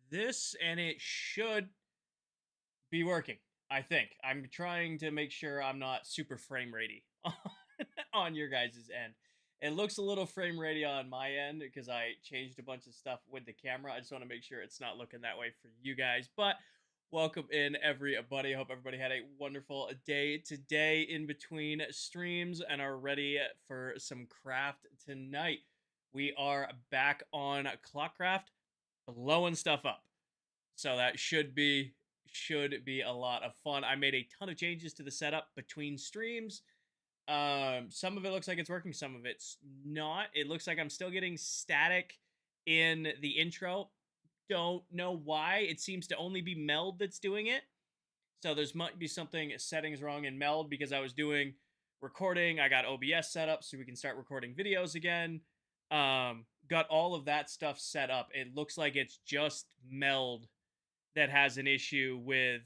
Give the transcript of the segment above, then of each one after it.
this and it should be working. I think. I'm trying to make sure I'm not super frame ratey on your guys' end. It looks a little frame ratey on my end because I changed a bunch of stuff with the camera. I just want to make sure it's not looking that way for you guys. But welcome in, everybody. I hope everybody had a wonderful day today in between streams and are ready for some craft tonight. We are back on ClockCraft, blowing stuff up. So that should be a lot of fun. I made a ton of changes to the setup between streams. Some of it looks like it's working, some of it's not. It looks like I'm still getting static in the intro. Don't know why. It seems to only be Meld that's doing it. So there's might be something settings wrong in Meld because I was doing recording. I got OBS set up so we can start recording videos again. Got all of that stuff set up. It looks like it's just Meld that has an issue with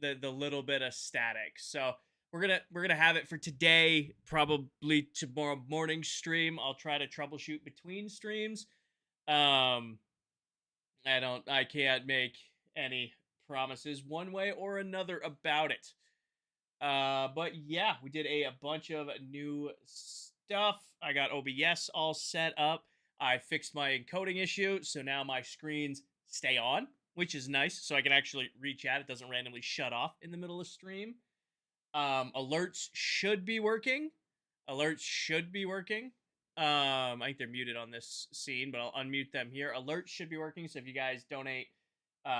the little bit of static. So we're gonna have it for today, probably tomorrow morning stream. I'll try to troubleshoot between streams. Um, I can't make any promises one way or another about it. But yeah, we did a bunch of new stuff. I got OBS all set up. I fixed my encoding issue, so now my screens stay on, which is nice. So I can actually reach out. It doesn't randomly shut off in the middle of stream. Alerts should be working. Alerts should be working. I think they're muted on this scene, but I'll unmute them here. Alerts should be working. So if you guys donate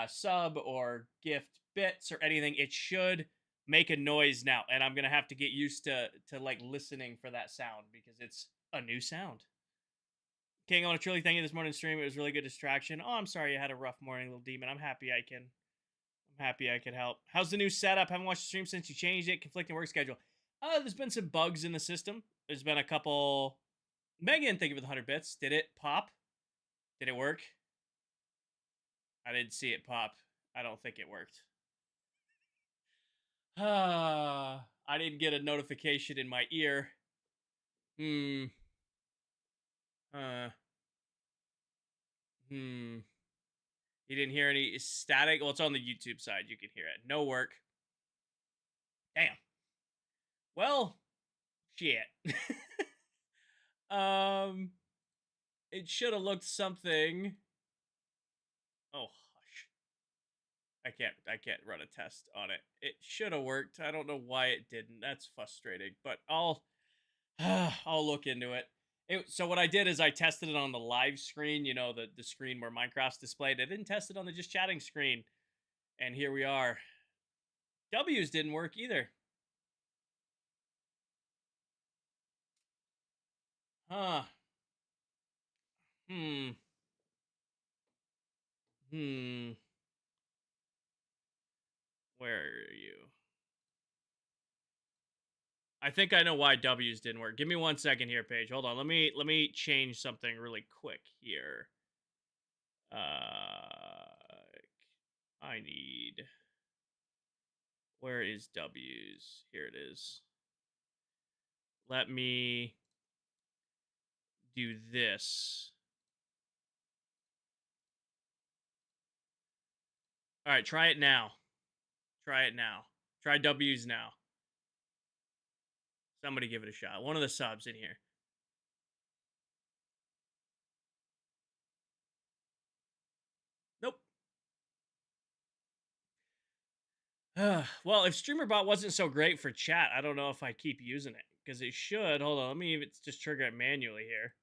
sub or gift bits or anything, it should make a noise now. And I'm gonna have to get used to like listening for that sound because it's a new sound. King, I want to truly thank you this morning's stream. It was a really good distraction. Oh, I'm sorry you had a rough morning, little demon. I'm happy I could help. How's the new setup? Haven't watched the stream since you changed it. Conflicting work schedule. There's been some bugs in the system. There's been a couple. Megan, thank you for the 100 bits. Did it pop? Did it work? I didn't see it pop. I don't think it worked. I didn't get a notification in my ear. Hmm. You didn't hear any static? Well, it's on the YouTube side. You can hear it. No work. Damn. Well, shit. It should have looked something. Oh, hush. I can't run a test on it. It should have worked. I don't know why it didn't. That's frustrating, but I'll look into it. So what I did is I tested it on the live screen, you know, the screen where Minecraft's displayed. I didn't test it on the just chatting screen. And here we are. W's didn't work either. Huh. Hmm. Where are you? I think I know why W's didn't work. Give me 1 second here, Paige. Hold on. Let me change something really quick here. I need. Where is W's? Here it is. Let me do this. All right, try it now. Try it now. Try W's now. Somebody give it a shot. One of the subs in here. Nope. Well, if StreamerBot wasn't so great for chat, I don't know if I keep using it. Because it should. Hold on. Let me even just trigger it manually here.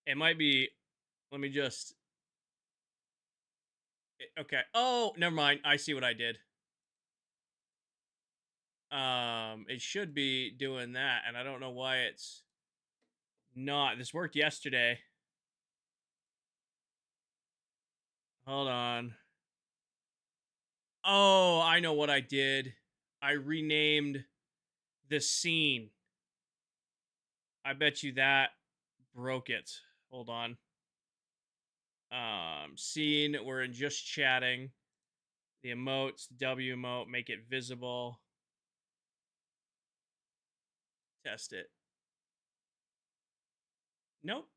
It might be. Let me just. Okay. Oh, never mind. I see what I did. It should be doing that, and I don't know why it's not. This worked yesterday. Hold on. Oh, I know what I did. I renamed the scene. I bet you that broke it. Hold on. Scene, we're in just chatting. The emotes, the W emote, make it visible. Test it. Nope.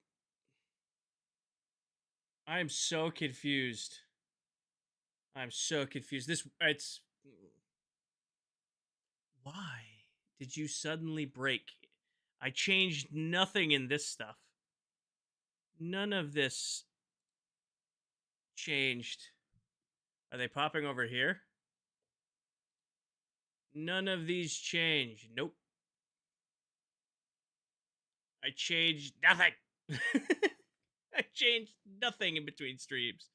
I'm so confused. I'm so confused. It's why did you suddenly break? I changed nothing in this stuff. None of this changed. Are they popping over here? None of these change. Nope. I changed nothing. I changed nothing in between streams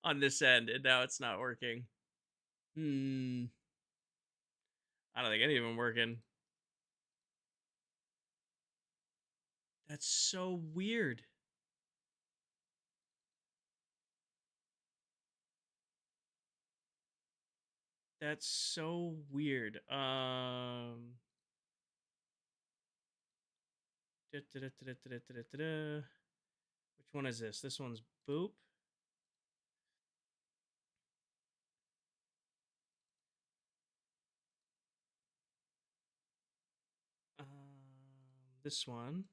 on this end, and now it's not working. I don't think any of them working. That's so weird. That's so weird. Which one is this? This one's Boop. This one.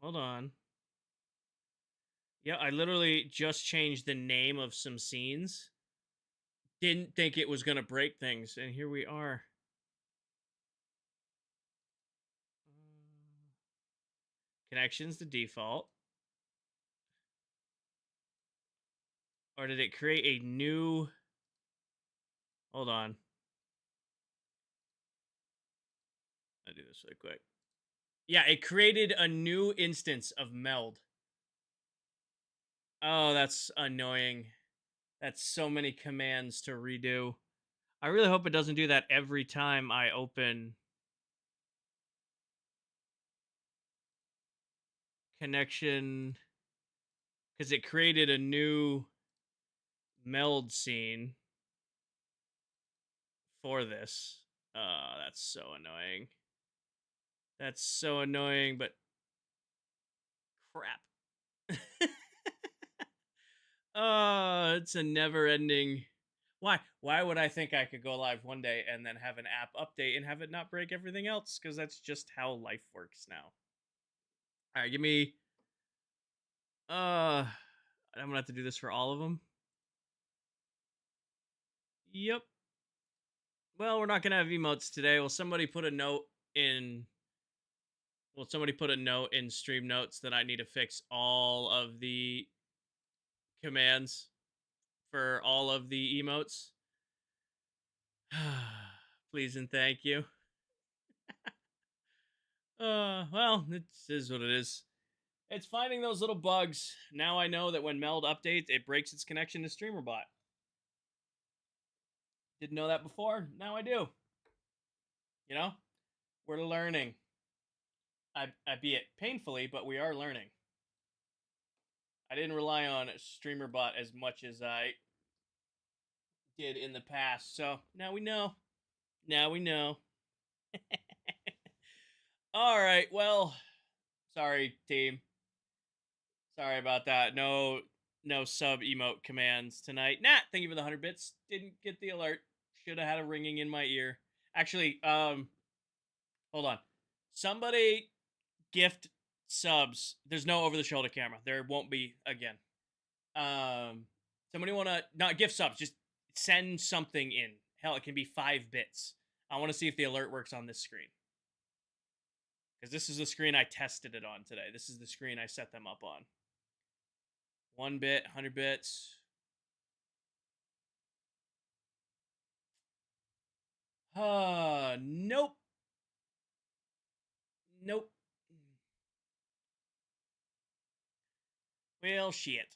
Hold on. Yeah, I literally just changed the name of some scenes. Didn't think it was gonna break things, and here we are. Connections to default. Or did it create a new... Hold on. I'll do this really quick. Yeah, it created a new instance of Meld. Oh, that's annoying. That's so many commands to redo. I really hope it doesn't do that every time I open connection, because it created a new meld scene for this. That's so annoying. That's so annoying, but crap. It's a never-ending... Why would I think I could go live one day and then have an app update and have it not break everything else? Because that's just how life works now. All right, give me... I'm gonna have to do this for all of them. Yep. Well, we're not gonna have emotes today. Will somebody put a note in... Will somebody put a note in stream notes that I need to fix all of the commands for all of the emotes? Please and thank you. Well, it is what it is. It's finding those little bugs. Now I know that when Meld updates, it breaks its connection to StreamerBot. Didn't know that before. Now I do. You know, we're learning. I be it painfully, but we are learning. I didn't rely on StreamerBot as much as I did in the past, so now we know. Now we know. All right, well, sorry, team. Sorry about that. No sub emote commands tonight. Nat, thank you for the 100 bits. Didn't get the alert. Should have had a ringing in my ear. Actually, hold on. Somebody gift subs. There's no over the shoulder camera. There won't be again. Somebody want to not gift subs, just send something in. Hell, it can be 5 bits. I want to see if the alert works on this screen. Because this is the screen I tested it on today. This is the screen I set them up on. 1 bit, 100 bits. Nope. Nope. Well, shit.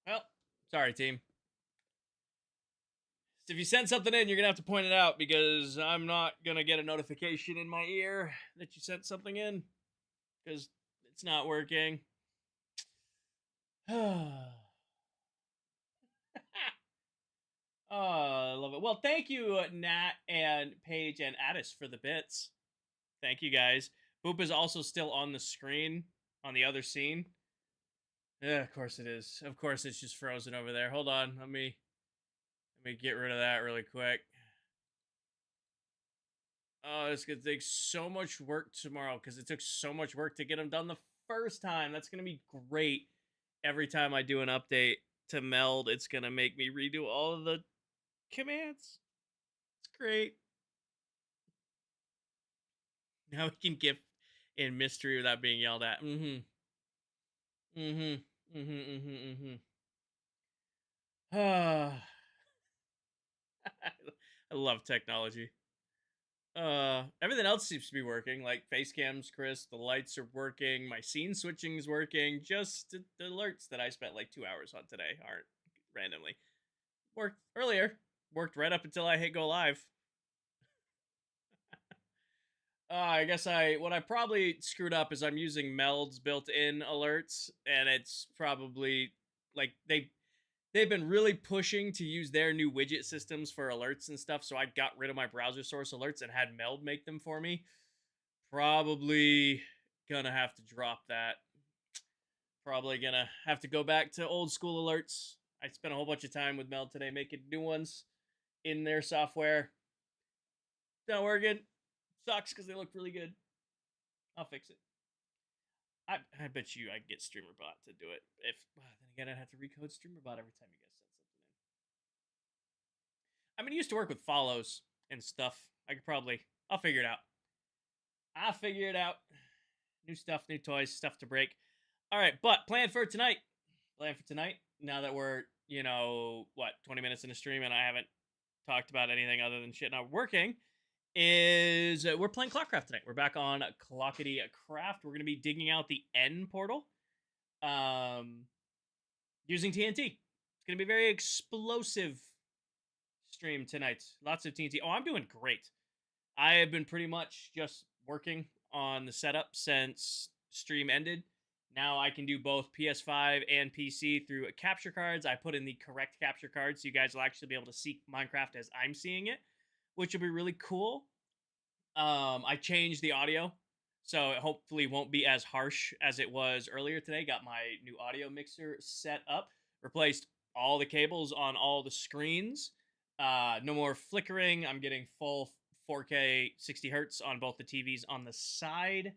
Well, sorry, team. So if you send something in, you're going to have to point it out because I'm not going to get a notification in my ear that you sent something in because it's not working. Oh, I love it. Well, thank you, Nat and Paige and Addis, for the bits. Thank you, guys. Boop is also still on the screen on the other scene. Yeah, of course it is. Of course it's just frozen over there. Hold on. Let me get rid of that really quick. Oh, it's gonna take so much work tomorrow because it took so much work to get them done the first time. That's gonna be great every time I do an update to meld, it's gonna make me redo all of the commands. It's great. Now we can give in mystery without being yelled at. Mm-hmm. Mm-hmm. Mm-hmm. Mm-hmm. Mm-hmm. Ah, I love technology. Everything else seems to be working. Like face cams, Chris. The lights are working. My scene switching is working. Just the alerts that I spent like 2 hours on today aren't randomly. Worked earlier. Worked right up until I hit go live. I guess what I probably screwed up is I'm using Meld's built-in alerts, and it's probably like they've been really pushing to use their new widget systems for alerts and stuff. So I got rid of my browser source alerts and had Meld make them for me. Probably gonna have to drop that. Probably gonna have to go back to old school alerts. I spent a whole bunch of time with Meld today making new ones in their software. Not working. Sucks because they look really good. I'll fix it. I bet you I could get StreamerBot to do it. If then again, I'd have to recode StreamerBot every time you guys send something in. I mean, I used to work with follows and stuff. I could probably. I'll figure it out. I'll figure it out. New stuff, new toys, stuff to break. All right, but plan for tonight. Plan for tonight. Now that we're 20 minutes in the stream and I haven't talked about anything other than shit not working, is we're playing ClockCraft tonight. We're back on ClockCraft. We're gonna be digging out the N portal, using TNT. It's gonna be a very explosive stream tonight. Lots of TNT. Oh, I'm doing great. I have been pretty much just working on the setup since stream ended. Now I can do both PS5 and PC through capture cards. I put in the correct capture cards so you guys will actually be able to see Minecraft as I'm seeing it, which will be really cool. I changed the audio, so it hopefully won't be as harsh as it was earlier today. Got my new audio mixer set up, replaced all the cables on all the screens. No more flickering. I'm getting full 4K 60 hertz on both the TVs on the side.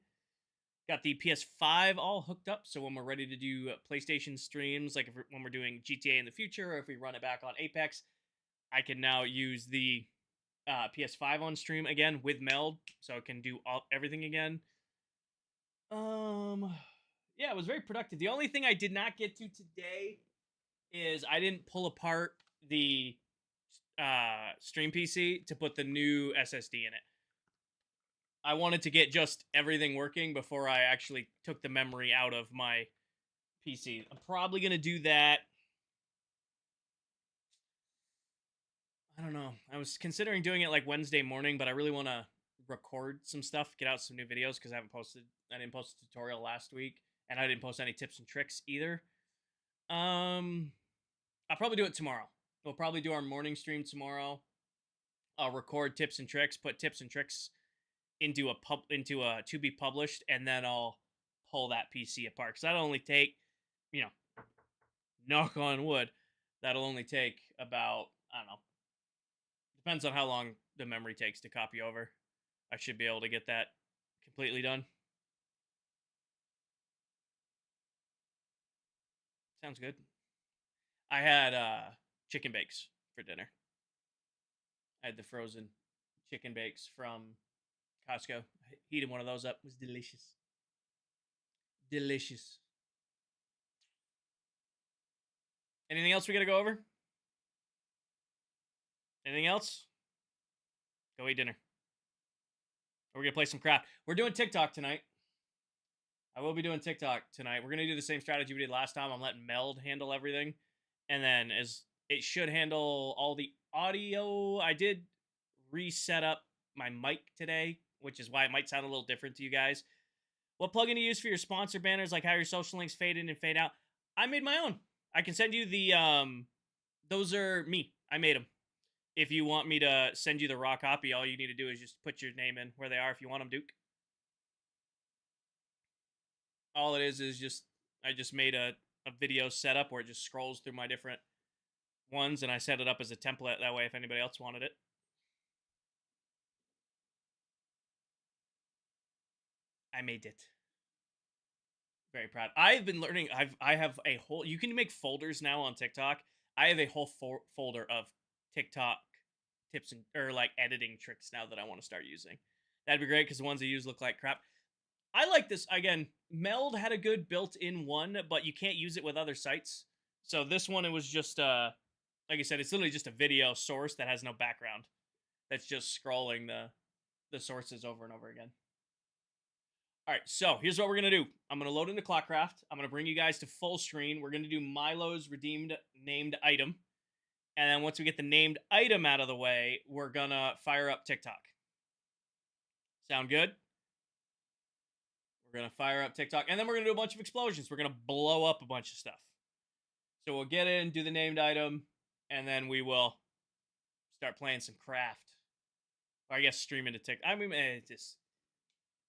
Got the PS5 all hooked up, so when we're ready to do PlayStation streams, like when we're doing GTA in the future, or if we run it back on Apex, I can now use the PS5 on stream again with Meld, so it can do everything again. Yeah, it was very productive. The only thing I did not get to today is I didn't pull apart the stream PC to put the new SSD in it. I wanted to get just everything working before I actually took the memory out of my PC. I'm probably gonna do that. I don't know. I was considering doing it like Wednesday morning, but I really want to record some stuff, get out some new videos because I didn't post a tutorial last week, and I didn't post any tips and tricks either. I'll probably do it tomorrow. We'll probably do our morning stream tomorrow. I'll record tips and tricks, put tips and tricks into a to be published, and then I'll pull that PC apart because that'll only take, knock on wood, that'll only take about, I don't know, depends on how long the memory takes to copy over. I should be able to get that completely done. Sounds good. I had chicken bakes for dinner. I had the frozen chicken bakes from Costco. I heated one of those up. It was delicious. Delicious. Anything else we gotta go over? Anything else? Go eat dinner. We're gonna play some craft. We're doing TikTok tonight. I will be doing TikTok tonight. We're gonna do the same strategy we did last time. I'm letting Meld handle everything, and then as it should handle all the audio. I did reset up my mic today, which is why it might sound a little different to you guys. What plugin to use for your sponsor banners, like how your social links fade in and fade out? I made my own. I can send you the those are me. I made them. If you want me to send you the raw copy, all you need to do is just put your name in where they are if you want them, Duke. All it is just I just made a video setup where it just scrolls through my different ones, and I set it up as a template. That way, if anybody else wanted it. I made it. Very proud. I've been learning. I have a whole. You can make folders now on TikTok. I have a whole folder of TikTok tips and or like editing tricks now that I want to start using. That'd be great because the ones I use look like crap. I like this again. Meld had a good built-in one, but you can't use it with other sites. So this one, it was just like I said, it's literally just a video source that has no background. That's just scrolling the sources over and over again. All right, so here's what we're gonna do. I'm gonna load into ClockCraft. I'm gonna bring you guys to full screen. We're gonna do Milo's redeemed named item, and then once we get the named item out of the way, we're gonna fire up TikTok. Sound good? We're gonna fire up TikTok, and then we're gonna do a bunch of explosions. We're gonna blow up a bunch of stuff. So we'll get in, do the named item, and then we will start playing some craft. Or I guess stream into TikTok. I mean, it just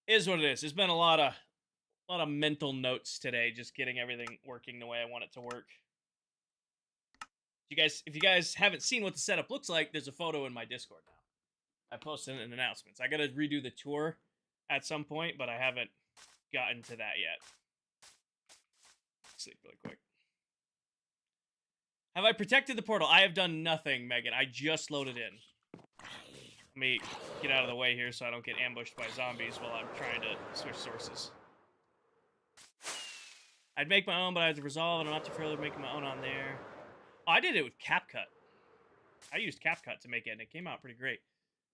is what it is. There's been a lot of mental notes today, just getting everything working the way I want it to work. If you guys haven't seen what the setup looks like, there's a photo in my Discord now. I posted an announcement. I gotta redo the tour at some point, but I haven't gotten to that yet. Sleep really quick. Have I protected the portal? I have done nothing, Megan. I just loaded in. Let me get out of the way here so I don't get ambushed by zombies while I'm trying to switch sources. I'd make my own, but I have to resolve, and I'm not too further making my own on there. Oh, I did it with CapCut. I used CapCut to make it, and it came out pretty great.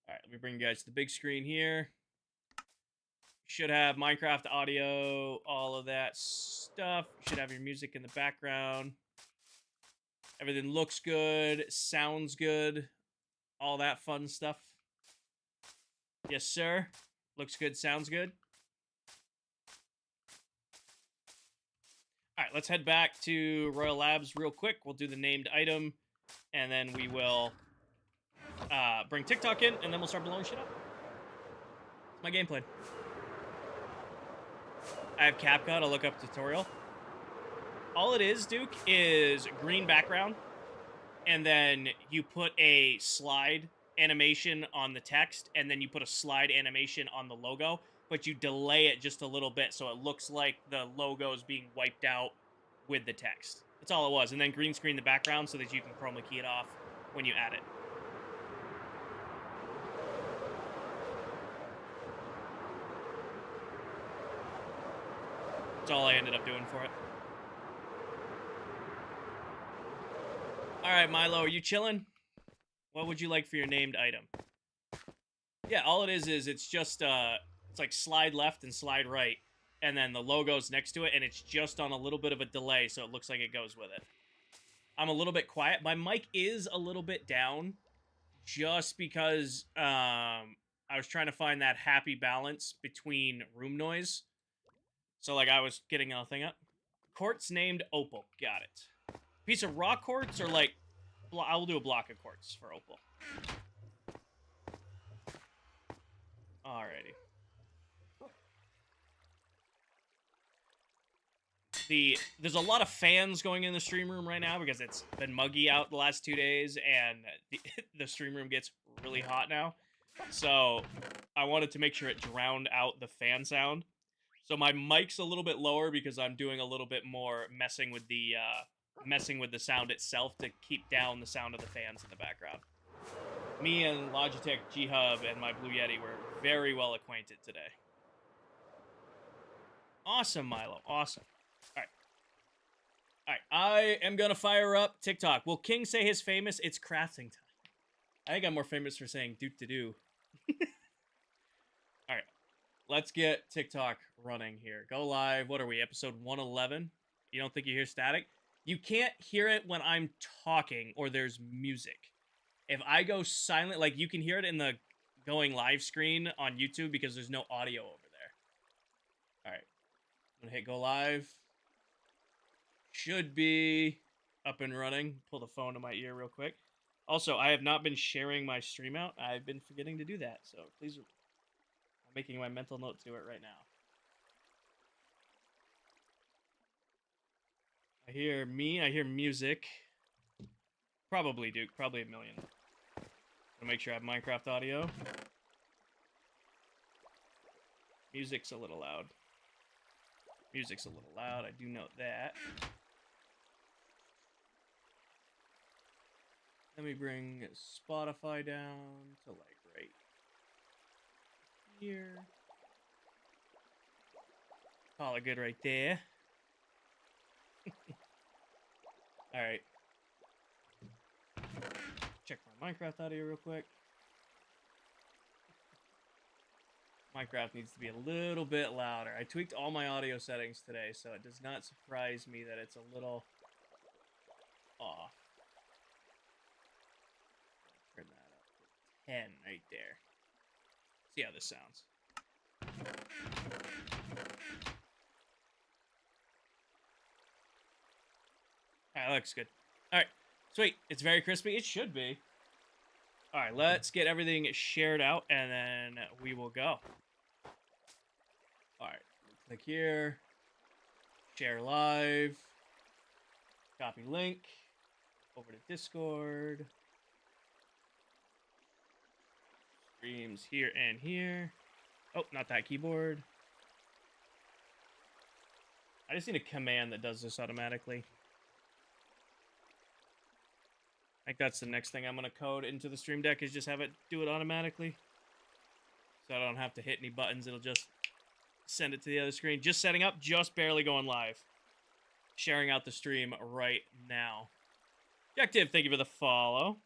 All right, let me bring you guys to the big screen here. Should have Minecraft audio, all of that stuff. You should have your music in the background. Everything looks good, sounds good, all that fun stuff. Yes, sir. Looks good, sounds good. All right, let's head back to Royal Labs real quick. We'll do the named item, and then we will bring TikTok in, and then we'll start blowing shit up. It's my game plan. I have CapCut. I'll look up tutorial. All it is, Duke, is green background, and then you put a slide animation on the text, and then you put a slide animation on the logo, but you delay it just a little bit so it looks like the logo is being wiped out with the text. That's all it was. And then green screen the background so that you can chroma key it off when you add it. That's all I ended up doing for it. All right, Milo, are you chilling? What would you like for your named item? Yeah, all it is it's just it's like slide left and slide right, and then the logo's next to it, and it's just on a little bit of a delay, so it looks like it goes with it. I'm a little bit quiet. My mic is a little bit down, just because I was trying to find that happy balance between room noise. So like I was getting nothing up. Quartz named Opal. Got it. Piece of raw quartz or like I will do a block of quartz for Opal. Alrighty. There's a lot of fans going in the stream room right now because it's been muggy out the last 2 days, and the stream room gets really hot now. So I wanted to make sure it drowned out the fan sound. So my mic's a little bit lower because I'm doing a little bit more messing with the sound itself to keep down the sound of the fans in the background. Me and Logitech G Hub and my Blue Yeti were very well acquainted today. Awesome, Milo. Awesome. All right. I am going to fire up TikTok. Will King say his famous? It's crafting time. I think I'm more famous for saying doot-to-do. All right. Let's get TikTok running here. Go live. What are we? Episode 111? You don't think you hear static? You can't hear it when I'm talking or there's music. If I go silent, like you can hear it in the going live screen on YouTube because there's no audio over there. All right. I'm going to hit go live. Should be up and running. Pull the phone to my ear real quick. Also, I have not been sharing my stream out. I've been forgetting to do that. So please, I'm making my mental note to it right now. I hear music. Probably, Duke. Probably a million. I'll make sure I have Minecraft audio. Music's a little loud. Music's a little loud, I do note that. Let me bring Spotify down to like right here. Call it good right there. Alright. Check my Minecraft audio real quick. Minecraft needs to be a little bit louder. I tweaked all my audio settings today, so it does not surprise me that it's a little off. Turn that up to 10 right there. See how this sounds. That looks good. Alright, sweet. It's very crispy. It should be. Alright, let's get everything shared out, and then we will go. Alright, click here. Share live. Copy link. Over to Discord. Streams here and here. Oh, not that keyboard. I just need a command that does this automatically. I think that's the next thing I'm going to code into the Stream Deck, is just have it do it automatically. So I don't have to hit any buttons. It'll just send it to the other screen. Just setting up, just barely going live. Sharing out the stream right now. Objective, thank you for the follow.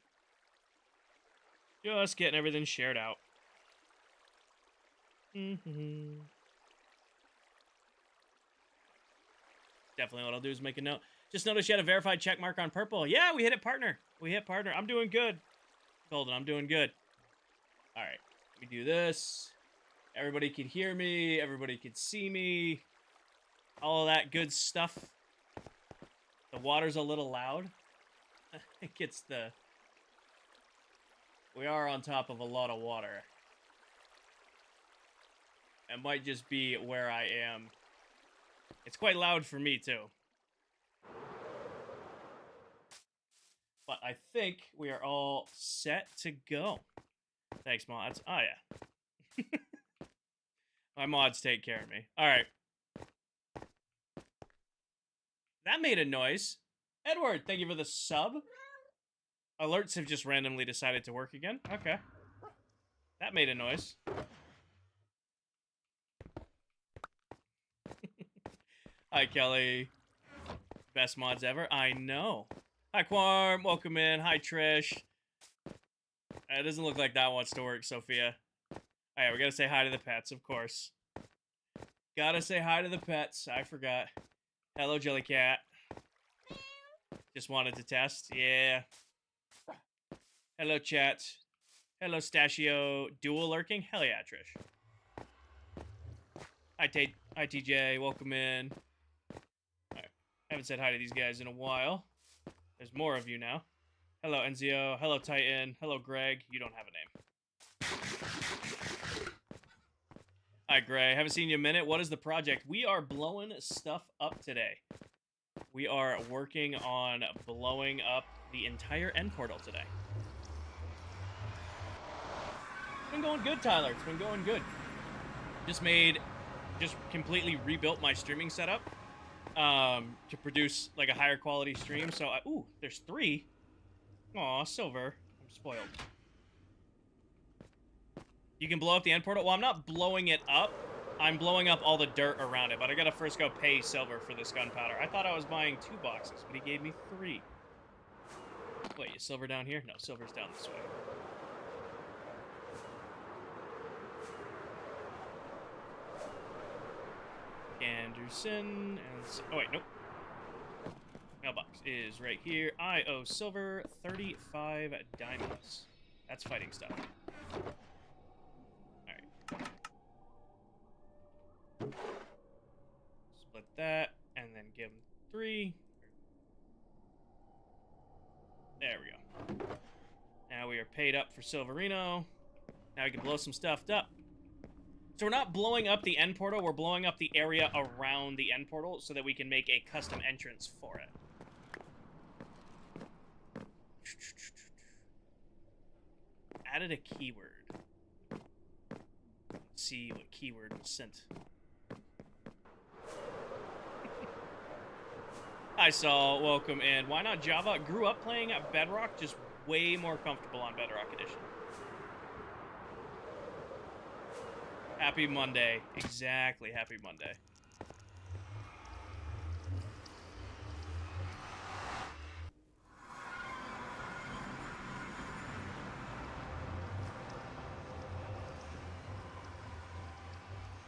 Just getting everything shared out. Definitely what I'll do is make a note. Just noticed you had a verified check mark on purple. Yeah, we hit it, partner. We hit partner. I'm doing good. Golden, I'm doing good. All right, let me do this. Everybody can hear me. Everybody can see me. All of that good stuff. The water's a little loud. It gets the... We are on top of a lot of water. It might just be where I am. It's quite loud for me, too. But I think we are all set to go. Thanks, mods. Oh, yeah. My mods take care of me. All right. That made a noise. Edward, thank you for the sub. Alerts have just randomly decided to work again. Okay. That made a noise. Hi, Kelly. Best mods ever. I know. Hi, Quarm. Welcome in. Hi, Trish. It doesn't look like that wants to work, Sophia. Oh, yeah, we gotta say hi to the pets, of course. Gotta say hi to the pets. I forgot. Hello, Jellycat. Just wanted to test. Yeah. Hello, chat. Hello, Stashio. Dual lurking? Hell yeah, Trish. Hi, Hi, TJ. Welcome in. Alright. Haven't said hi to these guys in a while. There's more of you now. Hello, Enzio. Hello, Titan. Hello, Greg. You don't have a name. Hi, Gray. Haven't seen you in a minute. What is the project? We are blowing stuff up today. We are working on blowing up the entire end portal today. It's been going good, Tyler. It's been going good. Just completely rebuilt my streaming setup to produce like a higher quality stream. So, ooh, there's 3. Aw, silver. I'm spoiled. You can blow up the end portal? Well, I'm not blowing it up. I'm blowing up all the dirt around it, but I gotta first go pay Silver for this gunpowder. I thought I was buying 2 boxes, but he gave me 3. Wait, is Silver down here? No, Silver's down this way. Anderson, and... Oh, wait, nope. Mailbox is right here. I owe Silver 35 diamonds. That's fighting stuff. Alright. Split that, and then give him 3. There we go. Now we are paid up for Silverino. Now we can blow some stuff up. So we're not blowing up the end portal, we're blowing up the area around the end portal so that we can make a custom entrance for it. Added a keyword. Let's see what keyword was sent. Hi, Saul. Welcome in. Why not Java? Grew up playing Bedrock, just way more comfortable on Bedrock Edition. Happy Monday. Exactly. Happy Monday.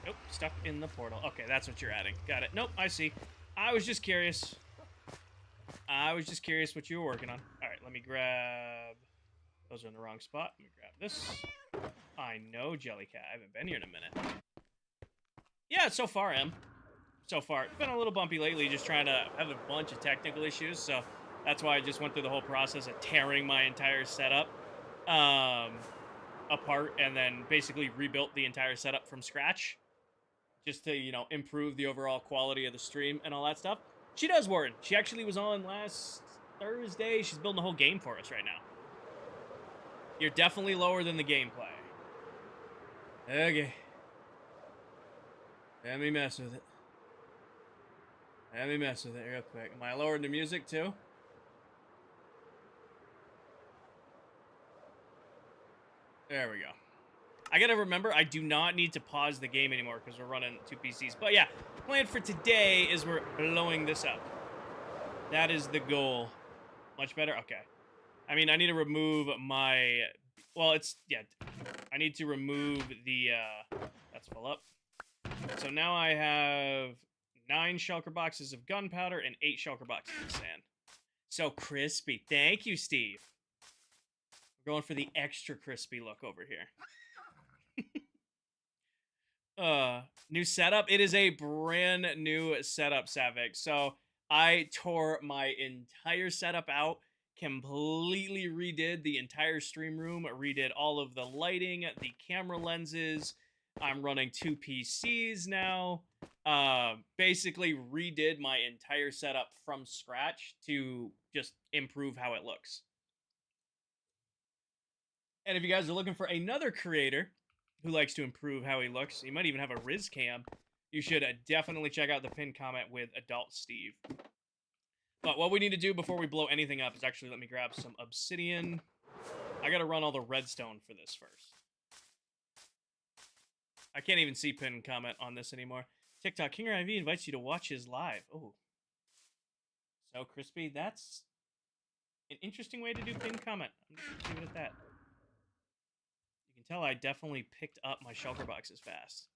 Nope, stuck in the portal. Okay, that's what you're adding. Got it. Nope, I see. I was just curious. I was just curious what you were working on. All right, let me grab... Those are in the wrong spot. Let me grab this. I know, Jellycat. I haven't been here in a minute. Yeah, so far, Em. So far. It's been a little bumpy lately, just trying to have a bunch of technical issues, so that's why I just went through the whole process of tearing my entire setup apart and then basically rebuilt the entire setup from scratch just to, you know, improve the overall quality of the stream and all that stuff. She does, Warren. She actually was on last Thursday. She's building a whole game for us right now. You're definitely lower than the gameplay. Okay. Let me mess with it. Let me mess with it real quick. Am I lowering the music too? There we go. I gotta remember, I do not need to pause the game anymore because we're running 2 PCs. But yeah, plan for today is we're blowing this up. That is the goal. Much better? Okay. I mean, I need to remove my... Well, it's... Yeah. I need to remove the... That's full up. So now I have 9 shulker boxes of gunpowder and 8 shulker boxes of sand. So crispy. Thank you, Steve. We're going for the extra crispy look over here. New setup. It is a brand new setup, Savik. So I tore my entire setup out, completely redid the entire stream room, redid all of the lighting, the camera lenses. I'm running 2 PCs now. Basically redid my entire setup from scratch to just improve how it looks. And if you guys are looking for another creator who likes to improve how he looks, he might even have a Riz cam, you should definitely check out the pinned comment with Adult Steve. But what we need to do before we blow anything up is actually let me grab some obsidian. I gotta run all the redstone for this first. I can't even see pinned comment on this anymore. TikTok, Kinger IV invites you to watch his live. Oh. So crispy. That's an interesting way to do pinned comment. I'm just gonna leave it at that. You can tell I definitely picked up my shulker boxes fast.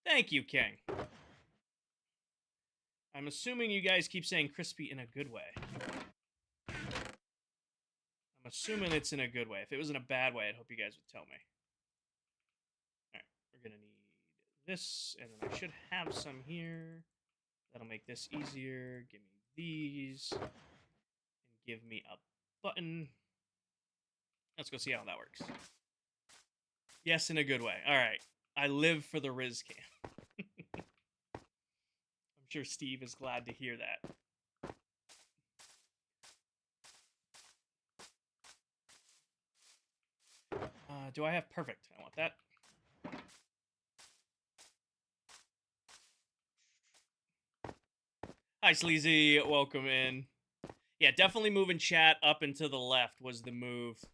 Thank you, King. I'm assuming you guys keep saying crispy in a good way. I'm assuming it's in a good way. If it was in a bad way, I'd hope you guys would tell me. Alright, we're gonna need this, and then I should have some here. That'll make this easier. Give me these. And give me a button. Let's go see how that works. Yes, in a good way. Alright. I live for the Riz cam. I'm sure Steve is glad to hear that. Do I have perfect? I want that. Hi, Sleazy. Welcome in. Yeah, definitely moving chat up and to the left was the move.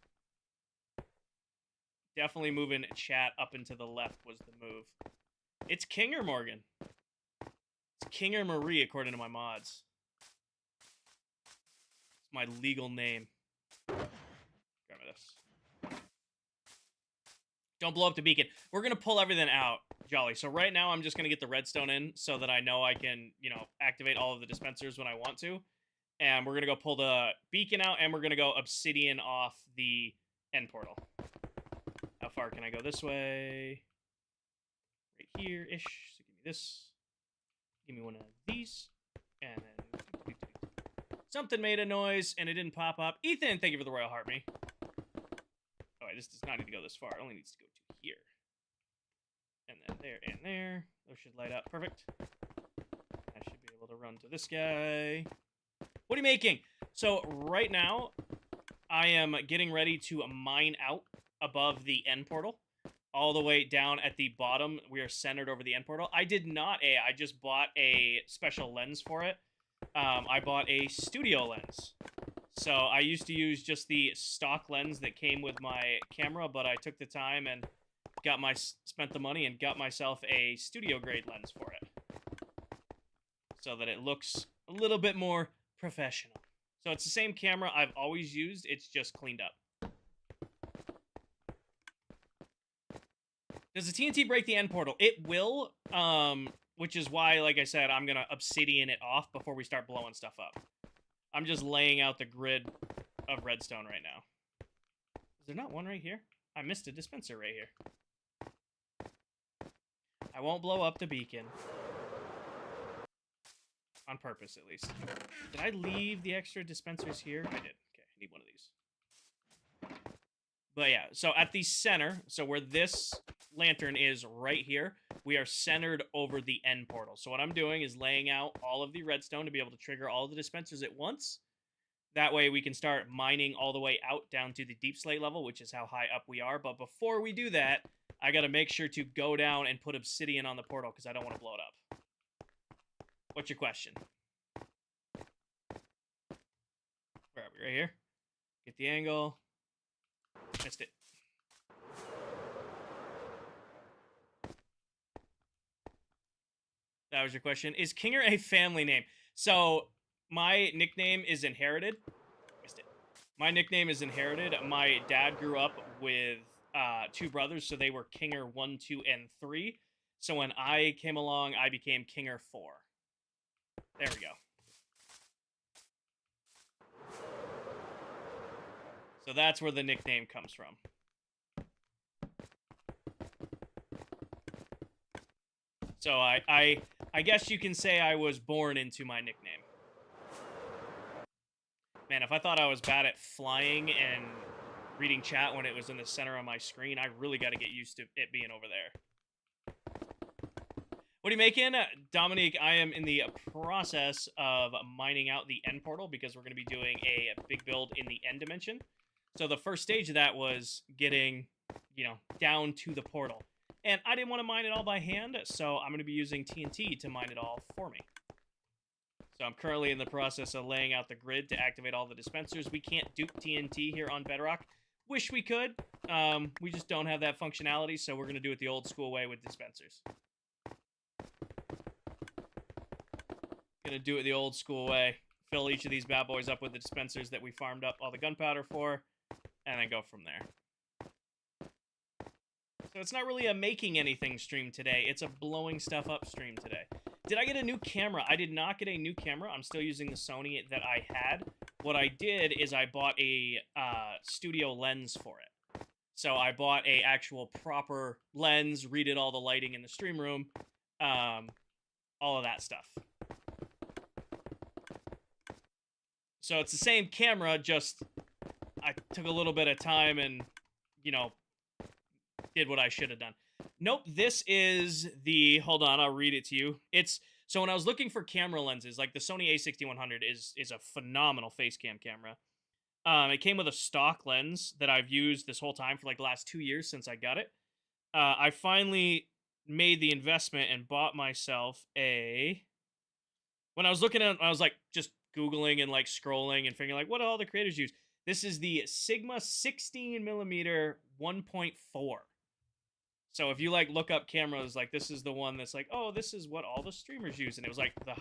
Definitely moving chat up and to the left was the move. It's King or Morgan? It's King or Marie, according to my mods. It's my legal name. Grab this. Don't blow up the beacon. We're going to pull everything out, Jolly. So right now, I'm just going to get the redstone in so that I know I can, you know, activate all of the dispensers when I want to. And we're going to go pull the beacon out, and we're going to go obsidian off the end portal. How far can I go this way? Right here-ish. So give me this. Give me one of these. And then... Something made a noise, and it didn't pop up. Ethan, thank you for the Royal Heart, me. Oh, wait, this does not need to go this far. It only needs to go to here. And then there and there. Those should light up. Perfect. I should be able to run to this guy. What are you making? So, right now, I am getting ready to mine out above the end portal. All the way down at the bottom, we are centered over the end portal. I did not I just bought a special lens for it. I bought a studio lens. So I used to use just the stock lens that came with my camera, but I took the time and spent the money and got myself a studio grade lens for it, so that it looks a little bit more professional. So it's the same camera I've always used, it's just cleaned up. Does the TNT break the end portal? It will, which is why, like I said, I'm gonna obsidian it off before we start blowing stuff up. I'm just laying out the grid of redstone right now. Is there not one right here? I missed a dispenser right here. I won't blow up the beacon. On purpose, at least. Did I leave the extra dispensers here? I did. Okay, I need one of these. But yeah, so at the center, so where this lantern is right here, we are centered over the end portal. So what I'm doing is laying out all of the redstone to be able to trigger all of the dispensers at once. That way we can start mining all the way out down to the deep slate level, which is how high up we are. But before we do that, I gotta make sure to go down and put obsidian on the portal because I don't want to blow it up. What's your question? Where are we? Right here? Get the angle. Missed it. That was your question. Is Kinger a family name? So, my nickname is inherited. Missed it. My nickname is inherited. My dad grew up with two brothers, so they were Kinger 1, 2, and 3. So when I came along, I became Kinger 4. There we go. So that's where the nickname comes from. So I guess you can say I was born into my nickname. Man, if I thought I was bad at flying and reading chat when it was in the center of my screen, I really got to get used to it being over there. What are you making? Dominique, I am in the process of mining out the end portal because we're going to be doing a big build in the end dimension. So the first stage of that was getting, down to the portal. And I didn't want to mine it all by hand, so I'm going to be using TNT to mine it all for me. So I'm currently in the process of laying out the grid to activate all the dispensers. We can't dupe TNT here on Bedrock. Wish we could. We just don't have that functionality, so we're going to do it the old school way with dispensers. Gonna do it the old school way. Fill each of these bad boys up with the dispensers that we farmed up all the gunpowder for, and then go from there. So it's not really a making anything stream today. It's a blowing stuff up stream today. Did I get a new camera? I did not get a new camera. I'm still using the Sony that I had. What I did is I bought a studio lens for it. So I bought a actual proper lens, redid all the lighting in the stream room, all of that stuff. So it's the same camera, just I took a little bit of time and, did what I should have done. Nope, this is the, hold on, I'll read it to you. So when I was looking for camera lenses, like the Sony a6100 is a phenomenal face cam camera. It came with a stock lens that I've used this whole time for like the last 2 years since I got it. I finally made the investment and bought myself when I was looking at it, I was like just Googling and like scrolling and figuring like what do all the creators use. This is the Sigma 16mm 1.4. So if you like look up cameras, like this is the one that's like, oh, this is what all the streamers use. And it was like the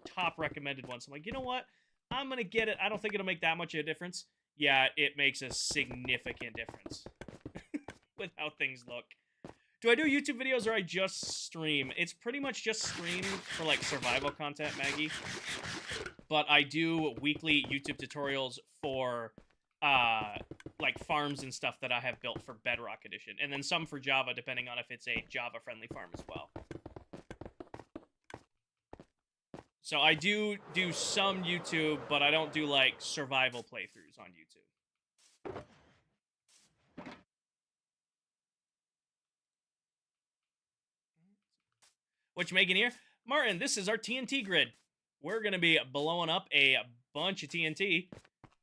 top recommended one. So I'm like, you know what? I'm going to get it. I don't think it'll make that much of a difference. Yeah, it makes a significant difference with how things look. Do I do YouTube videos or I just stream? It's pretty much just stream for like survival content, Maggie. But I do weekly YouTube tutorials for like farms and stuff that I have built for Bedrock Edition. And then some for Java, depending on if it's a Java-friendly farm as well. So I do some YouTube, but I don't do like survival playthroughs on YouTube. What you making here? Martin, this is our TNT grid. We're going to be blowing up a bunch of TNT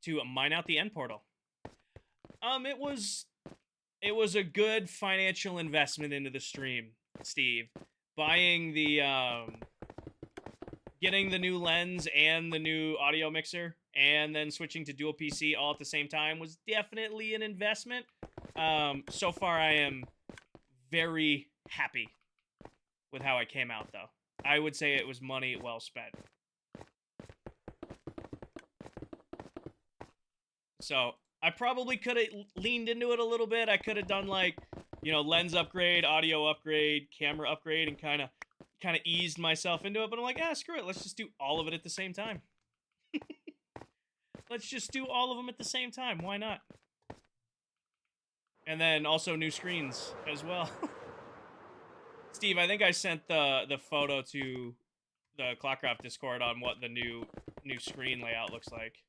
to mine out the end portal. It was a good financial investment into the stream, Steve. Buying the getting the new lens and the new audio mixer and then switching to dual PC all at the same time was definitely an investment. So far, I am very happy with how I came out, though. I would say it was money well spent. So I probably could have leaned into it a little bit. I could have done like, you know, lens upgrade, audio upgrade, camera upgrade, and kind of eased myself into it. But I'm like, screw it. Let's just do all of it at the same time. Let's just do all of them at the same time. Why not? And then also new screens as well. Steve, I think I sent the photo to the ClockCraft Discord on what the new screen layout looks like.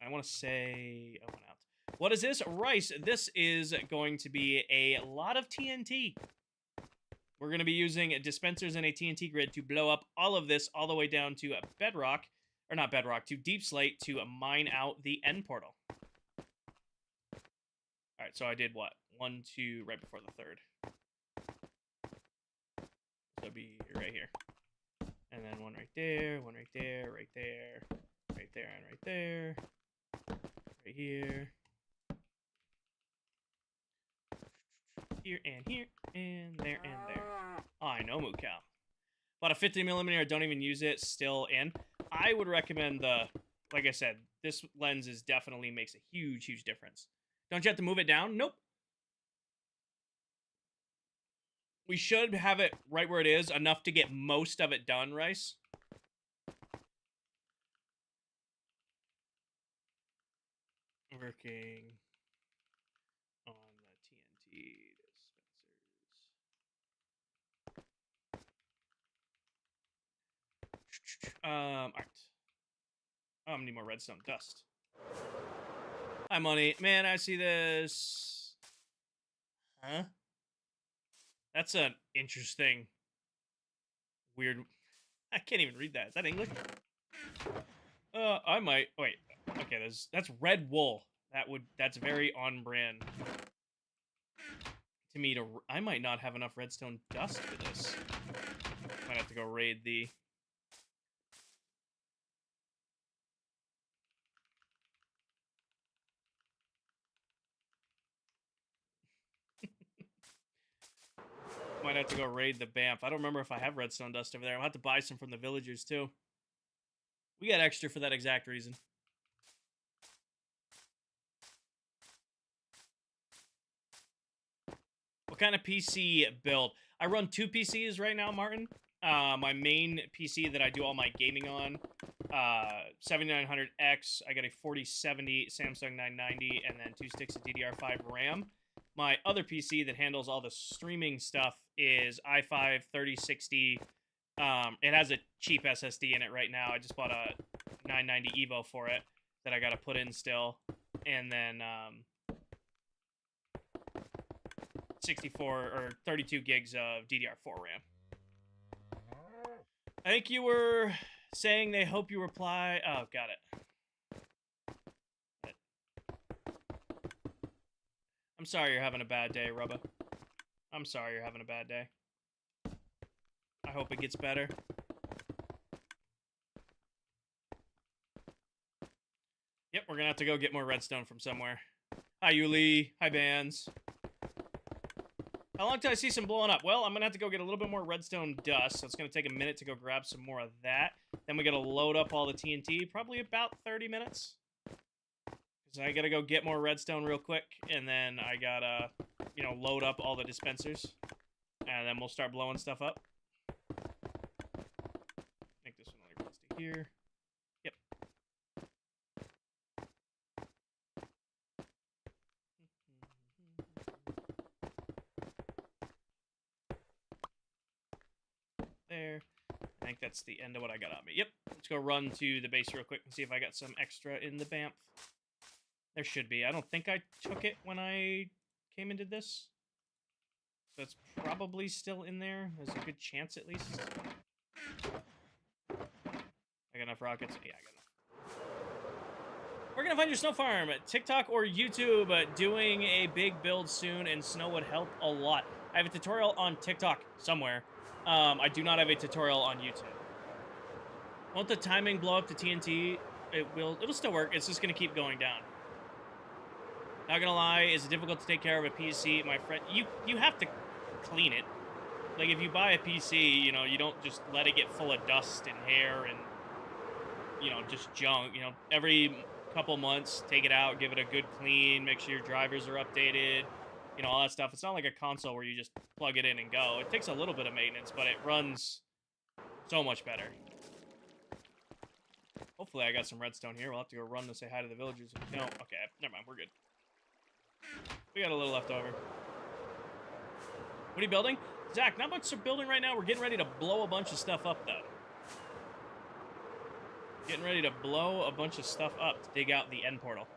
I want to say, I went out. What is this? Rice. This is going to be a lot of TNT. We're going to be using dispensers and a TNT grid to blow up all of this all the way down to bedrock, or not bedrock, to deep slate to mine out the end portal. All right, so I did what? 1, 2, right before the third. So it'll be right here. And then one right there, one right there, right there, right there, and right there. Right here. Here, and there, and there. Oh, I know, Moo Cow. But a 50mm, don't even use it, still in. I would recommend like I said, this lens definitely makes a huge, huge difference. Don't you have to move it down? Nope. We should have it right where it is, enough to get most of it done, Rice. Working on the TNT dispensers. Alright. Oh, I need more redstone dust. Hi, money. Man, I see this. Huh? That's an interesting, weird. I can't even read that. Is that English? I might. Wait. Okay, that's red wool. That's very on brand to me. I might not have enough redstone dust for this. Might have to go raid the. Might have to go raid the Banff. I don't remember if I have redstone dust over there. I'll have to buy some from the villagers, too. We got extra for that exact reason. What kind of PC build? I run 2 PCs right now, Martin. My main PC that I do all my gaming on, 7900X. I got a 4070 Samsung 990, and then 2 sticks of DDR5 RAM. My other PC that handles all the streaming stuff is i5 3060. It has a cheap SSD in it right now. I just bought a 990 Evo for it that I got to put in still. And then 64 or 32 gigs of DDR4 RAM. I think you were saying they hope you reply. Oh, got it. I'm sorry you're having a bad day, Rubba. I'm sorry you're having a bad day. I hope it gets better. Yep, we're gonna have to go get more redstone from somewhere. Hi, Yuli. Hi, Bands. How long till I see some blowing up? Well, I'm gonna have to go get a little bit more redstone dust, so it's gonna take a minute to go grab some more of that. Then we gotta load up all the TNT, probably about 30 minutes. So I gotta go get more redstone real quick, and then I gotta, you know, load up all the dispensers, and then we'll start blowing stuff up. I think this one only runs to here. Yep. There. I think that's the end of what I got on me. Yep. Let's go run to the base real quick and see if I got some extra in the Banff. There should be. I don't think I took it when I came and did this. So it's probably still in there. There's a good chance, at least. I got enough rockets? Yeah, I got enough. Where can I find your snow farm? TikTok or YouTube? Doing a big build soon, and snow would help a lot. I have a tutorial on TikTok somewhere. I do not have a tutorial on YouTube. Won't the timing blow up to TNT? It'll still work. It's just gonna keep going down. Not gonna lie, it's difficult to take care of a PC, my friend. You have to clean it. Like, if you buy a PC, you know, you don't just let it get full of dust and hair and, you know, just junk. You know, every couple months, take it out, give it a good clean, make sure your drivers are updated, you know, all that stuff. It's not like a console where you just plug it in and go. It takes a little bit of maintenance, but it runs so much better. Hopefully I got some redstone here. We'll have to go run to say hi to the villagers. No, okay, never mind, we're good. We got a little left over. What are you building? Zach, not much of building right now. We're getting ready to blow a bunch of stuff up, though. Getting ready to blow a bunch of stuff up to dig out the end portal.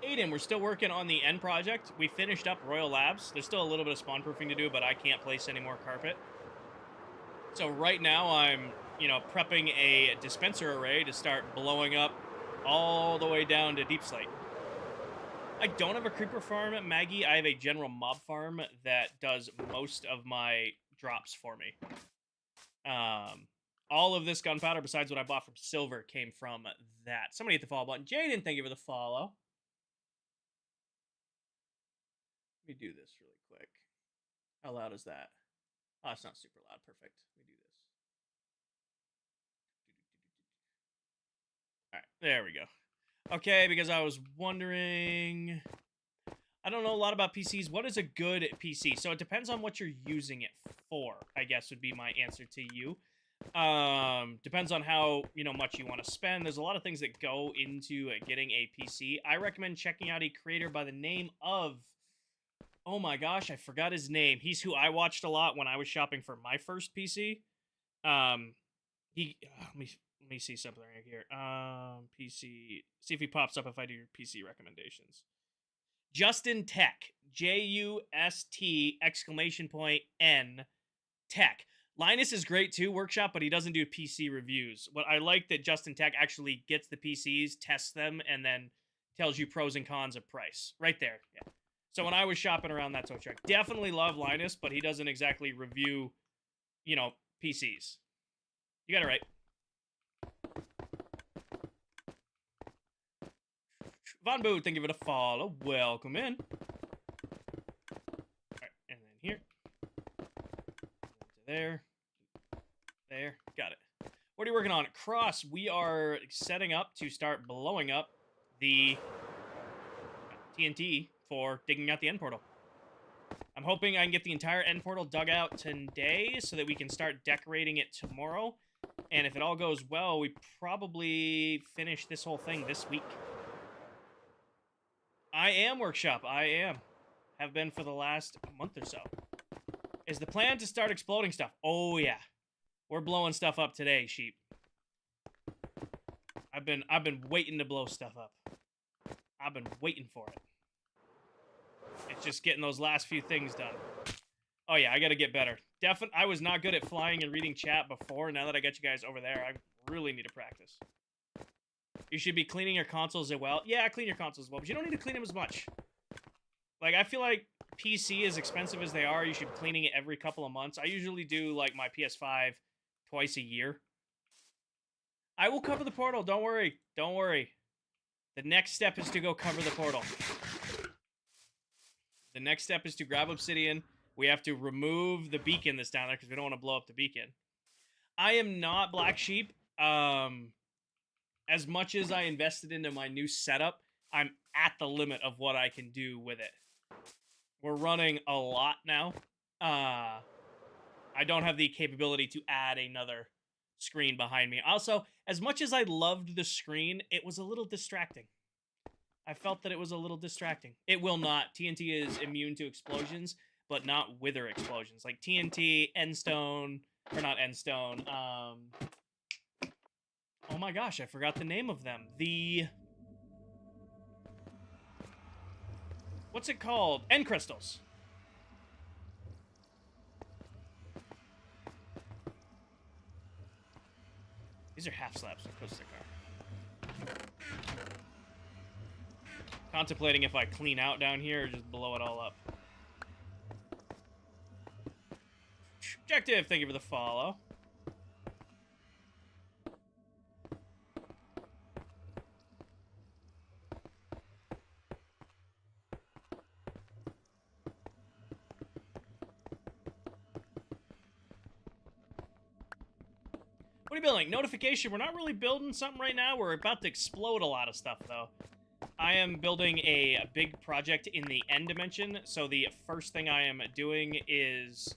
Aiden, we're still working on the end project. We finished up Royal Labs. There's still a little bit of spawn proofing to do, but I can't place any more carpet. So right now I'm, you know, prepping a dispenser array to start blowing up all the way down to Deep Slate. I don't have a creeper farm, Maggie. I have a general mob farm that does most of my drops for me. All of this gunpowder, besides what I bought from Silver, came from that. Somebody hit the follow button. Jaden, thank you for the follow. Let me do this really quick. How loud is that? Oh, it's not super loud. Perfect. Let me do this. All right, there we go. Okay, because I was wondering... I don't know a lot about PCs. What is a good PC? So it depends on what you're using it for, I guess would be my answer to you. Depends on how, you know, much you want to spend. There's a lot of things that go into getting a PC. I recommend checking out a creator by the name of... Oh my gosh, I forgot his name. He's who I watched a lot when I was shopping for my first PC. Let me see something right here. PC. See if he pops up if I do your PC recommendations. Justin Tech. J-U-S-T exclamation point N Tech. Linus is great too, Workshop, but he doesn't do PC reviews. What I like that Justin Tech actually gets the PCs, tests them, and then tells you pros and cons of price. Right there. Yeah. So when I was shopping around, that's what I checked. Definitely love Linus, but he doesn't exactly review, you know, PCs. You got it right. Von Boo, thank you for the follow. Welcome in. Alright, and then here. There. There. Got it. What are you working on? Cross, we are setting up to start blowing up the TNT for digging out the end portal. I'm hoping I can get the entire end portal dug out today so that we can start decorating it tomorrow. And if it all goes well, we probably finish this whole thing this week. I am, Workshop. I am. Have been for the last month or so. Is the plan to start exploding stuff? Oh, yeah. We're blowing stuff up today, sheep. I've been waiting to blow stuff up. I've been waiting for it. It's just getting those last few things done. Oh, yeah, I gotta get better. I was not good at flying and reading chat before. Now that I got you guys over there, I really need to practice. You should be cleaning your consoles as well. Yeah, clean your consoles as well, but you don't need to clean them as much. Like, I feel like PC, as expensive as they are, you should be cleaning it every couple of months. I usually do, like, my PS5 twice a year. I will cover the portal. Don't worry. Don't worry. The next step is to go cover the portal. The next step is to grab obsidian. We have to remove the beacon that's down there because we don't want to blow up the beacon. I am not Black Sheep. As much as I invested into my new setup, I'm at the limit of what I can do with it. We're running a lot now. I don't have the capability to add another screen behind me. Also, as much as I loved the screen, it was a little distracting. I felt that it was a little distracting. It will not. TNT is immune to explosions, but not wither explosions. Like TNT, Endstone, or not Endstone, oh my gosh, I forgot the name of them. What's it called? End crystals. These are half slabs. They're close to the car. Contemplating if I clean out down here or just blow it all up. Objective, thank you for the follow. What are you building? Notification, we're not really building something right now. We're about to explode a lot of stuff, though. I am building a big project in the end dimension, so the first thing I am doing is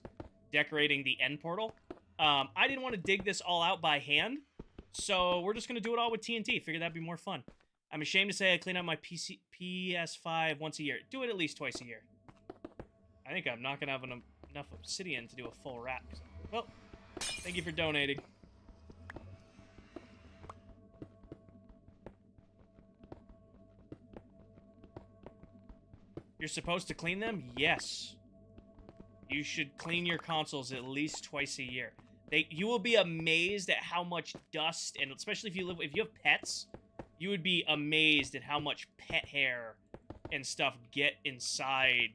decorating the end portal. I didn't want to dig this all out by hand, so we're just going to do it all with TNT. Figured that'd be more fun. I'm ashamed to say I clean out my PS5 once a year. Do it at least twice a year. I think I'm not going to have enough obsidian to do a full wrap. Well, thank you for donating. You're supposed to clean them? Yes. You should clean your consoles at least twice a year. You will be amazed at how much dust, and especially if you have pets, you would be amazed at how much pet hair and stuff get inside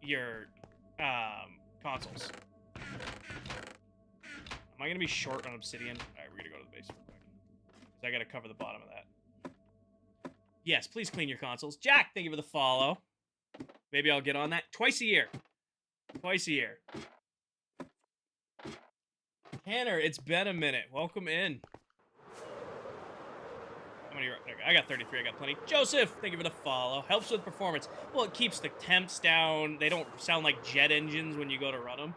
your consoles. Am I gonna be short on obsidian? Alright, we're gonna go to the base real quick. Because I gotta cover the bottom of that. Yes, please clean your consoles. Jack, thank you for the follow. Maybe I'll get on that twice a year. Twice a year. Tanner, it's been a minute. Welcome in. How many? I got 33. I got plenty. Joseph, thank you for the follow. Helps with performance. Well, it keeps the temps down. They don't sound like jet engines when you go to run them.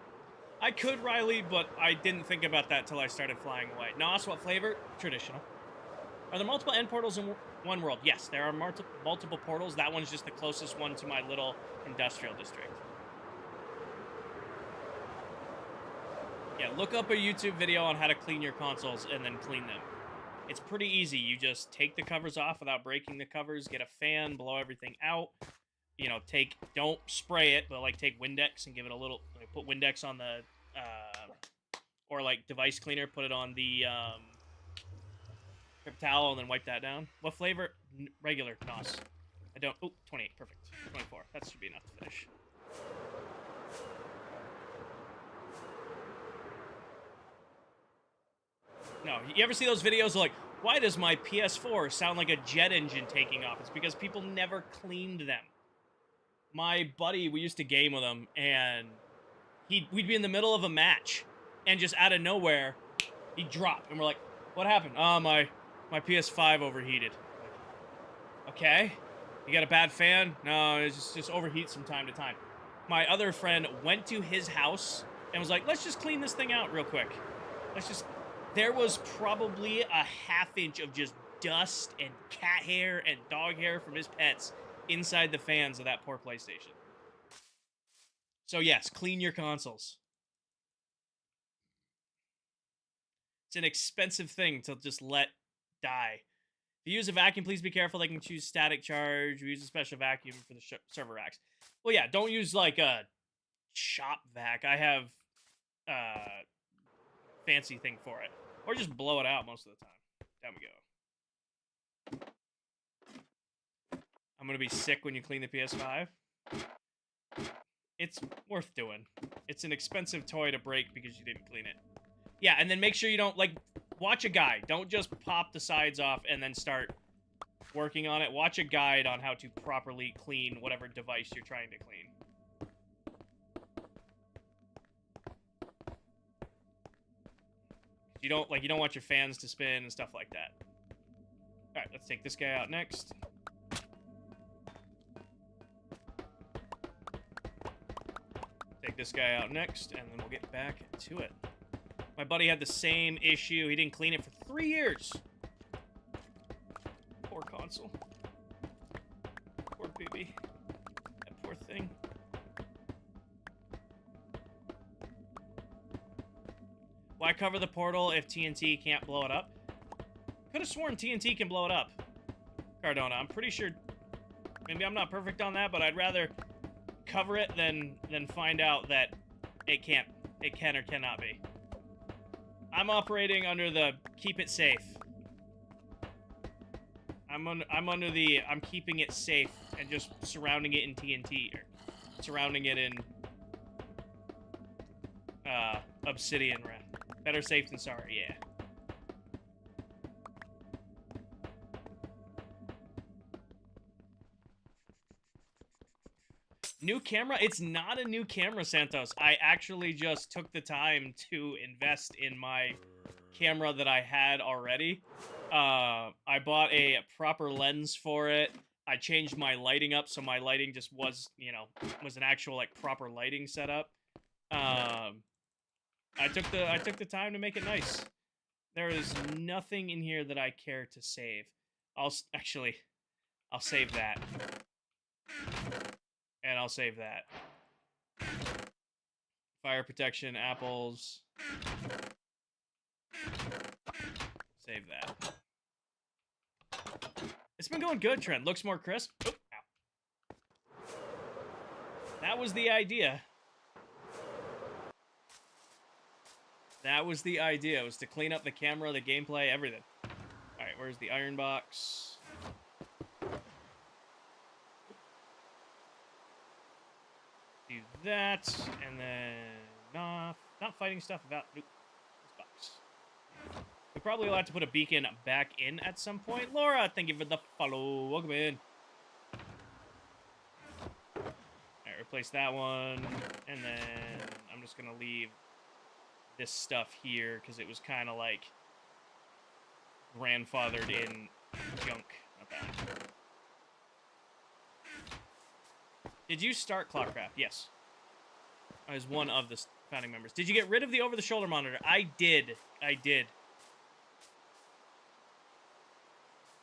I could, Riley, but I didn't think about that till I started flying away. Nos, what flavor? Traditional. Are there multiple end portals in one world? Yes, there are multiple portals. That one's just the closest one to my little industrial district. Yeah, look up a YouTube video on how to clean your consoles and then clean them. It's pretty easy. You just take the covers off without breaking the covers, get a fan, blow everything out. You know, don't spray it, but like take Windex and give it a little, like, put Windex on the, or like device cleaner, put it on the, paper towel and then wipe that down. What flavor? Regular NOS. I don't, oh, 28, perfect. 24, that should be enough to finish. No, you ever see those videos like, why does my PS4 sound like a jet engine taking off? It's because people never cleaned them. My buddy, we used to game with him, and we'd be in the middle of a match, and just out of nowhere, he'd drop, and we're like, what happened? Oh, my PS5 overheated. Okay, you got a bad fan? No, it just overheats from time to time. My other friend went to his house and was like, let's just clean this thing out real quick. There was probably a half-inch of just dust and cat hair and dog hair from his pets inside the fans of that poor PlayStation. So yes, clean your consoles. It's an expensive thing to just let die. If you use a vacuum, please be careful. They can choose static charge. We use a special vacuum for the server racks. Well, yeah, don't use like a shop vac. I have fancy thing for it. Or just blow it out most of the time. Down we go. I'm gonna be sick when you clean the PS5. It's worth doing. It's an expensive toy to break because you didn't clean it. Yeah, and then make sure you don't, like, watch a guide. Don't just pop the sides off and then start working on it. Watch a guide on how to properly clean whatever device you're trying to clean. You don't want your fans to spin and stuff like that. Alright, let's take this guy out next. Take this guy out next, and then we'll get back to it. My buddy had the same issue. He didn't clean it for 3 years. Poor console. Poor baby. That poor thing. Why cover the portal if TNT can't blow it up? Could have sworn TNT can blow it up. Cardona, I'm pretty sure... Maybe I'm not perfect on that, but I'd rather cover it than find out that it can't. It can or cannot be. I'm operating under the keep it safe. I'm under the I'm keeping it safe and just surrounding it in TNT or surrounding it in obsidian. Better safe than sorry, yeah. New camera? It's not a new camera, Santos. I actually just took the time to invest in my camera that I had already. I bought a proper lens for it. I changed my lighting up so my lighting just was, was an actual like proper lighting setup. I took the time to make it nice. There is nothing in here that I care to save. I'll save that. And I'll save that. Fire protection, apples. Save that. It's been going good, Trent. Looks more crisp. Oh, ow. That was the idea. That was the idea. It was to clean up the camera, the gameplay, everything. Alright, where's the iron box? Do that, and then... Nah, not fighting stuff about... Nope. This box. We probably will have to put a beacon back in at some point. Laura, thank you for the follow. Welcome in. Alright, replace that one. And then I'm just gonna leave this stuff here, because it was kind of like grandfathered in junk. Not bad. Did you start ClockCraft? Yes. I was one of the founding members. Did you get rid of the over-the-shoulder monitor? I did. I did.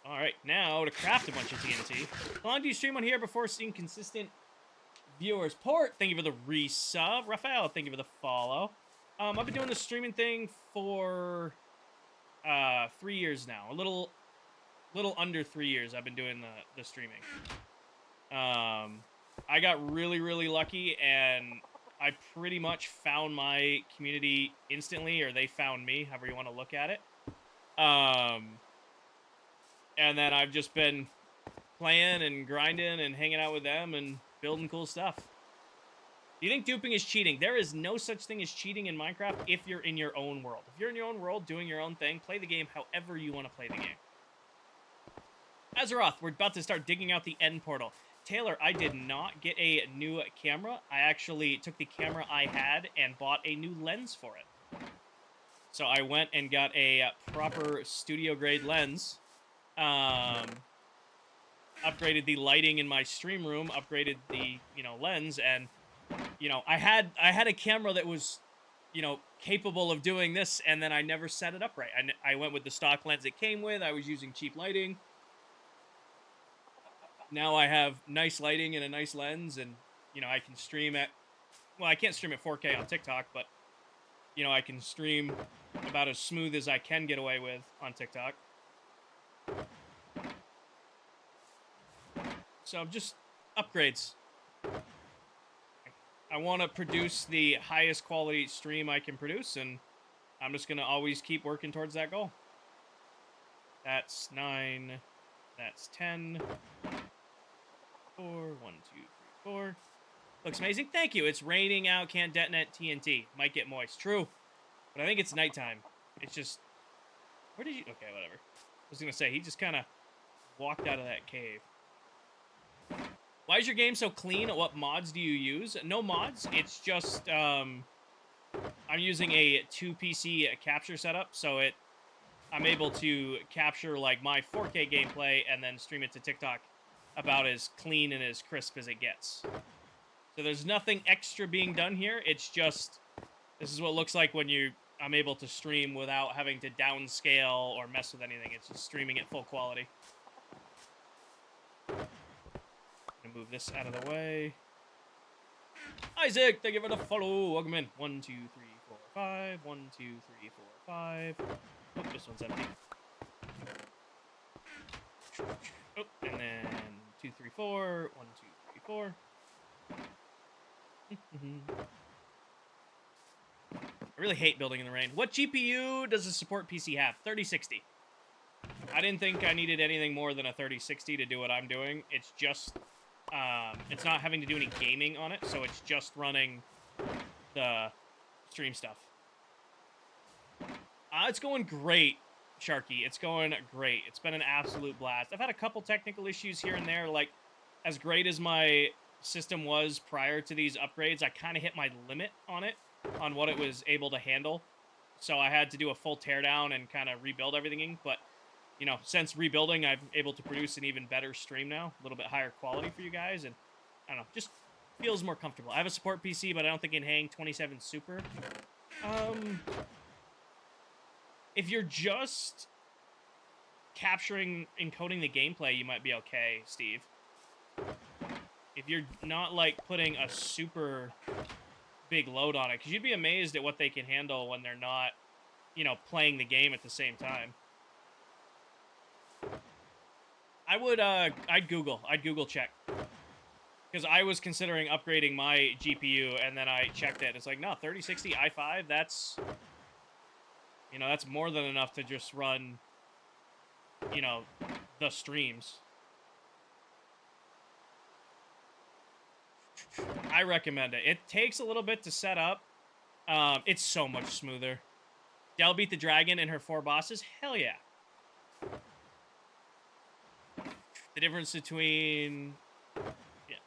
Alright, now to craft a bunch of TNT. How long do you stream on here before seeing consistent viewers? Port, thank you for the resub. Raphael, thank you for the follow. I've been doing the streaming thing for 3 years now. A little under 3 years I've been doing the streaming. I got really, really lucky, and I pretty much found my community instantly, or they found me, however you want to look at it. And then I've just been playing and grinding and hanging out with them and building cool stuff. Do you think duping is cheating? There is no such thing as cheating in Minecraft if you're in your own world. If you're in your own world, doing your own thing, play the game however you want to play the game. Azeroth, we're about to start digging out the end portal. Taylor, I did not get a new camera. I actually took the camera I had and bought a new lens for it. So I went and got a proper studio-grade lens. Upgraded the lighting in my stream room, upgraded the, lens, and, I had a camera that was, capable of doing this, and then I never set it up right. I went with the stock lens it came with. I was using cheap lighting. Now I have nice lighting and a nice lens, and, I can stream at... Well, I can't stream at 4K on TikTok, but, I can stream about as smooth as I can get away with on TikTok. So, just upgrades. I want to produce the highest quality stream I can produce, and I'm just going to always keep working towards that goal. That's 9. That's 10. 4, 1, 2, 3, 4. Looks amazing. Thank you. It's raining out. Can't detonate TNT. Might get moist. True. But I think it's nighttime. It's just... Where did you... Okay, whatever. I was going to say, he just kind of walked out of that cave. Why is your game so clean? What mods do you use? No mods. It's just... I'm using a 2PC capture setup, so I'm able to capture, like, my 4K gameplay and then stream it to TikTok about as clean and as crisp as it gets. So there's nothing extra being done here. It's just, this is what it looks like when I'm able to stream without having to downscale or mess with anything. It's just streaming at full quality. I'm gonna move this out of the way. Isaac, thank you for the follow. Welcome in. 1, 2, 3, 4, 5. 1, 2, 3, 4, 5. Oh, this one's empty. Oh, and then 2, 3, 4. 1, 2, 3, 4. I really hate building in the rain. What GPU does the support PC have? 3060. I didn't think I needed anything more than a 3060 to do what I'm doing. It's just, it's not having to do any gaming on it, so it's just running the stream stuff. It's going great, Sharky. It's going great. It's been an absolute blast. I've had a couple technical issues here and there. Like, as great as my system was prior to these upgrades, I kind of hit my limit on it, on what it was able to handle. So I had to do a full teardown and kind of rebuild everything. But, you know, since rebuilding, I'm able to produce an even better stream now, a little bit higher quality for you guys. And, I don't know, just feels more comfortable. I have a support PC, but I don't think it can hang 27 Super. If you're just capturing, encoding the gameplay, you might be okay, Steve. If you're not, like, putting a super big load on it, because you'd be amazed at what they can handle when they're not, you know, playing the game at the same time. I would, I'd Google check. Because I was considering upgrading my GPU, and then I checked it. It's like, no, 3060 i5, that's... You know, that's more than enough to just run, you know, the streams. I recommend it. It takes a little bit to set up. It's so much smoother. Del beat the dragon and her 4 bosses? Hell yeah. The difference between... Yeah.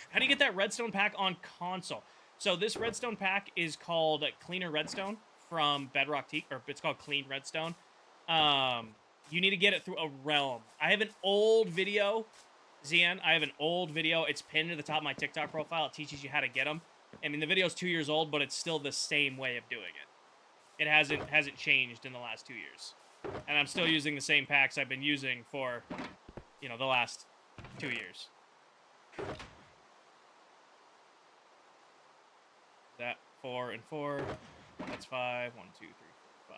How do you get that redstone pack on console? So this redstone pack is called Cleaner Redstone from Bedrock Teak, or it's called Clean Redstone. You need to get it through a realm. I have an old video, Zian. I have an old video. It's pinned to the top of my TikTok profile. It teaches you how to get them. I mean, the video's 2 years old, but it's still the same way of doing it. It hasn't changed in the last 2 years. And I'm still using the same packs I've been using for, you know, the last 2 years. That 4 and 4. That's 5. 1, 2, 3, 4,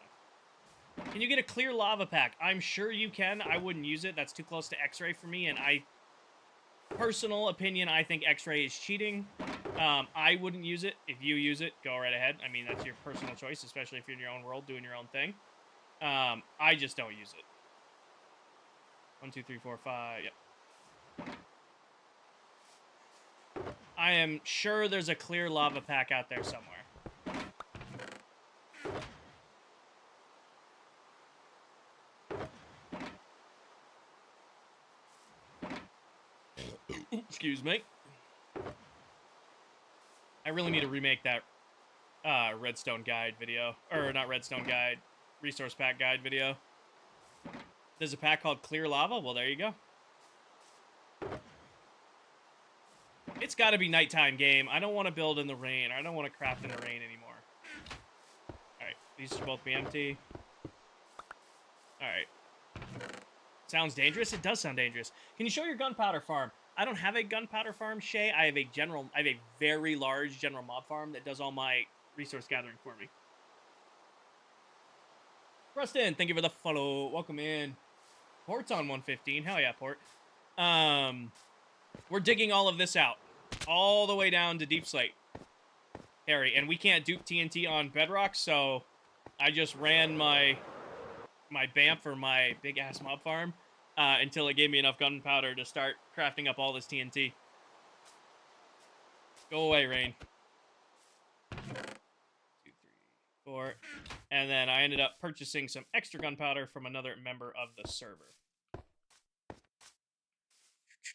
5. Can you get a clear lava pack? I'm sure you can. I wouldn't use it. That's too close to X-ray for me, and personal opinion, I think X-ray is cheating. I wouldn't use it. If you use it, go right ahead. I mean, that's your personal choice, especially if you're in your own world doing your own thing. I just don't use it. 1, 2, 3, 4, 5. Yep. I am sure there's a clear lava pack out there somewhere. Excuse me. I really need to remake that redstone guide video. Or not redstone guide, resource pack guide video. There's a pack called Clear Lava? Well, there you go. It's got to be nighttime game. I don't want to build in the rain. I don't want to craft in the rain anymore. Alright, these should both be empty. Alright. Sounds dangerous? It does sound dangerous. Can you show your gunpowder farm? I don't have a gunpowder farm, Shay. I have a very large general mob farm that does all my resource gathering for me. Preston, thank you for the follow. Welcome in. Port's on 115. Hell yeah, Port. We're digging all of this out. All the way down to Deep Slate, Harry. And we can't dupe TNT on Bedrock, so I just ran my BAMF for my big-ass mob farm until it gave me enough gunpowder to start crafting up all this TNT. Go away, Rain. 2, 3, 4. And then I ended up purchasing some extra gunpowder from another member of the server.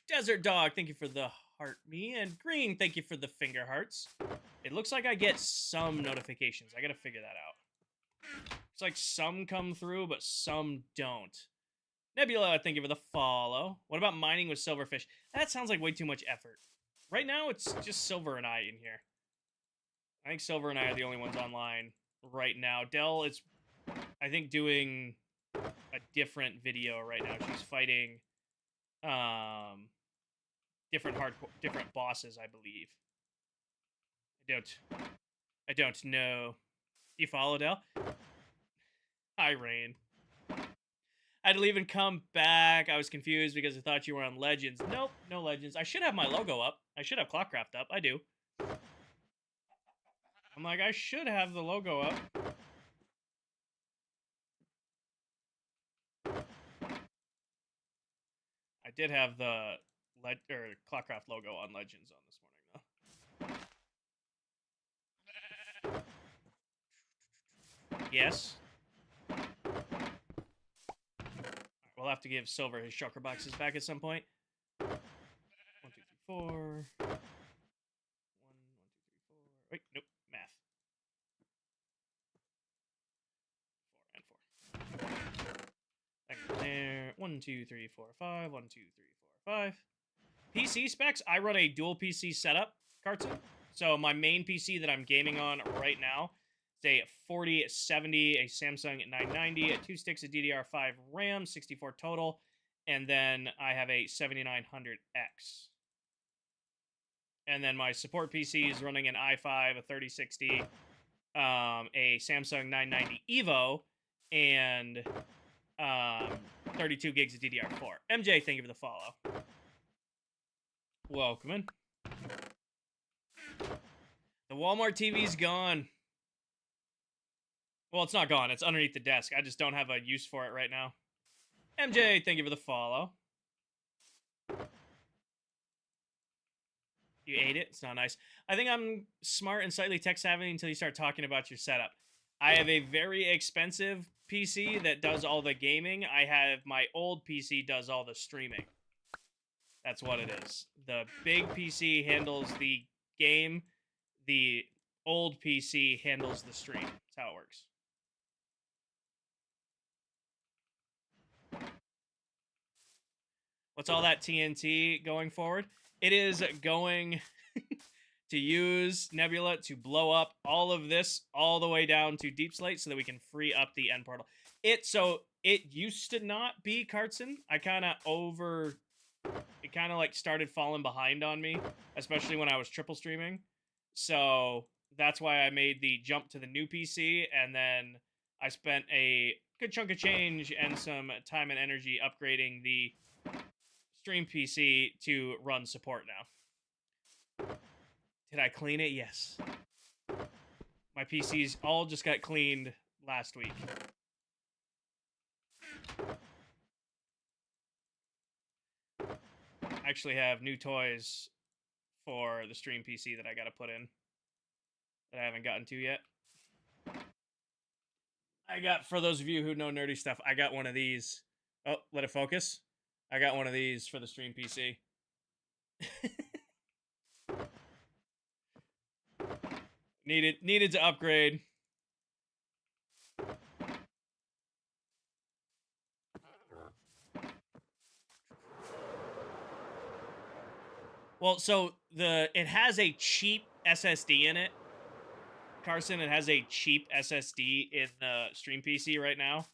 Desert Dog, thank you for the heart me. And Green, thank you for the finger hearts. It looks like I get some notifications. I gotta figure that out. It's like some come through, but some don't. Nebula, thank you for the follow. What about mining with silverfish? That sounds like way too much effort. Right now, it's just Silver and I in here. I think Silver and I are the only ones online right now. Dell is, I think, doing a different video right now. She's fighting different bosses, I believe. I don't know. You follow, Dell? Hi, Rain. I had to leave and come back. I was confused because I thought you were on Legends. Nope, no Legends. I should have my logo up. I should have ClockCraft up. I do. I'm like, I should have the logo up. I did have the ClockCraft logo on Legends on this morning, though. Yes. We'll have to give Silver his shulker boxes back at some point. 1, 2, 3, 4. 1, 1, 2, 3, 4. Wait, nope. Math. 4 and 4. There. 1, 2, 3, 4, 5. 1, 2, 3, 4, 5. PC specs. I run a dual PC setup, Cartoon. So my main PC that I'm gaming on right now is a 4070, a Samsung 990, 2 sticks of DDR5 RAM, 64 total, and then I have a 7900X. And then my support PC is running an i5, a 3060, a Samsung 990 Evo, and 32 gigs of DDR4. MJ, thank you for the follow. Welcome in. The Walmart TV's gone. Well, it's not gone. It's underneath the desk. I just don't have a use for it right now. MJ, thank you for the follow. You ate it? It's not nice. I think I'm smart and slightly tech-savvy until you start talking about your setup. I have a very expensive PC that does all the gaming. I have my old PC does all the streaming. That's what it is. The big PC handles the game. The old PC handles the stream. That's how it works. What's all that TNT going forward? It is going to use Nebula to blow up all of this all the way down to Deep Slate so that we can free up the end portal. It used to not be Cartson. It kind of like started falling behind on me, especially when I was triple streaming. So that's why I made the jump to the new PC, and then I spent a good chunk of change and some time and energy upgrading the stream PC to run support now. Did I clean it? Yes. My PCs all just got cleaned last week. I actually have new toys for the stream PC that I gotta put in that I haven't gotten to yet. I got, for those of you who know nerdy stuff, I got one of these. Oh, let it focus. I got one of these for the stream PC. Needed to upgrade. Well, so it has a cheap SSD in it. Carson, it has a cheap SSD in the stream PC right now.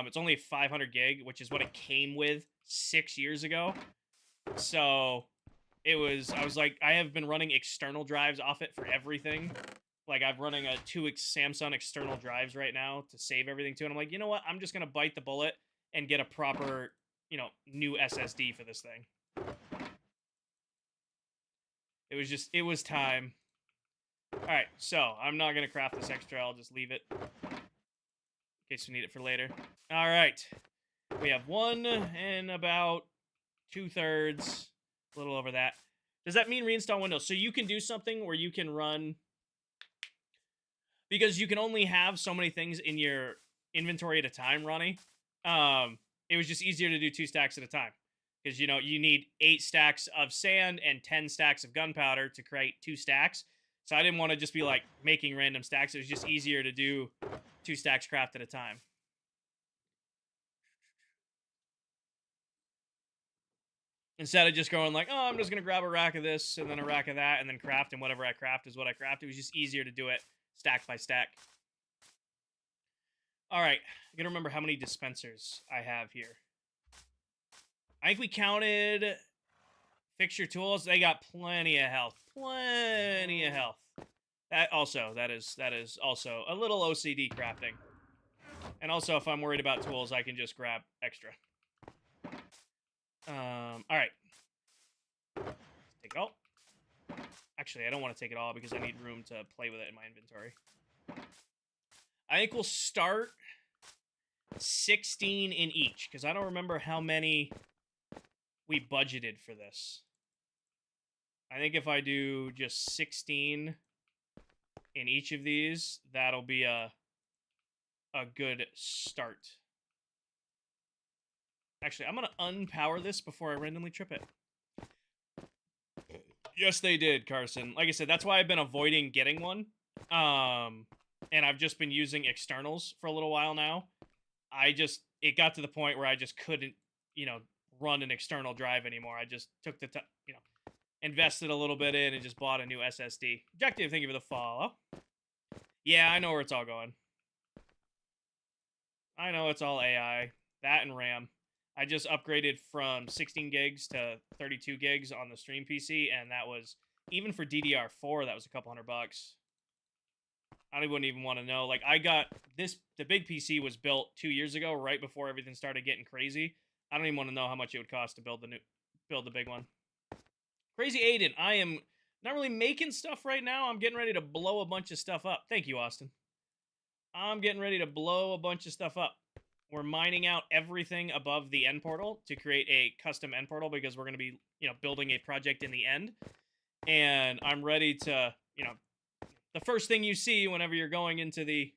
It's only 500 gig, which is what it came with 6 years ago. So I was like, I have been running external drives off it for everything. Like, I'm running a 2 Samsung external drives right now to save everything to. And I'm like, you know what? I'm just going to bite the bullet and get a proper, new SSD for this thing. It was time. All right, so I'm not going to craft this extra. I'll just leave it in case we need it for later. All right. We have 1 and about 2/3, a little over that. Does that mean reinstall Windows? So you can do something where you can run, because you can only have so many things in your inventory at a time, Ronnie. It was just easier to do 2 stacks at a time. Because, you need 8 stacks of sand and 10 stacks of gunpowder to create 2 stacks. So I didn't want to just be, like, making random stacks. It was just easier to do 2 stacks craft at a time. Instead of just going like, oh, I'm just going to grab a rack of this and then a rack of that and then craft, and whatever I craft is what I craft. It was just easier to do it stack by stack. All right. I got to remember how many dispensers I have here. I think we counted fixture tools. They got plenty of health. Plenty of health. That is also a little OCD crafting. And also, if I'm worried about tools, I can just grab extra. All right. Take it all. Actually, I don't want to take it all because I need room to play with it in my inventory. I think we'll start 16 in each, because I don't remember how many we budgeted for this. I think if I do just 16 in each of these, that'll be a a good start. Actually, I'm going to unpower this before I randomly trip it. Yes, they did, Carson. Like I said, that's why I've been avoiding getting one. And I've just been using externals for a little while now. It got to the point where I just couldn't, run an external drive anymore. I just took the time, invested a little bit in and just bought a new SSD. Objective, thank you for the follow. Yeah, I know where it's all going. I know it's all AI. That and RAM. I just upgraded from 16 gigs to 32 gigs on the stream PC, and that was, even for DDR4, that was a couple $100. I wouldn't even want to know. Like, I got this, the big PC was built 2 years ago, right before everything started getting crazy. I don't even want to know how much it would cost to build the big one. Crazy Aiden, I am not really making stuff right now. I'm getting ready to blow a bunch of stuff up. Thank you, Austin. I'm getting ready to blow a bunch of stuff up. We're mining out everything above the end portal to create a custom end portal because we're going to be, building a project in the end. And I'm ready to, the first thing you see whenever you're going into the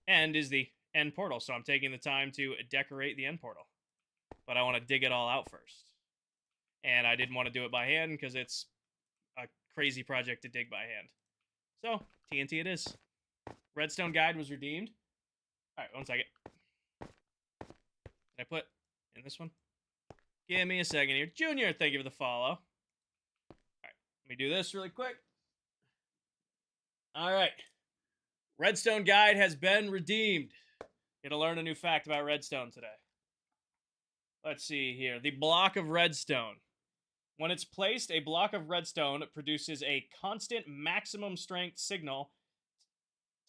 end is the end portal. So I'm taking the time to decorate the end portal. But I want to dig it all out first. And I didn't want to do it by hand because it's a crazy project to dig by hand. So, TNT it is. Redstone guide was redeemed. All right, 1 second. Did I put in this one? Give me a second here. Junior, thank you for the follow. All right, let me do this really quick. All right. Redstone guide has been redeemed. Gonna learn a new fact about redstone today. Let's see here. The block of redstone. When it's placed, a block of redstone produces a constant maximum strength signal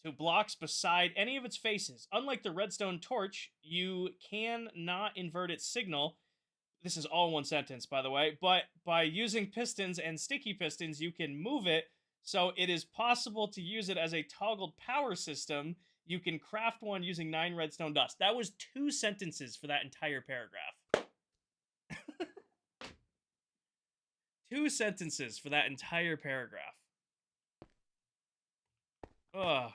to blocks beside any of its faces. Unlike the redstone torch, you cannot invert its signal. This is all one sentence, by the way. But by using pistons and sticky pistons, you can move it, so it is possible to use it as a toggled power system. You can craft one using 9 redstone dust. That was 2 sentences for that entire paragraph. 2 sentences for that entire paragraph. Ugh.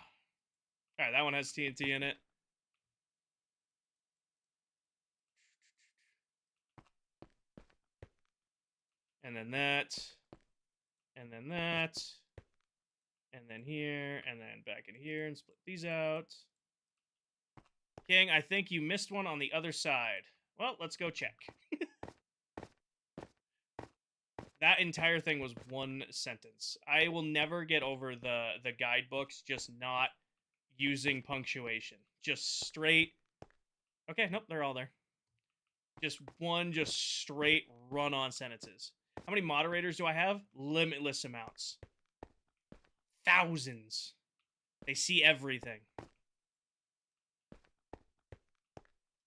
Alright, that one has TNT in it. And then that. And then that. And then here. And then back in here and split these out. King, I think you missed one on the other side. Well, let's go check. That entire thing was 1 sentence. I will never get over the guidebooks just not using punctuation. Just straight. Okay, nope, they're all there. Just straight run-on sentences. How many moderators do I have? Limitless amounts. Thousands. They see everything.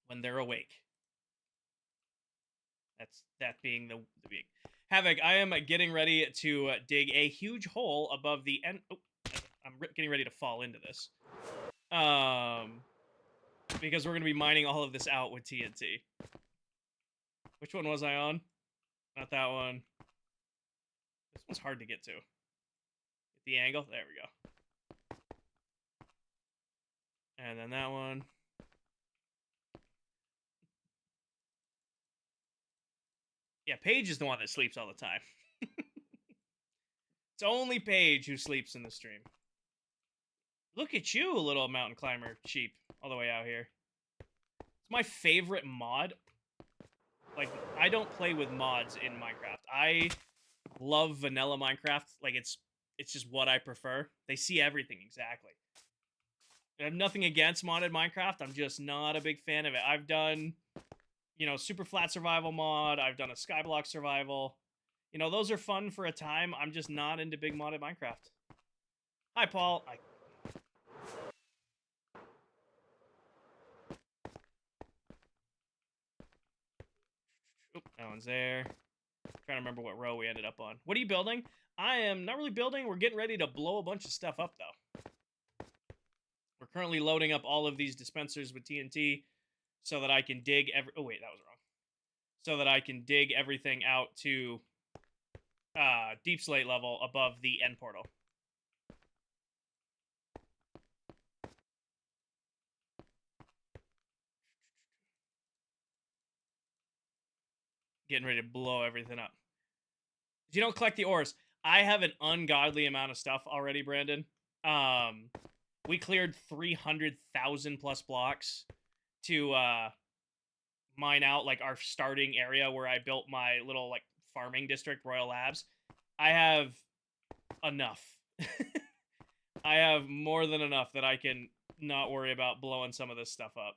When they're awake. That being the being. Havoc, I am getting ready to dig a huge hole above the end. Oh, I'm getting ready to fall into this. Because we're going to be mining all of this out with TNT. Which one was I on? Not that one. This one's hard to get to. Get the angle. There we go. And then that one. Yeah, Paige is the one that sleeps all the time. It's only Paige who sleeps in the stream. Look at you, little mountain climber sheep, all the way out here. It's my favorite mod. Like, I don't play with mods in Minecraft. I love vanilla Minecraft. Like, it's just what I prefer. They see everything exactly. I have nothing against modded Minecraft. I'm just not a big fan of it. I've done, super flat survival mod. I've done a skyblock survival. Those are fun for a time. I'm just not into big modded Minecraft. Hi, Paul. Oop, that one's there. Trying to remember what row we ended up on. What are you building? I am not really building. We're getting ready to blow a bunch of stuff up, though. We're currently loading up all of these dispensers with TNT so that I can dig oh, wait, that was wrong. So that I can dig everything out to deep slate level above the end portal. Getting ready to blow everything up. If you don't collect the ores, I have an ungodly amount of stuff already, Brandon. We cleared 300,000 plus blocks to mine out like our starting area where I built my little like farming district, Royal Labs. I have enough. I have more than enough that I can not worry about blowing some of this stuff up.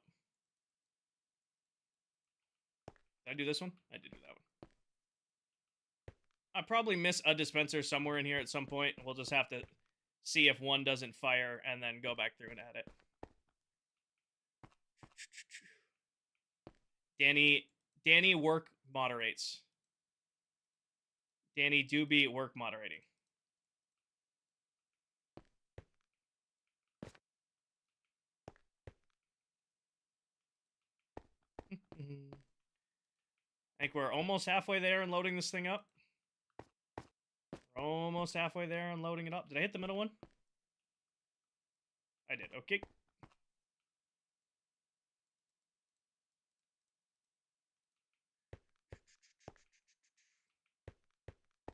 Did I do this one? I did do that one. I probably miss a dispenser somewhere in here at some point. We'll just have to see if one doesn't fire and then go back through and add it. Danny work moderates. Danny do be work moderating. I think we're almost halfway there and loading this thing up. We're almost halfway there and loading it up. Did I hit the middle one? I did. Okay.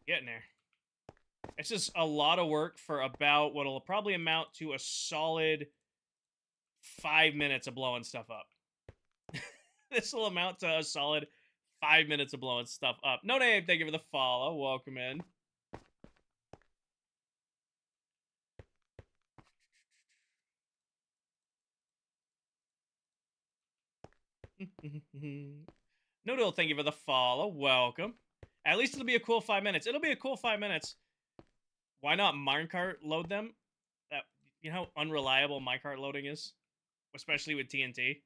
Getting there. It's just a lot of work for about what'll probably amount to a solid 5 minutes of blowing stuff up. This will amount to a solid 5 minutes of blowing stuff up. No name, thank you for the follow. Welcome in. Noodle, thank you for the follow. Welcome. At least it'll be a cool 5 minutes. It'll be a cool 5 minutes. Why not minecart load them? That, you know how unreliable minecart loading is? Especially with TNT.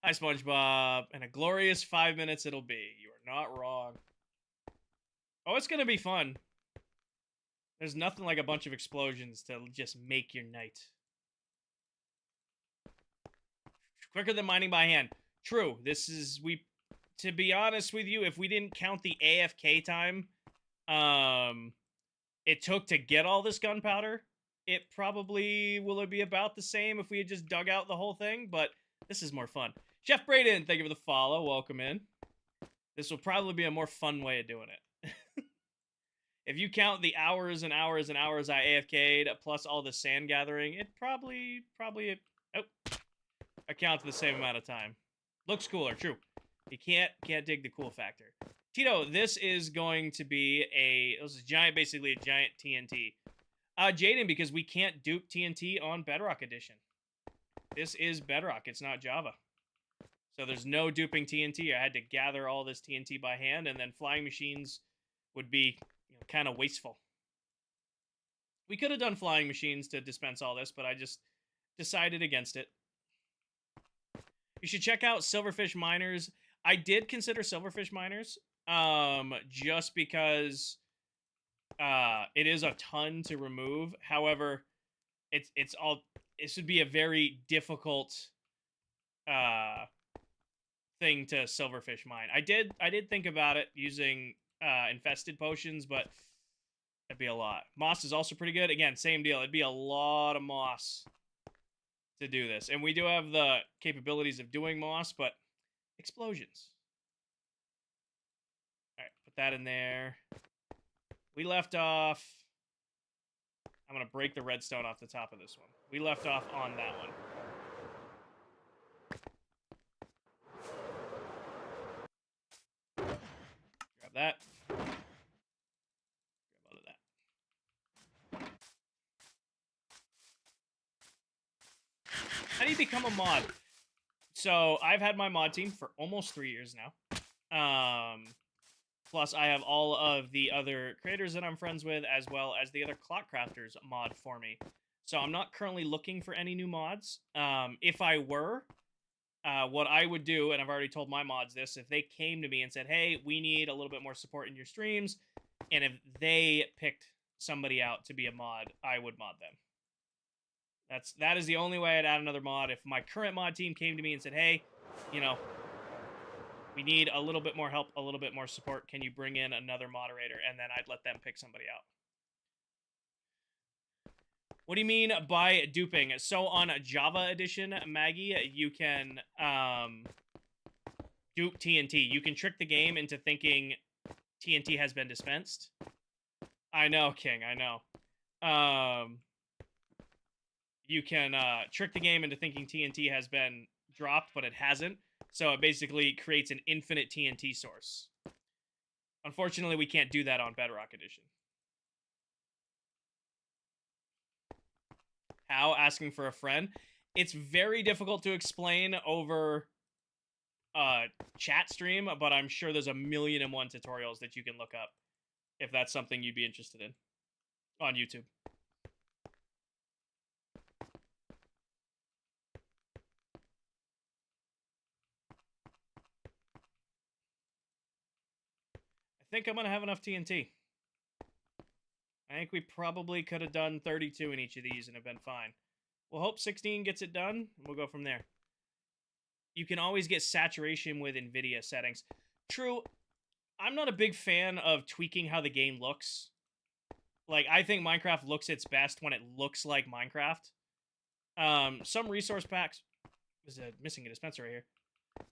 Hi, SpongeBob. And a glorious 5 minutes it'll be. You are not wrong. Oh, it's gonna be fun. There's nothing like a bunch of explosions to just make your night. Quicker than mining by hand. True. This is, to be honest with you, if we didn't count the AFK time, it took to get all this gunpowder, it probably will be about the same if we had just dug out the whole thing, but this is more fun. Chef Braden, thank you for the follow. Welcome in. This will probably be a more fun way of doing it. If you count the hours and hours and hours I AFK'd, plus all the sand gathering, it probably, accounts for the same amount of time. Looks cooler, true. You can't dig the cool factor. Tito, this is going to be basically a giant TNT. Jaden, because we can't dupe TNT on Bedrock Edition. This is Bedrock, it's not Java. So there's no duping TNT. I had to gather all this TNT by hand, and then flying machines would be kind of wasteful. We could have done flying machines to dispense all this, but I just decided against it. You should check out Silverfish Miners. I did consider Silverfish Miners, just because it is a ton to remove. However, it should be a very difficult thing to Silverfish mine. I did think about it using infested potions, but it'd be a lot. Moss is also pretty good. Again, same deal. It'd be a lot of moss to do this. And we do have the capabilities of doing moss, but explosions. All right, put that in there. We left off... I'm going to break the redstone off the top of this one. We left off on that one. Grab that. Grab out of that. How do you become a mod? So, I've had my mod team for almost 3 years now. Plus, I have all of the other creators that I'm friends with, as well as the other ClockCrafters mod for me. So, I'm not currently looking for any new mods. If I were, what I would do, and I've already told my mods this, if they came to me and said, hey, we need a little bit more support in your streams, and if they picked somebody out to be a mod, I would mod them. That is the only way I'd add another mod. If my current mod team came to me and said, hey, we need a little bit more help, a little bit more support, can you bring in another moderator? And then I'd let them pick somebody out. What do you mean by duping? So on Java Edition, Maggie, you can dupe TNT. You can trick the game into thinking TNT has been dispensed. I know, King, I know. You can trick the game into thinking TNT has been dropped, but it hasn't. So it basically creates an infinite TNT source. Unfortunately, we can't do that on Bedrock Edition. How? Asking for a friend. It's very difficult to explain over chat stream, but I'm sure there's 1,000,001 tutorials that you can look up if that's something you'd be interested in on YouTube. I think I'm going to have enough TNT. I think we probably could have done 32 in each of these and have been fine. We'll hope 16 gets it done, and we'll go from there. You can always get saturation with NVIDIA settings. True, I'm not a big fan of tweaking how the game looks. Like, I think Minecraft looks its best when it looks like Minecraft. Some resource packs... There's missing a dispenser right here.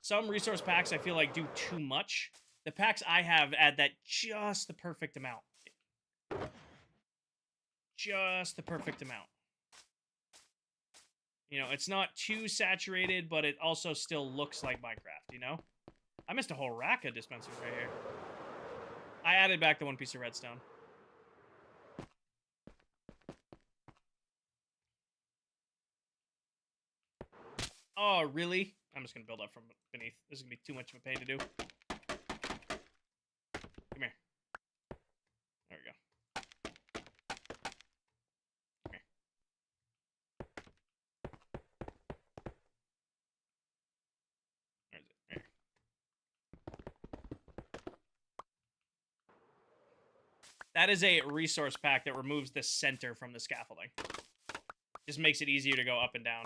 Some resource packs I feel like do too much. The packs I have add that just the perfect amount. Just the perfect amount. You know, it's not too saturated, but it also still looks like Minecraft, you know? I missed a whole rack of dispensers right here. I added back the one piece of redstone. Oh, really? I'm just going to build up from beneath. This is going to be too much of a pain to do. Come here. There we go. Come here. Where is it? There. That is a resource pack that removes the center from the scaffolding. Just makes it easier to go up and down.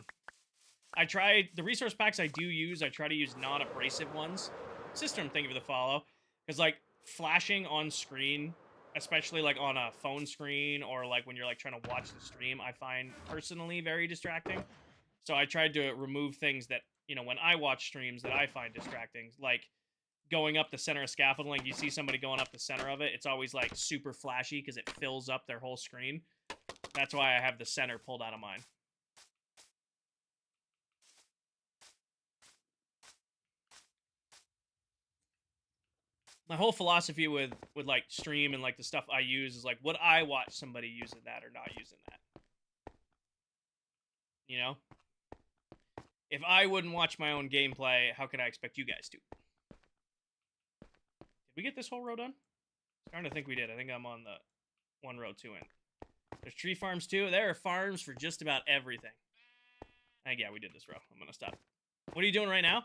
I tried, the resource packs I do use, I try to use non-abrasive ones. System, thank you for the follow. Because, like, flashing on screen, especially, like, on a phone screen, or, like, when you're, like, trying to watch the stream, I find, personally, very distracting. So I tried to remove things that, you know, when I watch streams that I find distracting. Like, going up the center of scaffolding, you see somebody going up the center of it, it's always, like, super flashy, because it fills up their whole screen. That's why I have the center pulled out of mine. My whole philosophy with like stream and like the stuff I use is like, would I watch somebody using that or not using that? You know? If I wouldn't watch my own gameplay, how can I expect you guys to? Did we get this whole row done? I'm starting to think we did. I think I'm on the one row two in. There's tree farms too. There are farms for just about everything. I think, yeah, we did this row. I'm gonna stop. What are you doing right now?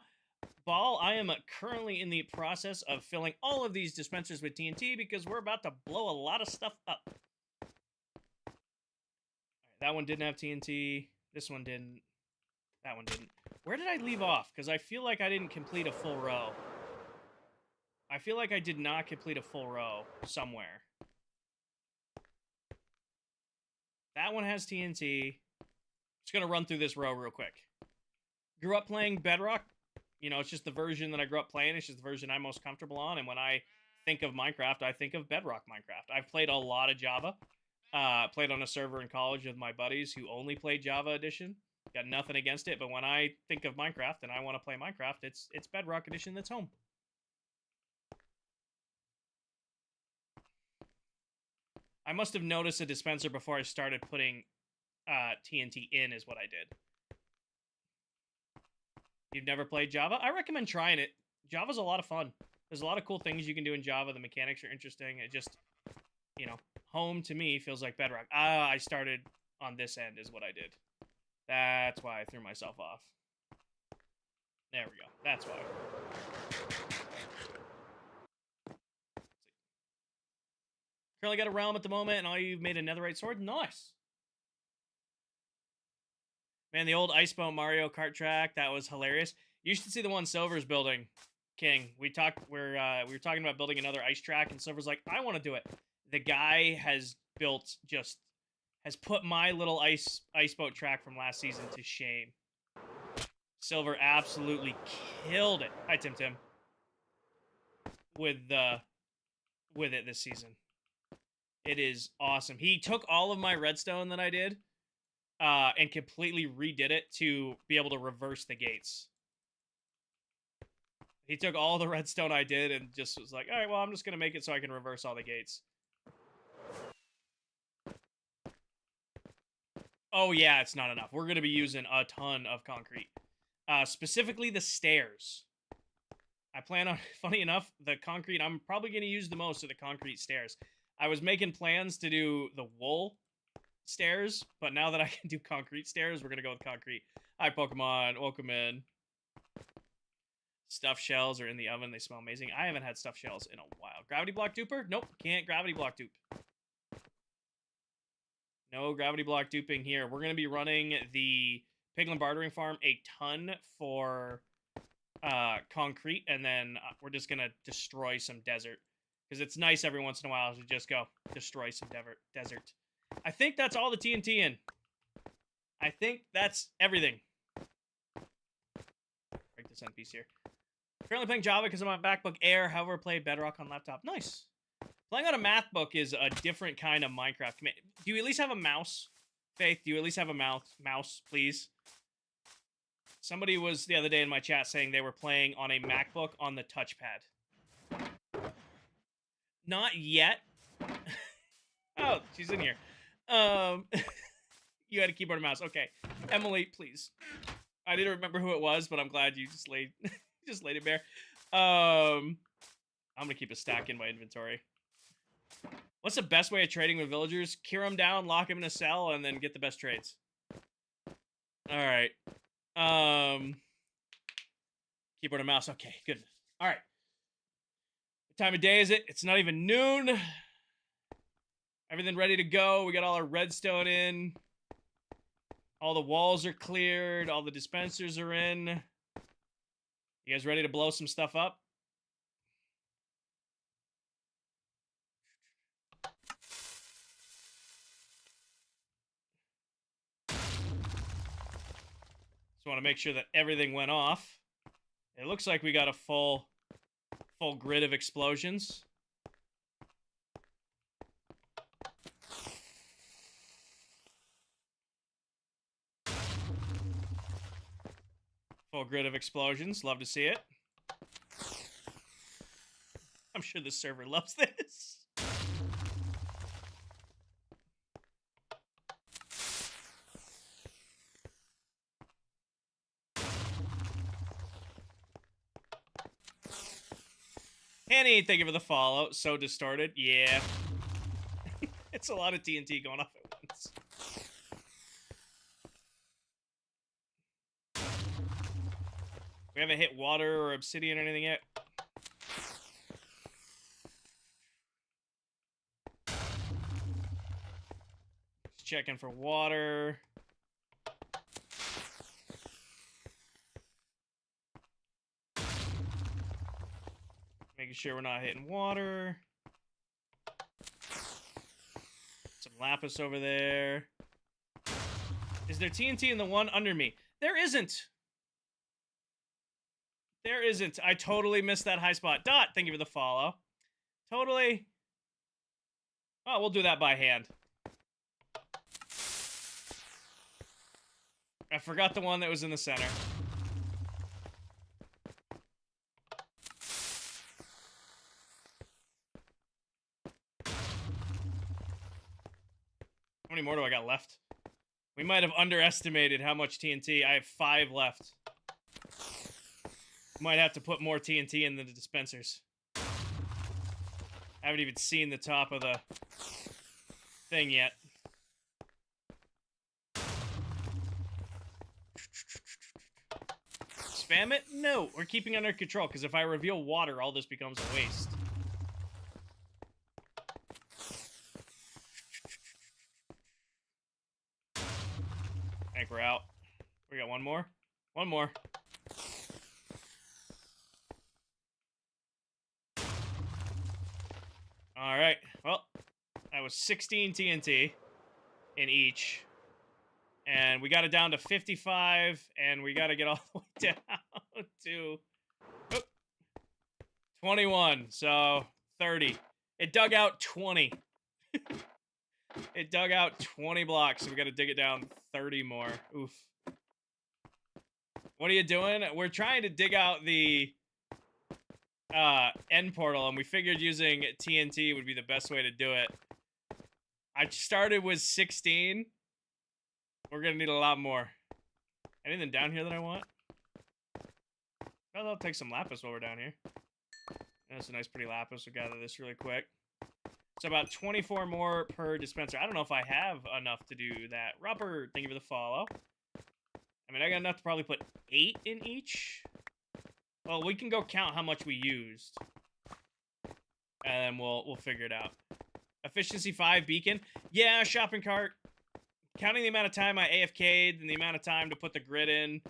Ball, I am currently in the process of filling all of these dispensers with TNT because we're about to blow a lot of stuff up. All right, that one didn't have TNT. This one didn't. That one didn't. Where did I leave off? Because I feel like I didn't complete a full row. I feel like I did not complete a full row somewhere. That one has TNT. Just going to run through this row real quick. Grew up playing Bedrock. You know, it's just the version that I grew up playing. It's just the version I'm most comfortable on. And when I think of Minecraft, I think of Bedrock Minecraft. I've played a lot of Java. Played on a server in college with my buddies who only played Java Edition. Got nothing against it. But when I think of Minecraft and I want to play Minecraft, it's Bedrock Edition that's home. I must have noticed a dispenser before I started putting TNT in is what I did. You've never played Java? I recommend trying it. Java's a lot of fun. There's a lot of cool things you can do in Java. The mechanics are interesting. It just, you know, home to me feels like Bedrock. I started on this end is what I did. That's why I threw myself off. There we go. That's why. Currently got a realm at the moment, and all you've made a netherite sword? Nice. Man, the old Icebound Mario Kart track, that was hilarious. You should see the one Silver's building, King. We were talking about building another ice track, and Silver's like, I want to do it. The guy has put my little ice boat track from last season to shame. Silver absolutely killed it. Hi, Tim. with it this season. It is awesome. He took all of my redstone that I did and completely redid it to be able to reverse the gates. He took all the redstone I did and just was like, all right, well, I'm just going to make it so I can reverse all the gates. Oh, yeah, it's not enough. We're going to be using a ton of concrete. Specifically the stairs. I plan on, funny enough, the concrete, I'm probably going to use the most of the concrete stairs. I was making plans to do the wool stairs, but now that I can do concrete stairs, we're going to go with concrete. Hi, Pokemon. Welcome in. Stuffed shells are in the oven. They smell amazing. I haven't had stuffed shells in a while. Gravity block duper? Nope, can't gravity block dupe. No gravity block duping here. We're going to be running the Piglin Bartering Farm a ton for concrete, and then we're just going to destroy some desert. Because it's nice every once in a while to just go destroy some desert. I think that's all the TNT in. I think that's everything. Break this end piece here. Currently playing Java because I'm on MacBook Air. However, play Bedrock on laptop. Nice. Playing on a math book is a different kind of Minecraft. Do you at least have a mouse? Faith, do you at least have a mouse, please? Somebody was the other day in my chat saying they were playing on a MacBook on the touchpad. Not yet. Oh, she's in here. You had a keyboard and mouse. Okay. Emily, please. I didn't remember who it was, but I'm glad you just laid it bare. I'm gonna keep a stack in my inventory. What's the best way of trading with villagers? Cure them down, lock them in a cell, and then get the best trades. Alright. Keyboard and mouse. Okay, good. Alright. What time of day is it? It's not even noon. Everything ready to go. We got all our redstone in. All the walls are cleared. All the dispensers are in. You guys ready to blow some stuff up? Just want to make sure that everything went off. It looks like we got a full grid of explosions. Full grid of explosions. Love to see it. I'm sure the server loves this. Annie, thank you for the follow. So distorted. Yeah. It's a lot of TNT going off at once. We haven't hit water or obsidian or anything yet. Just checking for water. Making sure we're not hitting water. Some lapis over there. Is there TNT in the one under me? There isn't. There isn't. I totally missed that high spot. Dot, thank you for the follow. Totally. Oh, we'll do that by hand. I forgot the one that was in the center. How many more do I got left? We might have underestimated how much TNT. I have 5 left. Might have to put more TNT in the dispensers. I haven't even seen the top of the thing yet. Spam it? No, we're keeping it under control, because if I reveal water, all this becomes a waste. I think we're out. We got one more? One more. Alright, well, that was 16 TNT in each. And we got it down to 55, and we got to get all the way down to 21, so 30. It dug out 20. It dug out 20 blocks, so we gotta dig it down 30 more. Oof. What are you doing? We're trying to dig out the end portal, and we figured using TNT would be the best way to do it. I started with 16. We're gonna need a lot more. Anything down here that I want? I'll take some lapis while we're down here. That's a nice pretty lapis. We'll gather this really quick. So about 24 more per dispenser. I don't know if I have enough to do that. Robert, thank you for the follow. I mean, I got enough to probably put 8 in each. Well, we can go count how much we used. And then we'll figure it out. Efficiency 5 beacon. Yeah, shopping cart. Counting the amount of time I AFK'd and the amount of time to put the grid in,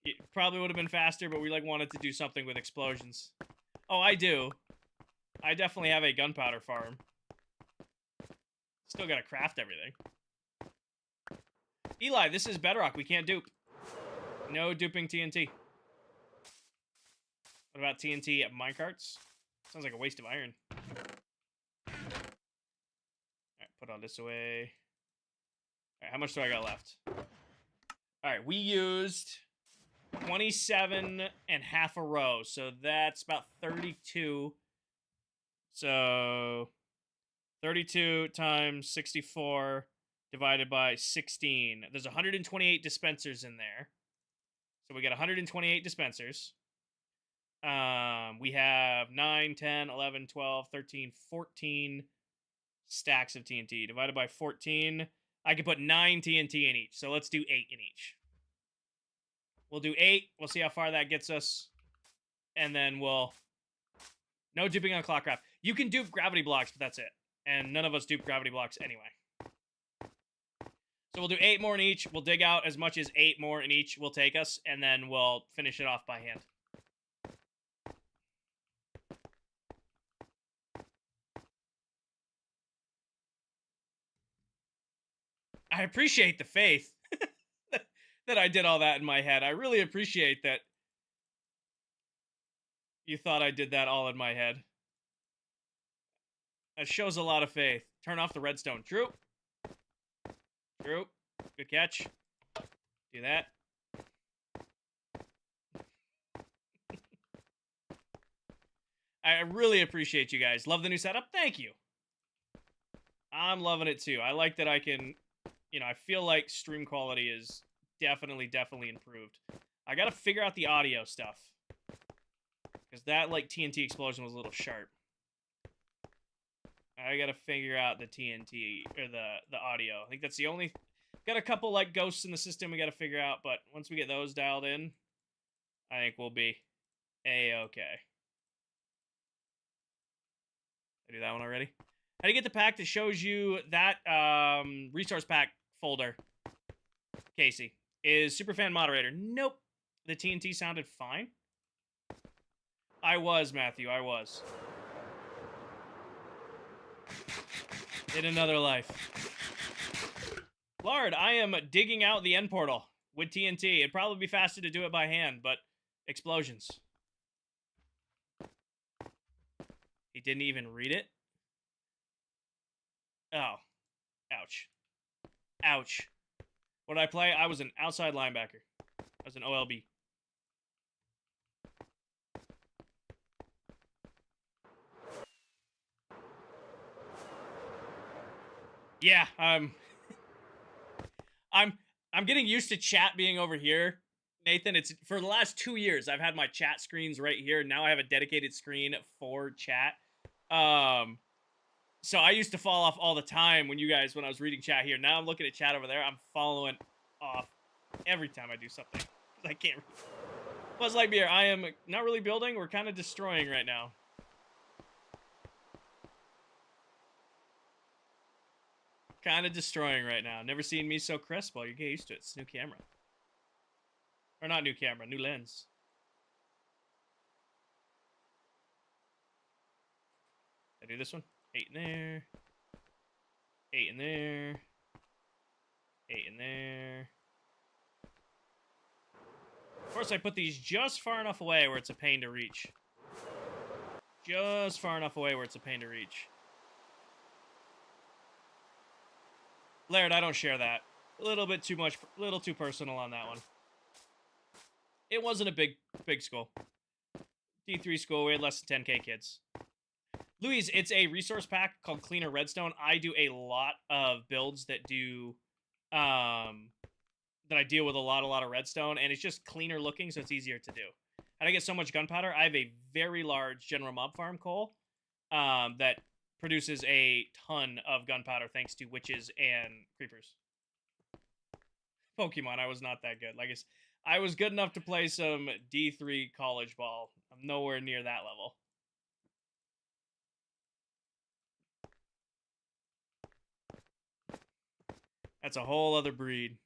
it probably would have been faster, but we wanted to do something with explosions. Oh, I do. I definitely have a gunpowder farm. Still gotta craft everything. Eli, this is Bedrock. We can't dupe. No duping TNT. What about TNT at minecarts? Sounds like a waste of iron. Alright, put all this away. Alright, how much do I got left? Alright, we used 27 and half a row, so that's about 32. So 32 times 64 divided by 16. There's 128 dispensers in there. So we got 128 dispensers. We have 9, 10, 11, 12, 13, 14 stacks of TNT. Divided by 14, I can put 9 TNT in each. So let's do 8 in each. We'll do 8. We'll see how far that gets us. And then we'll... No duping on ClockCraft. You can dupe gravity blocks, but that's it. And none of us dupe gravity blocks anyway. So we'll do 8 more in each. We'll dig out as much as 8 more in each will take us. And then we'll finish it off by hand. I appreciate the faith that I did all that in my head. I really appreciate that you thought I did that all in my head. That shows a lot of faith. Turn off the redstone. True. True. Good catch. Do that. I really appreciate you guys. Love the new setup. Thank you. I'm loving it too. I like that I can... I feel like stream quality is definitely improved. I gotta figure out the audio stuff. Because that, TNT explosion was a little sharp. I gotta figure out the TNT, or the audio. I think that's the only... Got a couple, ghosts in the system we gotta figure out, but once we get those dialed in, I think we'll be A-okay. I do that one already? How do you get the pack that shows you that resource pack folder, Casey? Is Superfan moderator? Nope. The TNT sounded fine. I was, Matthew. I was. In another life. Lord, I am digging out the end portal with TNT. It'd probably be faster to do it by hand, but explosions. He didn't even read it? Oh. Ouch. Ouch. What did I play? I was an outside linebacker. I was an OLB. Yeah, I'm getting used to chat being over here, Nathan. It's for the last 2 years I've had my chat screens right here. Now I have a dedicated screen for chat. So I used to fall off all the time when I was reading chat here. Now I'm looking at chat over there. I'm following off every time I do something. I can't read. Buzz Lightyear, I am not really building. We're kind of destroying right now. Kind of destroying right now. Never seen me so crisp. Well, you get used to it. It's new camera. Or not new camera, new lens. I do this one. 8 in there. 8 in there. 8 in there. Of course, I put these just far enough away where it's a pain to reach. just far enough away where it's a pain to reach. Laird, I don't share that. A little bit too much, a little too personal on that one. It wasn't a big school. D3 school, we had less than 10k kids. Louise, it's a resource pack called Cleaner Redstone. I do a lot of builds that do, that I deal with a lot of redstone, and it's just cleaner looking, so it's easier to do. And I get so much gunpowder. I have a very large general mob farm coal that produces a ton of gunpowder thanks to witches and creepers. Pokemon, I was not that good. Like, I was good enough to play some D3 college ball. I'm nowhere near that level. That's a whole other breed.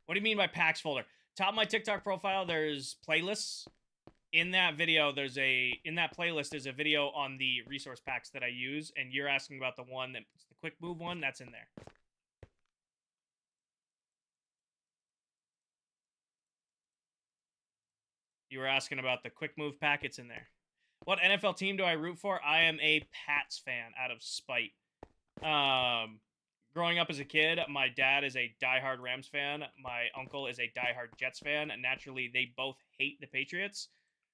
What do you mean by packs folder? Top of my TikTok profile, there's playlists. In that video, in that playlist, there's a video on the resource packs that I use, and you're asking about the one that's the quick move one, that's in there. You were asking about the quick move pack, it's in there. What NFL team do I root for? I am a Pats fan out of spite. Growing up as a kid, my dad is a diehard Rams fan. My uncle is a diehard Jets fan. And naturally, they both hate the Patriots.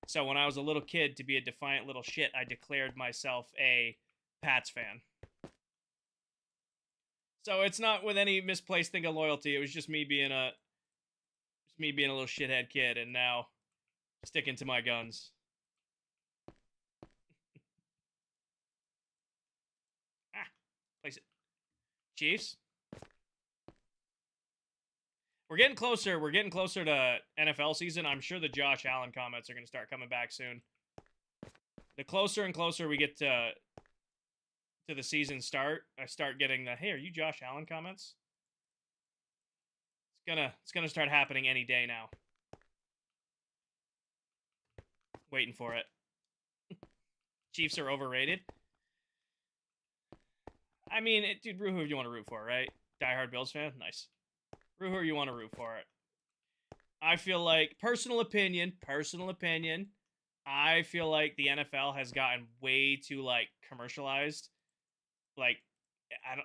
So when I was a little kid, to be a defiant little shit, I declared myself a Pats fan. So it's not with any misplaced thing of loyalty. It was just me being a little shithead kid, and now sticking to my guns. Place it. Chiefs. We're getting closer. We're getting closer to NFL season. I'm sure the Josh Allen comments are going to start coming back soon. The closer and closer we get to the season start, I start getting the, hey, are you Josh Allen comments? It's gonna start happening any day now. Waiting for it. Chiefs are overrated. I mean, dude, root who you want to root for, right? Diehard Bills fan? Nice. Root who you want to root for it. I feel like, personal opinion, I feel like the NFL has gotten way too, like, commercialized. Like,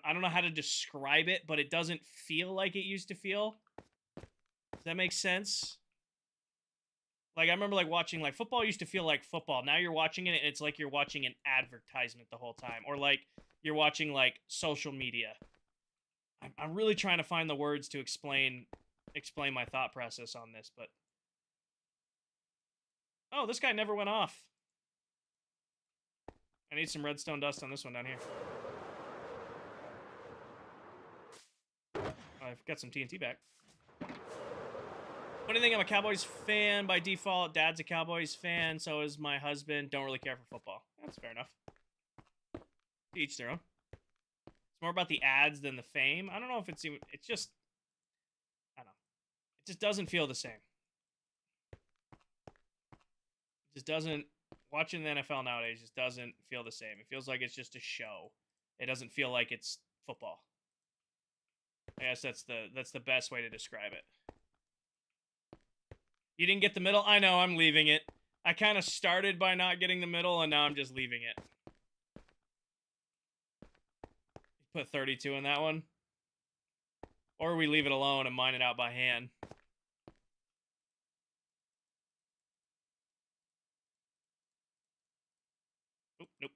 I don't know how to describe it, but it doesn't feel like it used to feel. Does that make sense? Like, I remember, like, watching, like, football used to feel like football. Now you're watching it, and it's like you're watching an advertisement the whole time. Or, like, you're watching, like, social media. I'm really trying to find the words to explain my thought process on this, but... Oh, this guy never went off. I need some redstone dust on this one down here. I've got some TNT back. What do you think? I'm a Cowboys fan by default. Dad's a Cowboys fan, so is my husband. Don't really care for football. That's fair enough. Each their own. It's more about the ads than the fame. I don't know if it's even... It's just... I don't know. It just doesn't feel the same. It just doesn't... Watching the NFL nowadays just doesn't feel the same. It feels like it's just a show. It doesn't feel like it's football. I guess that's the best way to describe it. You didn't get the middle? I know, I'm leaving it. I kind of started by not getting the middle, and now I'm just leaving it. Put 32 in that one. Or we leave it alone and mine it out by hand. Oop, nope.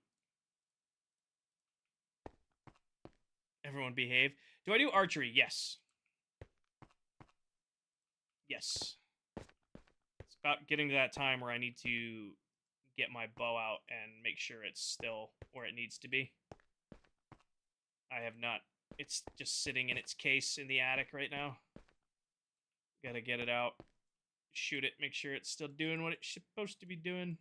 Everyone behave. Do I do archery? Yes. Yes. It's about getting to that time where I need to get my bow out and make sure it's still where it needs to be. I have not. It's just sitting in its case in the attic right now. Gotta get it out. Shoot it. Make sure it's still doing what it's supposed to be doing.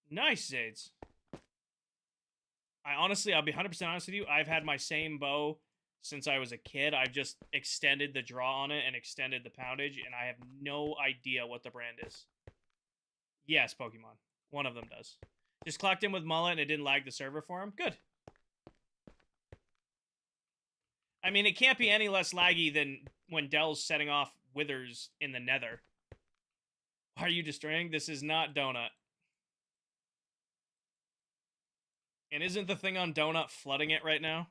Nice, Zades. I'll be 100% honest with you. I've had my same bow since I was a kid. I've just extended the draw on it and extended the poundage, and I have no idea what the brand is. Yes, Pokemon. One of them does. Just clocked in with Mullet and it didn't lag the server for him. Good. I mean, it can't be any less laggy than when Dell's setting off withers in the nether. Why are you destroying? This is not Donut. And isn't the thing on Donut flooding it right now?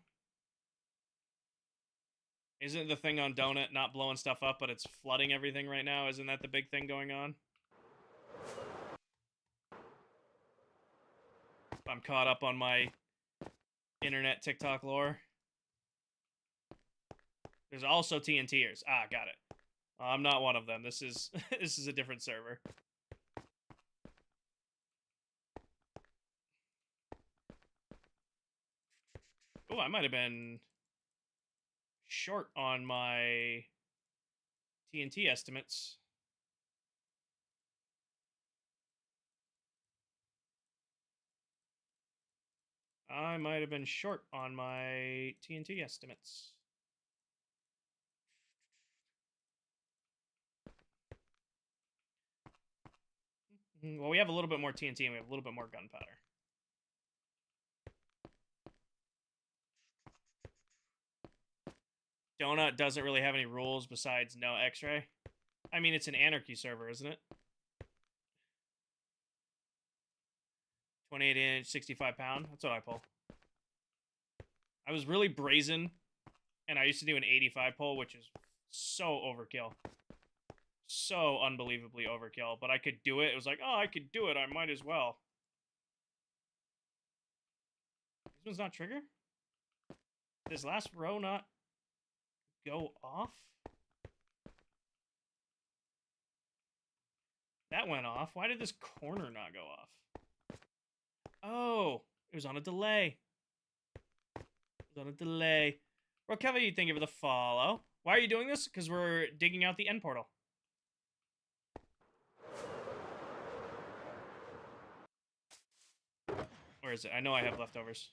Isn't the thing on Donut not blowing stuff up, but it's flooding everything right now? Isn't that the big thing going on? I'm caught up on my internet TikTok lore. There's also TNTers. Ah, got it. I'm not one of them. This is this is a different server. Oh, I might have been short on my TNT estimates. I might have been short on my TNT estimates. Well, we have a little bit more TNT and we have a little bit more gunpowder. Donut doesn't really have any rules besides no X-ray. I mean, it's an anarchy server, isn't it? 28-inch, 65-pound. That's what I pull. I was really brazen, and I used to do an 85 pull, which is so overkill. So unbelievably overkill, but I could do it. It was like, oh, I could do it. I might as well. This one's not trigger? Did this last row not go off? That went off. Why did this corner not go off? Oh, it was on a delay. It was on a delay. Well, Kevin, thank you for the follow. Why are you doing this? Because we're digging out the end portal. Where is it? I know I have leftovers.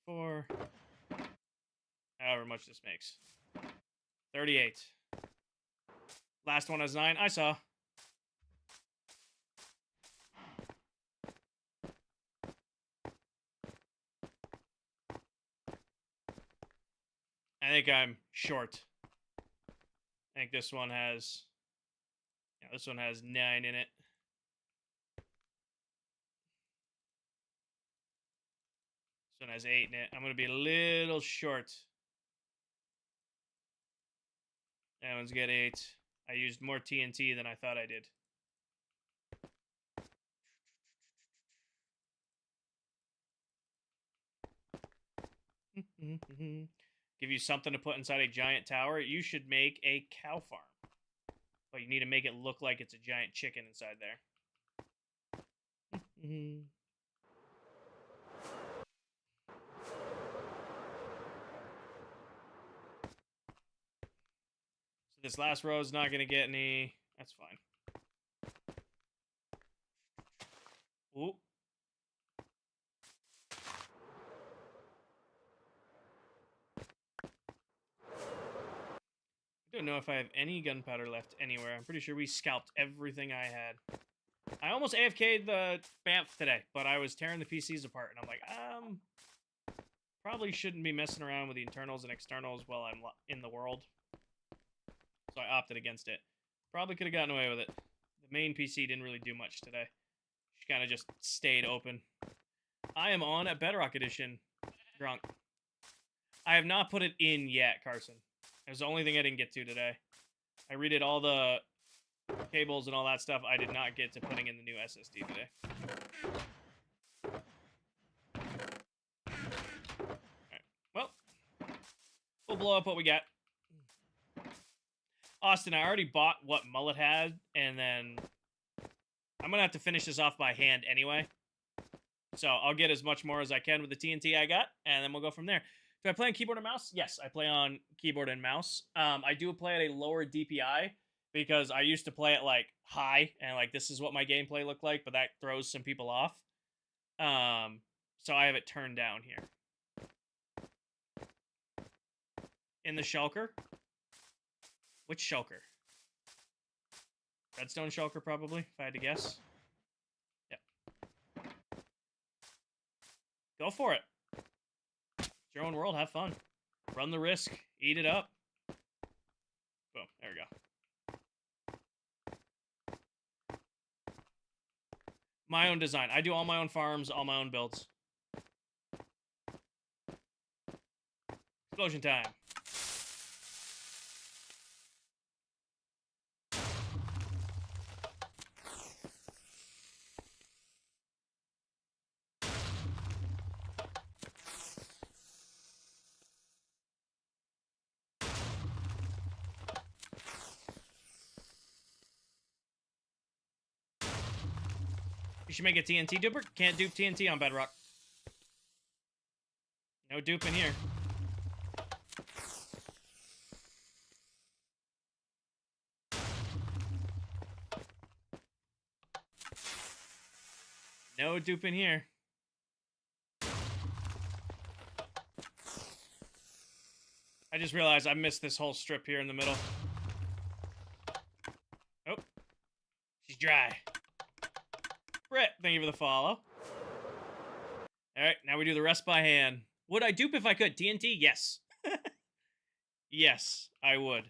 1, 2, 3, 4. However much this makes. 38. Last one has 9. I saw. I think I'm short. I think this one has... Yeah, this one has 9 in it. This one has 8 in it. I'm going to be a little short. That one's got 8. I used more TNT than I thought I did. Give you something to put inside a giant tower. You should make a cow farm. But you need to make it look like it's a giant chicken inside there. So this last row is not going to get any... That's fine. Ooh. I don't know if I have any gunpowder left anywhere. I'm pretty sure we scalped everything I had. I almost AFK'd the BAMF today, but I was tearing the PCs apart, and I'm like, probably shouldn't be messing around with the internals and externals while I'm in the world. So I opted against it. Probably could have gotten away with it. The main PC didn't really do much today. She kind of just stayed open. I am on a Bedrock Edition. Drunk. I have not put it in yet, Carson. It was the only thing I didn't get to today. I redid all the cables and all that stuff. I did not get to putting in the new SSD today. Alright. Well, we'll blow up what we got. Austin, I already bought what Mullet had, and then I'm going to have to finish this off by hand anyway. So I'll get as much more as I can with the TNT I got, and then we'll go from there. Do I play on keyboard and mouse? Yes, I play on keyboard and mouse. I do play at a lower DPI because I used to play it like high, and like this is what my gameplay looked like, but that throws some people off. So I have it turned down here. In the shulker? Which shulker? Redstone shulker, probably, if I had to guess. Yep. Go for it. It's your own world, have fun. Run the risk. Eat it up. Boom. There we go. My own design. I do all my own farms, all my own builds. Explosion time. You should make a TNT duper. Can't dupe TNT on Bedrock. No dupe in here. No dupe in here. I just realized I missed this whole strip here in the middle. Oh. She's dry. Brett, thank you for the follow. Alright, now we do the rest by hand. Would I dupe if I could? TNT? Yes. Yes, I would.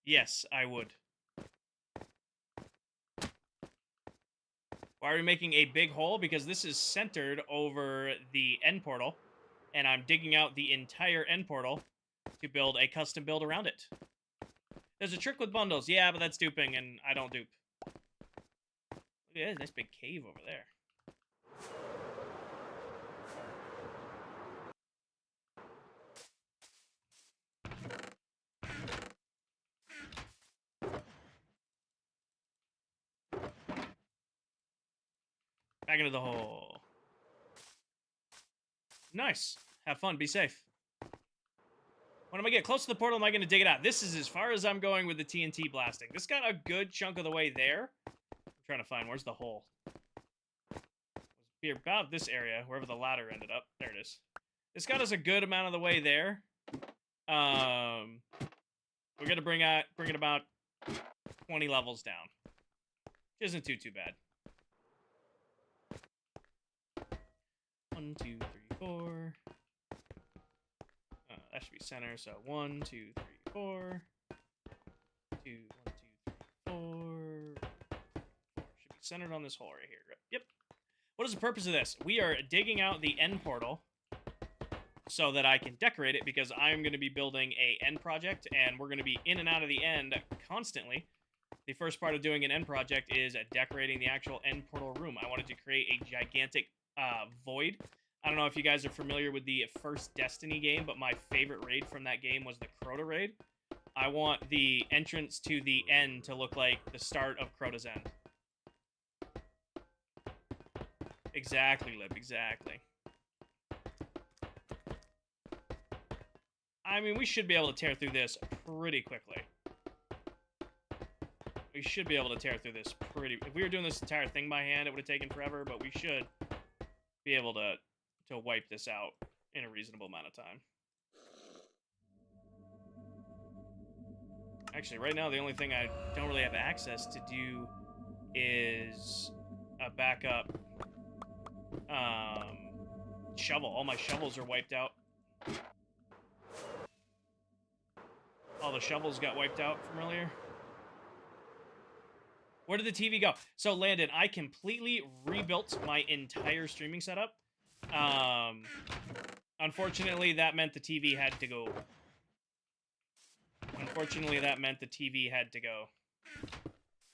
Yes, I would. Why are we making a big hole? Because this is centered over the end portal, and I'm digging out the entire end portal to build a custom build around it. There's a trick with bundles. Yeah, but that's duping, and I don't dupe. Look at that nice big cave over there. Back into the hole. Nice. Have fun. Be safe. When I get close to the portal, am I going to dig it out? This is as far as I'm going with the TNT blasting. This got a good chunk of the way there. I'm trying to find, where's the hole? Be about this area, wherever the ladder ended up. There it is. This got us a good amount of the way there. We're going to bring it about 20 levels down. Which isn't too bad. 1, 2, 3, 4. That should be center. So 1, 2, 3, 4. 2, 1, 2, 3, 4. Should be centered on this hole right here. Yep. What is the purpose of this? We are digging out the end portal so that I can decorate it, because I'm going to be building a end project, and we're going to be in and out of the end constantly. The first part of doing an end project is decorating the actual end portal room. I wanted to create a gigantic void. I don't know if you guys are familiar with the first Destiny game, but my favorite raid from that game was the Crota raid. I want the entrance to the end to look like the start of Crota's End. Exactly, Lib, exactly. I mean, we should be able to tear through this pretty quickly. We should be able to tear through this pretty... If we were doing this entire thing by hand, it would have taken forever, but we should be able to wipe this out in a reasonable amount of time. Actually, right now, the only thing I don't really have access to do is a backup shovel. All my shovels are wiped out. All the shovels got wiped out from earlier. Where did the TV go? So, Landon, I completely rebuilt my entire streaming setup. Unfortunately, that meant the TV had to go.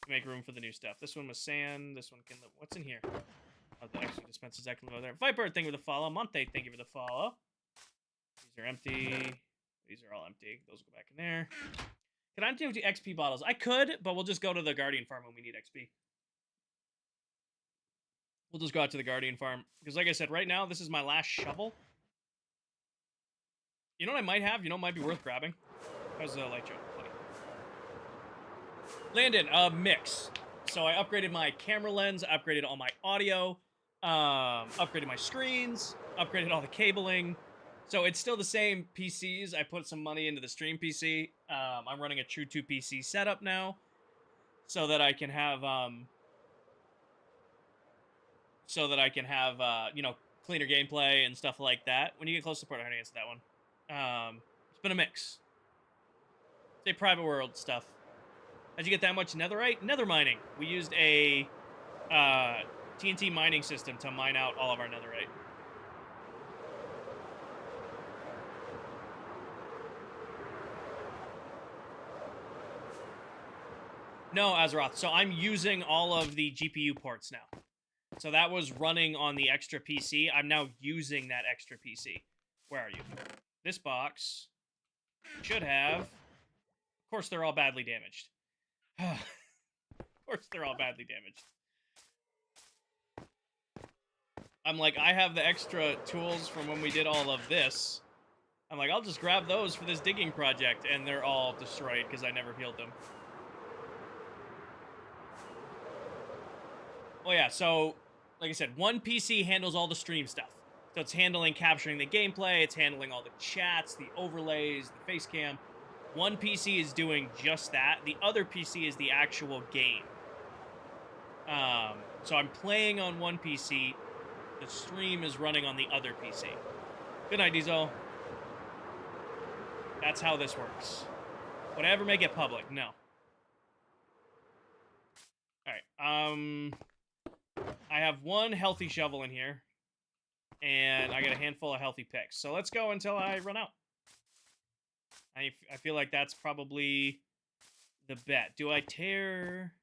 To make room for the new stuff. This one was sand. This one can... What's in here? Oh, that actually dispenses that can go there. Viper, thank you for the follow. Monte, thank you for the follow. These are empty. These are all empty. Those will go back in there. Can I do XP bottles? I could, but we'll just go to the Guardian Farm when we need XP. We'll just go out to the Guardian Farm. Because like I said, right now, this is my last shovel. You know what I might have? You know what might be worth grabbing? How's the light show? Funny. Landon, mix. So I upgraded my camera lens, upgraded all my audio, upgraded my screens, upgraded all the cabling. So it's still the same PCs. I put some money into the stream PC. I'm running a true 2 PC setup now. so that I can have you know, cleaner gameplay and stuff like that. When you get close to port, I answer that one. It's been a mix. Say private world stuff. How'd you get that much netherite? Nether mining. We used a TNT mining system to mine out all of our netherite. No, Azeroth. So I'm using all of the GPU ports now. So that was running on the extra PC. I'm now using that extra PC. Where are you? This box should have... Of course, they're all badly damaged. Of course, they're all badly damaged. I'm like, I have the extra tools from when we did all of this. I'm like, I'll just grab those for this digging project, and they're all destroyed because I never healed them. Oh yeah, so, like I said, one PC handles all the stream stuff. So it's handling capturing the gameplay, it's handling all the chats, the overlays, the face cam. One PC is doing just that. The other PC is the actual game. So I'm playing on one PC. The stream is running on the other PC. Good night, Diesel. That's how this works. Would I ever make it public? No. Alright, I have one healthy shovel in here. And I got a handful of healthy picks. So let's go until I run out. I feel like that's probably the bet. Do I tear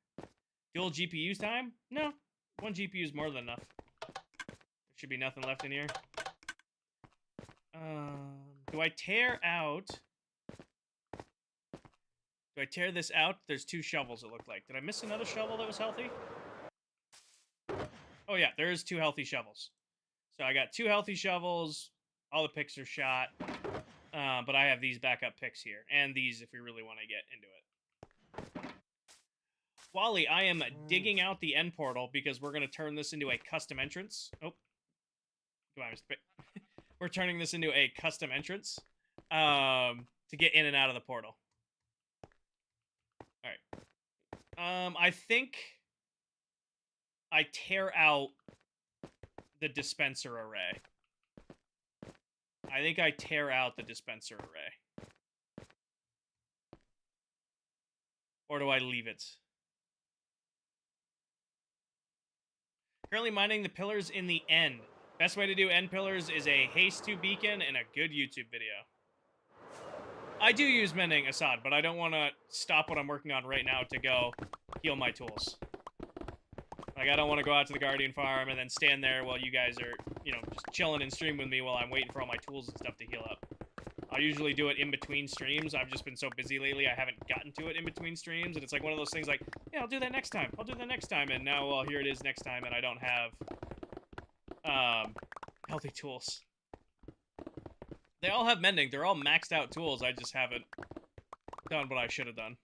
dual GPUs time? No. One GPU is more than enough. There should be nothing left in here. Do I tear out... Do I tear this out? There's 2 shovels, it looked like. Did I miss another shovel that was healthy? Oh yeah, there's 2 healthy shovels. So I got 2 healthy shovels. All the picks are shot. But I have these backup picks here. And these if we really want to get into it. Wally, I am digging out the end portal because we're going to turn this into a custom entrance. Oh. Come on, we're turning this into a custom entrance to get in and out of the portal. Alright. I think I tear out the dispenser array. I think I tear out the dispenser array. Or do I leave it? Currently mining the pillars in the end. Best way to do end pillars is a haste 2 beacon and a good YouTube video. I do use mending, Assad, but I don't want to stop what I'm working on right now to go heal my tools. Like, I don't want to go out to the Guardian farm and then stand there while you guys are, you know, just chilling and stream with me while I'm waiting for all my tools and stuff to heal up. I'll usually do it in between streams. I've just been so busy lately, I haven't gotten to it in between streams, and it's like one of those things like, yeah, I'll do that next time. I'll do that next time, and now, well, here it is next time, and I don't have, healthy tools. They all have mending. They're all maxed out tools. I just haven't done what I should have done.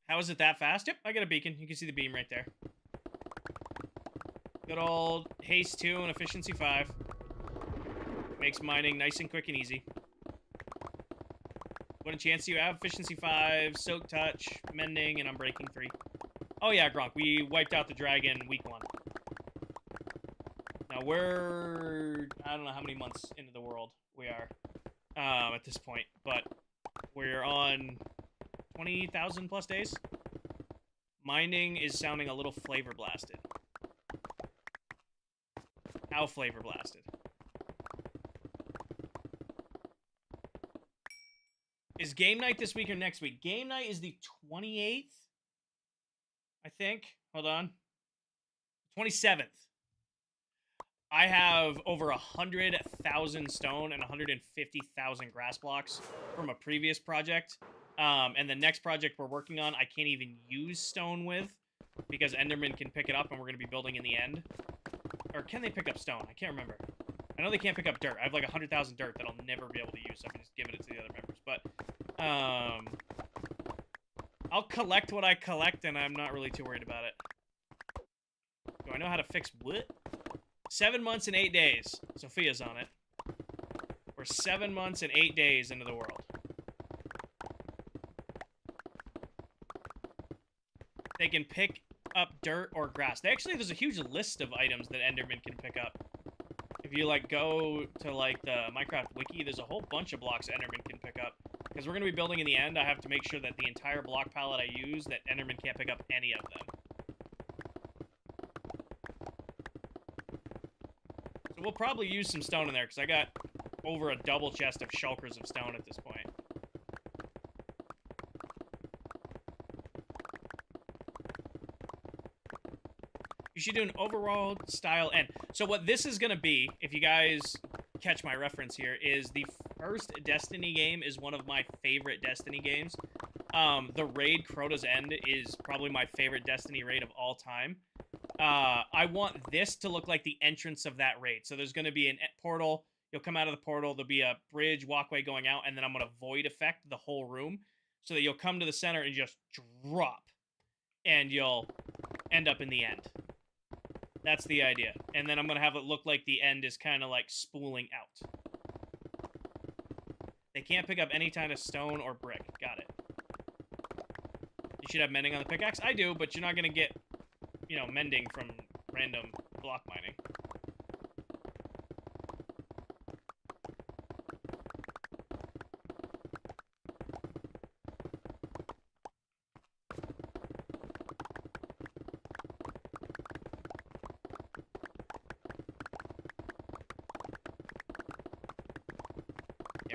How is it that fast? Yep, I got a beacon. You can see the beam right there. Good old haste 2 and efficiency 5. Makes mining nice and quick and easy. What a chance do you have? Efficiency 5, soak touch, mending, and unbreaking 3. Oh yeah, Gronk, we wiped out the dragon week 1. Now we're... I don't know how many months into the world we are at this point, but we're on 20,000 plus days. Mining is sounding a little flavor blasted. How flavor blasted? Is game night this week or next week? Game night is the 28th, I think. Hold on. 27th. I have over 100,000 stone and 150,000 grass blocks from a previous project. And the next project we're working on, I can't even use stone with because Enderman can pick it up and we're going to be building in the end. Or can they pick up stone? I can't remember. I know they can't pick up dirt. I have like 100,000 dirt that I'll never be able to use, so I can just give it to the other members. But, I'll collect what I collect, and I'm not really too worried about it. Do I know how to fix what? 7 months and 8 days. Sophia's on it. We're 7 months and 8 days into the world. They can pick up dirt or grass. There's a huge list of items that Enderman can pick up. If you, like, go to, like, the Minecraft wiki, there's a whole bunch of blocks Enderman can pick up. Because we're going to be building in the end, I have to make sure that the entire block palette I use, that Enderman can't pick up any of them. So we'll probably use some stone in there, because I got over a double chest of shulkers of stone at this point. You should do an overall style end. So what this is going to be, if you guys catch my reference here, is the first Destiny game is one of my favorite Destiny games. The raid Crota's End is probably my favorite Destiny raid of all time. I want this to look like the entrance of that raid. So there's going to be a portal. You'll come out of the portal. There'll be a bridge walkway going out, and then I'm going to void effect the whole room so that you'll come to the center and just drop, and you'll end up in the end. That's the idea. And then I'm going to have it look like the end is kind of like spooling out. They can't pick up any kind of stone or brick. Got it. You should have mending on the pickaxe. I do, but you're not going to get, you know, mending from random block mining.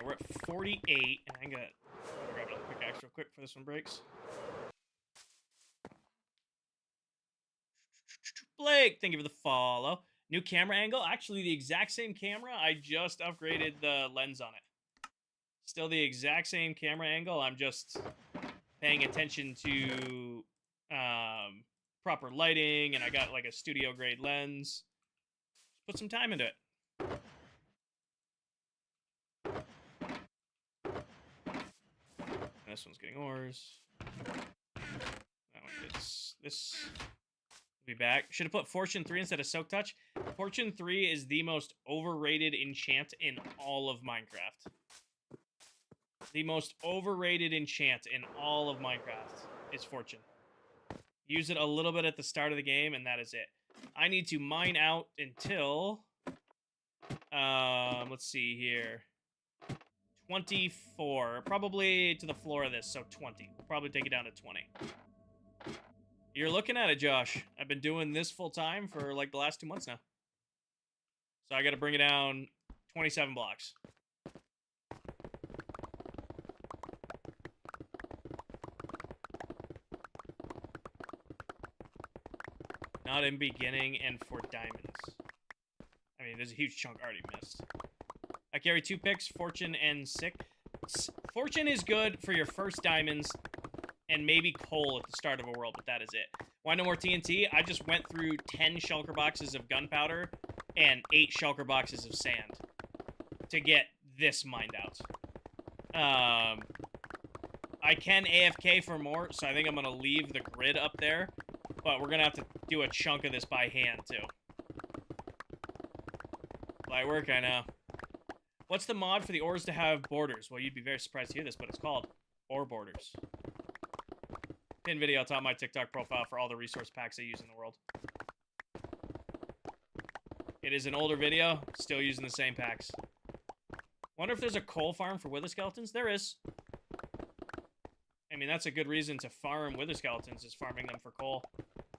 We're at 48, and I'm gonna grab another pickaxe real quick before this one breaks. Blake, thank you for the follow. New camera angle. Actually, the exact same camera. I just upgraded the lens on it. Still the exact same camera angle. I'm just paying attention to proper lighting, and I got like a studio grade lens. Just put some time into it. This one's getting ores. That one gets this. We'll be back. Should have put Fortune 3 instead of Soak Touch. Fortune 3 is the most overrated enchant in all of Minecraft. The most overrated enchant in all of Minecraft is Fortune. Use it a little bit at the start of the game, and that is it. I need to mine out until... let's see here. 24. Probably to the floor of this, so 20. We'll probably take it down to 20. You're looking at it, Josh. I've been doing this full time for like the last 2 months now. So I gotta bring it down 27 blocks. Not in beginning and for diamonds. I mean, there's a huge chunk already missed. I carry 2 picks, Fortune and Sick. Fortune is good for your first diamonds and maybe coal at the start of a world, but that is it. Want no more TNT? I just went through 10 shulker boxes of gunpowder and 8 shulker boxes of sand to get this mined out. I can AFK for more, so I think I'm going to leave the grid up there, but we're going to have to do a chunk of this by hand, too. Light work, I know. What's the mod for the ores to have borders? Well, you'd be very surprised to hear this, but it's called Ore Borders. Pin video atop my TikTok profile for all the resource packs I use in the world. It is an older video, still using the same packs. Wonder if there's a coal farm for wither skeletons? There is. I mean, that's a good reason to farm wither skeletons, is farming them for coal.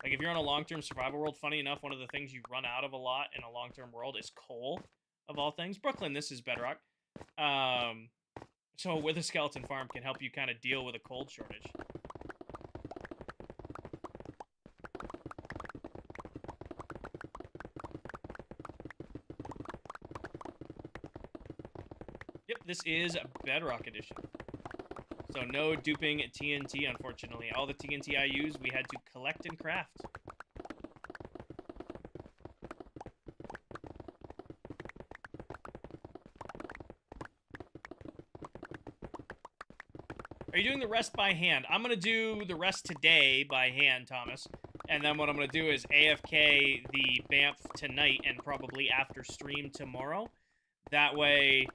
Like, if you're on a long-term survival world, funny enough, one of the things you run out of a lot in a long-term world is coal. Of all things. Brooklyn, this is bedrock. So a wither skeleton farm can help you kind of deal with a cold shortage. Yep, this is Bedrock Edition. So no duping TNT, unfortunately. All the TNT I used, we had to collect and craft. Are you doing the rest by hand? I'm going to do the rest today by hand, Thomas. And then what I'm going to do is AFK the BAMF tonight and probably after stream tomorrow. That way,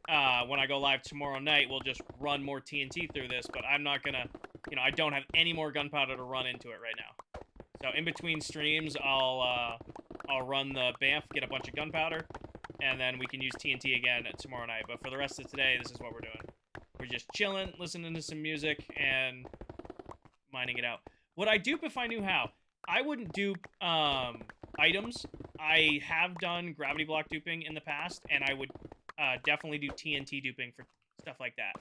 when I go live tomorrow night, we'll just run more TNT through this, but I'm not gonna, I don't have any more gunpowder to run into it right now. So in between streams, I'll run the BAMF, get a bunch of gunpowder, and then we can use TNT again tomorrow night. But for the rest of today, this is what we're doing. We're just chilling, listening to some music, and mining it out. Would I dupe if I knew how? I wouldn't dupe items. I have done gravity block duping in the past, and I would definitely do TNT duping for stuff like that.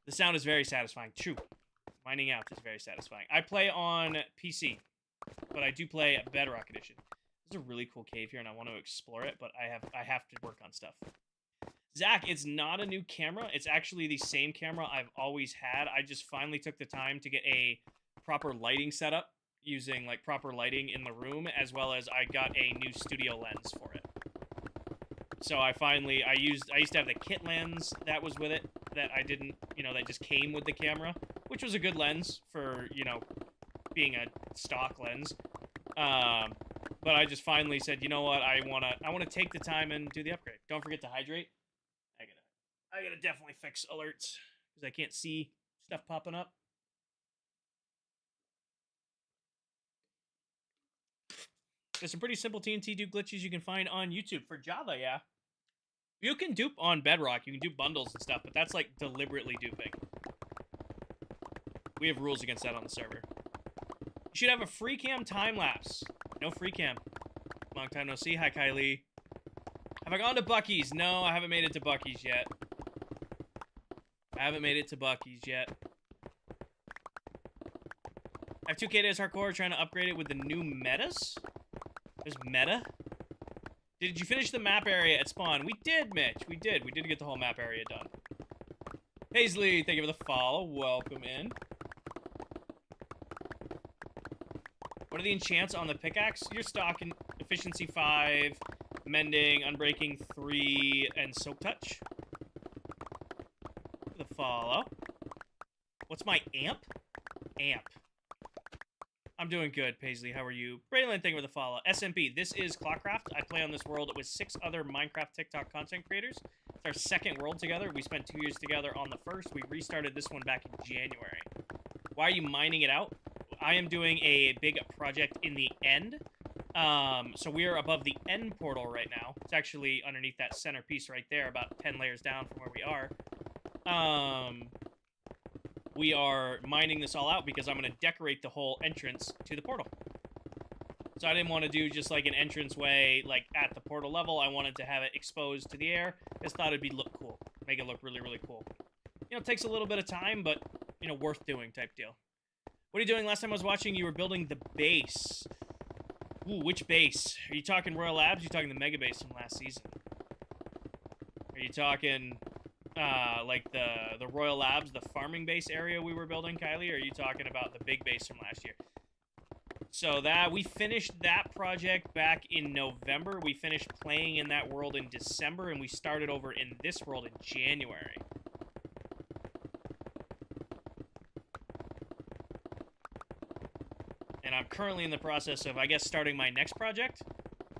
The sound is very satisfying. True. Mining out is very satisfying. I play on PC, but I do play Bedrock Edition. There's a really cool cave here, and I want to explore it, but I have to work on stuff. Zach, it's not a new camera. It's actually the same camera I've always had. I just finally took the time to get a proper lighting setup using like proper lighting in the room, as well as I got a new studio lens for it. So I used to have the kit lens that was with it that I didn't, that just came with the camera, which was a good lens for, being a stock lens. But I just finally said, you know what, I wanna take the time and do the upgrade. Don't forget to hydrate. I gotta definitely fix alerts because I can't see stuff popping up. There's some pretty simple TNT dupe glitches you can find on YouTube. For Java, yeah. You can dupe on Bedrock. You can dupe bundles and stuff, but that's like deliberately duping. We have rules against that on the server. You should have a free cam time-lapse. No free cam. Long time no see. Hi, Kylie. Have I gone to Buc-ee's? No, I haven't made it to Buc-ee's yet. I have 2K Days Hardcore trying to upgrade it with the new metas? There's meta? Did you finish the map area at spawn? We did, Mitch. We did. We did get the whole map area done. Paisley, thank you for the follow. Welcome in. What are the enchants on the pickaxe? You're stocking efficiency 5, mending, unbreaking 3, and soak touch. The follow. What's my amp? Amp. I'm doing good, Paisley. How are you? Braylon, thank you for the follow. SMP, this is ClockCraft. I play on this world with 6 other Minecraft TikTok content creators. It's our second world together. We spent 2 years together on the first. We restarted this one back in January. Why are you mining it out? I am doing a big project in the end. So we are above the end portal right now. It's actually underneath that center piece right there, about 10 layers down from where we are. We are mining this all out because I'm going to decorate the whole entrance to the portal. So I didn't want to do just like an entranceway like at the portal level. I wanted to have it exposed to the air. Just thought it'd look cool. Make it look really, really cool. It takes a little bit of time, but, worth doing type deal. What are you doing? Last time I was watching, you were building the base. Ooh, which base? Are you talking Royal Labs? Or are you talking the Mega Base from last season? Are you talking... like the Royal Labs, the farming base area we were building, Kylie, or are you talking about the big base from last year? So we finished that project back in November. We finished playing in that world in December, and we started over in this world in January. And I'm currently in the process of, I guess, starting my next project,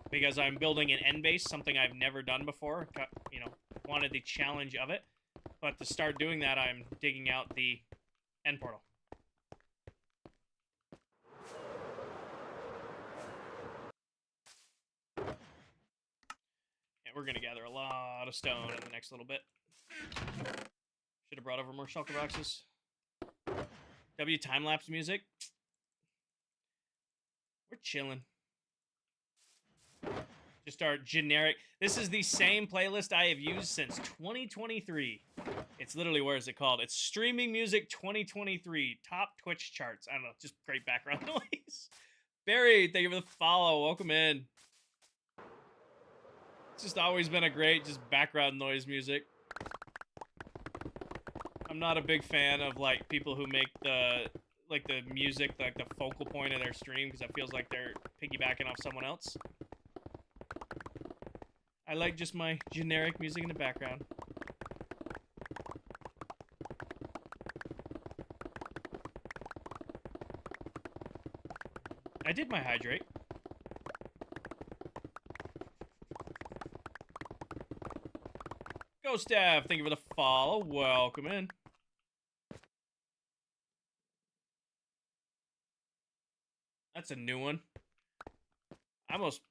because I'm building an end base, something I've never done before. Wanted the challenge of it, but to start doing that, I'm digging out the end portal. And we're gonna gather a lot of stone in the next little bit. Should have brought over more shulker boxes. W time-lapse music. We're chilling. Just our generic. This is the same playlist I have used since 2023. It's literally, where is it called? It's Streaming Music 2023. Top Twitch charts. I don't know, just great background noise. Barry, thank you for the follow. Welcome in. It's just always been a great just background noise music. I'm not a big fan of like people who make the music like the focal point of their stream, because it feels like they're piggybacking off someone else. I like just my generic music in the background. I did my hydrate. Ghost Dev, thank you for the follow. Welcome in. That's a new one. I almost...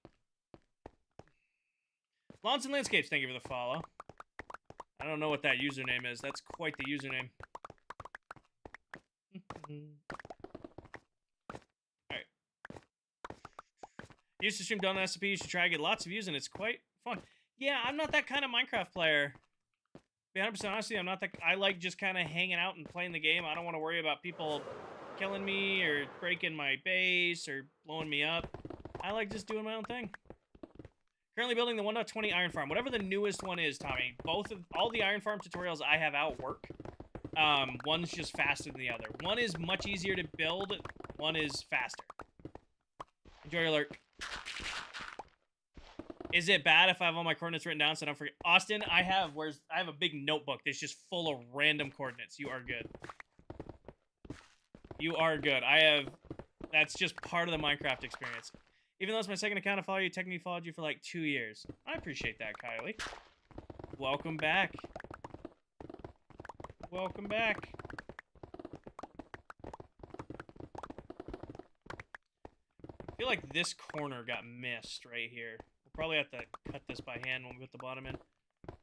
Lawns and Landscapes, thank you for the follow. I don't know what that username is. That's quite the username. Alright. Used to stream Done SCP, you should try to get lots of views, and it's quite fun. Yeah, I'm not that kind of Minecraft player. To be 100% honest, I'm not that... I like just kind of hanging out and playing the game. I don't want to worry about people killing me or breaking my base or blowing me up. I like just doing my own thing. Currently building the 1.20 iron farm. Whatever the newest one is, Tommy. All the iron farm tutorials I have out work. One's just faster than the other. One is much easier to build. One is faster. Enjoy your lurk. Is it bad if I have all my coordinates written down so I don't forget? Austin, I have a big notebook that's just full of random coordinates. You are good. You are good. That's just part of the Minecraft experience. Even though it's my second account, I follow you. Technically followed you for like 2 years. I appreciate that, Kylie. Welcome back. Welcome back. I feel like this corner got missed right here. We'll probably have to cut this by hand when we put the bottom in.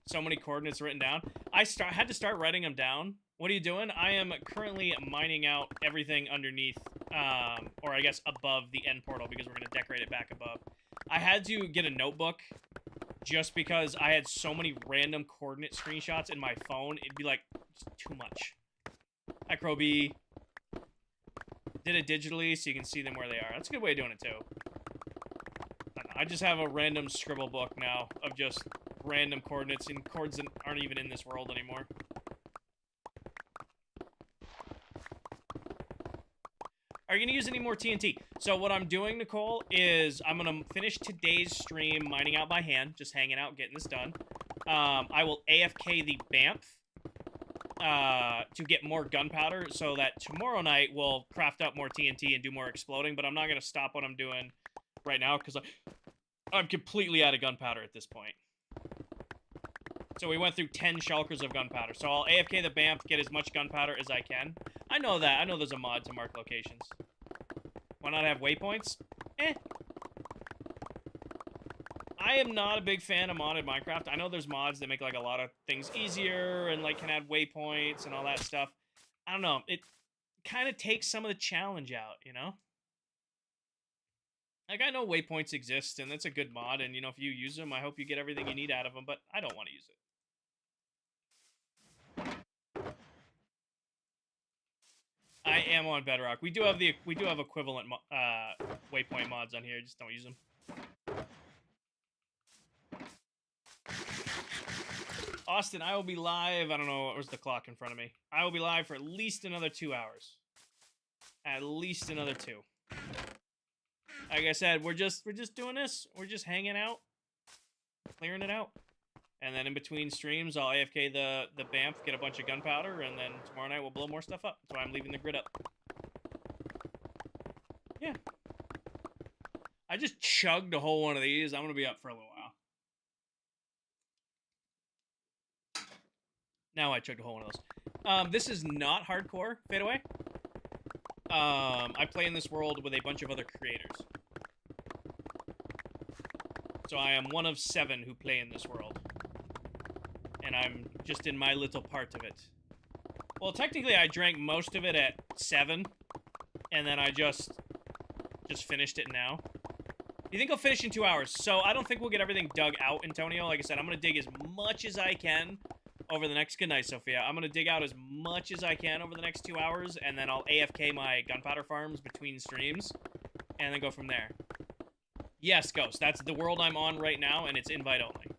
So many coordinates written down. I had to start writing them down. What are you doing? I am currently mining out everything underneath, or I guess above the end portal because we're going to decorate it back above. I had to get a notebook just because I had so many random coordinate screenshots in my phone. It'd be like too much. Hi, Kroby. Did it digitally so you can see them where they are. That's a good way of doing it too. I just have a random scribble book now of just random coordinates and chords that aren't even in this world anymore. Are you going to use any more TNT? So what I'm doing, Nicole, is I'm going to finish today's stream mining out by hand, just hanging out, getting this done. I will AFK the BAMF to get more gunpowder so that tomorrow night we'll craft up more TNT and do more exploding, but I'm not going to stop what I'm doing right now because I'm completely out of gunpowder at this point. So we went through 10 shulkers of gunpowder. So I'll AFK the BAMF, get as much gunpowder as I can. I know that. I know there's a mod to mark locations. Why not have waypoints? I am not a big fan of modded Minecraft. I know there's mods that make like a lot of things easier and like can add waypoints and all that stuff. I don't know. It kind of takes some of the challenge out, you know? Like, I know waypoints exist, and that's a good mod, and, you know, if you use them, I hope you get everything you need out of them, but I don't want to use it. I am on Bedrock. We do have equivalent waypoint mods on here, just don't use them. Austin, I will be live, I don't know, where's the clock in front of me? I will be live for at least another 2 hours. At least another 2. Like I said, we're just doing this. We're just hanging out, clearing it out, and then in between streams, I'll AFK the BAMF, get a bunch of gunpowder, and then tomorrow night we'll blow more stuff up. That's why I'm leaving the grid up. Yeah, I just chugged a whole one of these. I'm gonna be up for a little while. Now I chugged a whole one of those. This is not hardcore fadeaway. I play in this world with a bunch of other creators. So I am one of 7 who play in this world. And I'm just in my little part of it. Well, technically I drank most of it at 7. And then I just finished it now. You think I'll finish in 2 hours? So I don't think we'll get everything dug out, Antonio. Like I said, I'm going to dig as much as I can over the next... Good night, Sophia. I'm going to dig out as much as I can over the next 2 hours, and then I'll AFK my gunpowder farms between streams, and then go from there. Yes, Ghost. That's the world I'm on right now, and it's invite only.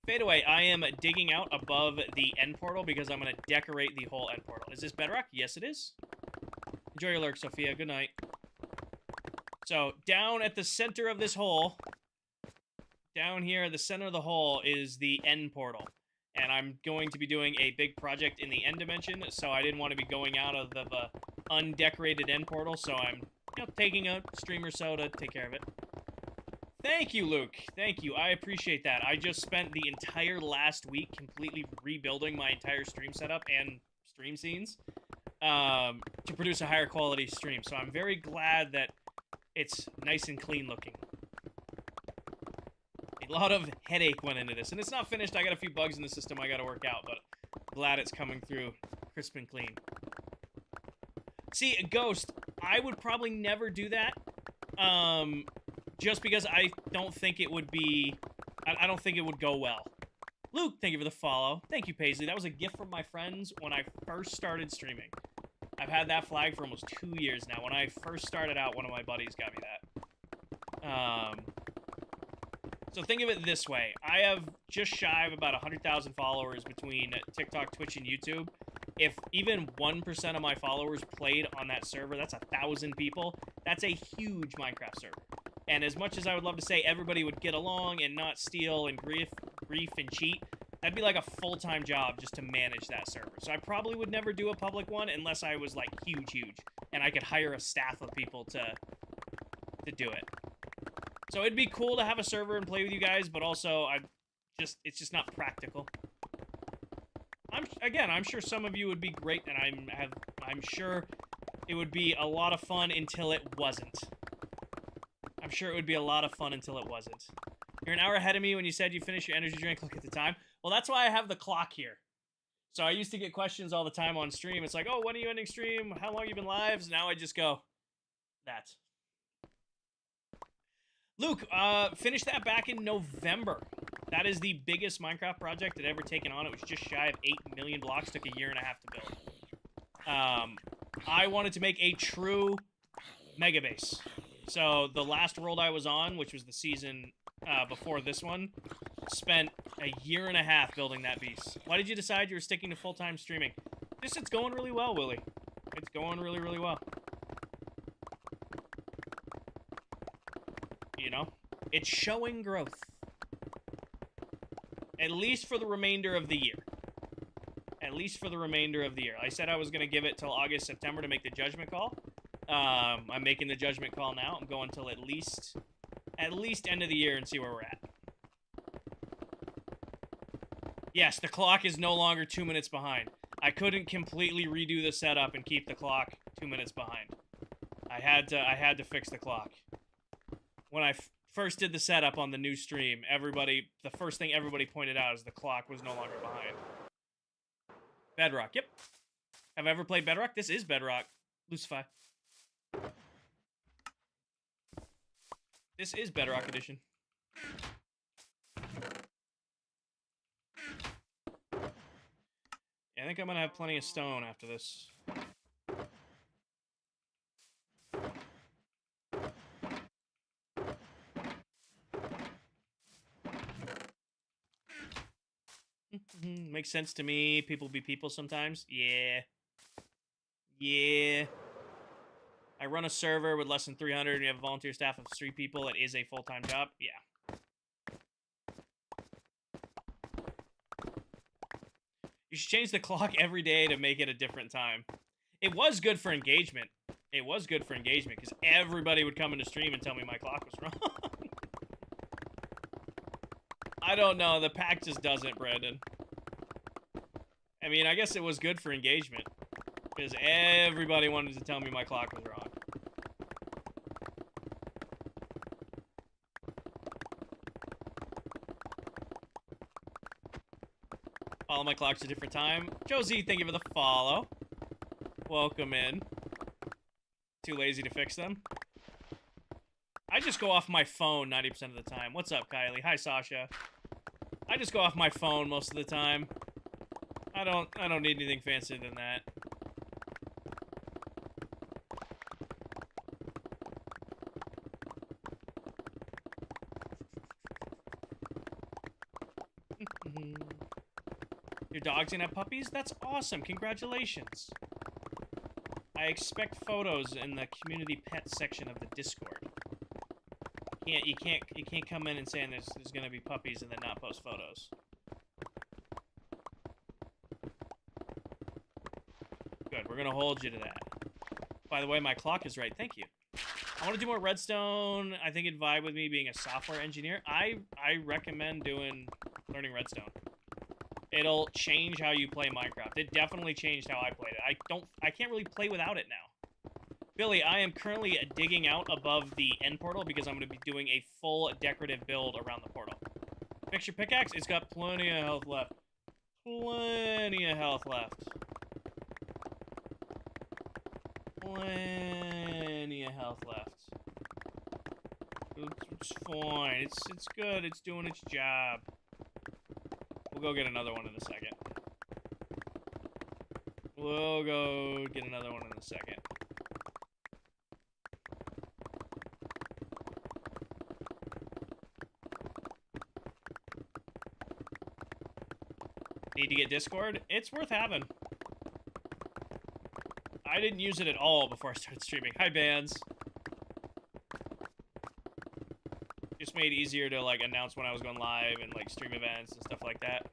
Fadeaway, I am digging out above the end portal because I'm going to decorate the whole end portal. Is this bedrock? Yes, it is. Enjoy your lurk, Sophia. Good night. So, down at the center of this hole, down here at the center of the hole is the end portal. And I'm going to be doing a big project in the end dimension, so I didn't want to be going out of the undecorated end portal, so I'm taking a stream or so to take care of it. Thank you, Luke. Thank you. I appreciate that. I just spent the entire last week completely rebuilding my entire stream setup and stream scenes to produce a higher quality stream. So I'm very glad that it's nice and clean looking. A lot of headache went into this. And it's not finished. I got a few bugs in the system I got to work out, but glad it's coming through crisp and clean. See, Ghost, I would probably never do that. Just because I don't think it would be... I don't think it would go well. Luke, thank you for the follow. Thank you, Paisley. That was a gift from my friends when I first started streaming. I've had that flag for almost 2 years now. When I first started out, one of my buddies got me that. So think of it this way. I have just shy of about 100,000 followers between TikTok, Twitch, and YouTube. If even 1% of my followers played on that server, that's 1,000 people. That's a huge Minecraft server. And as much as I would love to say everybody would get along and not steal and grief and cheat, that'd be like a full-time job just to manage that server. So I probably would never do a public one unless I was like huge. And I could hire a staff of people to do it. So it'd be cool to have a server and play with you guys, but also it's just not practical. I'm sure some of you would be great, and I'm sure it would be a lot of fun until it wasn't. I'm sure it would be a lot of fun until it wasn't. You're an hour ahead of me when you said you finished your energy drink. Look at the time. Well, that's why I have the clock here. So I used to get questions all the time on stream. It's like, oh, when are you ending stream? How long you been live? Now I just go, that. Luke, finished that back in November. That is the biggest Minecraft project I'd ever taken on. It was just shy of 8 million blocks. Took a year and a half to build. I wanted to make a true mega base. So the last world I was on, which was the season before this one, spent a year and a half building that beast. Why did you decide you were sticking to full-time streaming? Just, it's going really well, Willie. It's going really, really well. You know? It's showing growth. At least for the remainder of the year. At least for the remainder of the year. I said I was going to give it till August, September to make the judgment call. I'm making the judgment call now. I'm going till at least end of the year and see where we're at. Yes, the clock is no longer 2 minutes behind. I couldn't completely redo the setup and keep the clock 2 minutes behind. I had to fix the clock. When I first did the setup on the new stream, the first thing everybody pointed out is the clock was no longer behind. Bedrock, yep. Have I ever played Bedrock? This is Bedrock. Lucify. This is Bedrock Edition. Yeah, I think I'm gonna have plenty of stone after this. Makes sense to me. People be people sometimes. Yeah. Yeah. I run a server with less than 300 and you have a volunteer staff of 3 people. It is a full-time job. Yeah. You should change the clock every day to make it a different time. It was good for engagement. It was good for engagement because everybody would come into stream and tell me my clock was wrong. I don't know. The pack just doesn't, Brandon. I mean, I guess it was good for engagement because everybody wanted to tell me my clock was wrong. All my clocks a different time. Josie, thank you for the follow. Welcome in. Too lazy to fix them. I just go off my phone 90% of the time. What's up, Kylie? Hi, Sasha. I just go off my phone most of the time. I don't need anything fancier than that. Your dog's gonna have puppies? That's awesome. Congratulations. I expect photos in the community pet section of the Discord. You can't come in and say there's gonna be puppies and then not post photos. Good, we're gonna hold you to that. By the way, my clock is right. Thank you. I want to do more redstone. I think it'd vibe with me being a software engineer. I recommend learning redstone. It'll change how you play Minecraft. It definitely changed how I played it. I can't really play without it now. Billy, I am currently digging out above the end portal because I'm going to be doing a full decorative build around the portal. Fix your pickaxe. It's got plenty of health left. Plenty of health left. Plenty of health left. It's fine. It's good. It's doing its job. We'll go get another one in a second. We'll go get another one in a second. Need to get Discord? It's worth having. I didn't use it at all before I started streaming. Hi, bands. Just made it easier to, like, announce when I was going live and, like, stream events and stuff like that.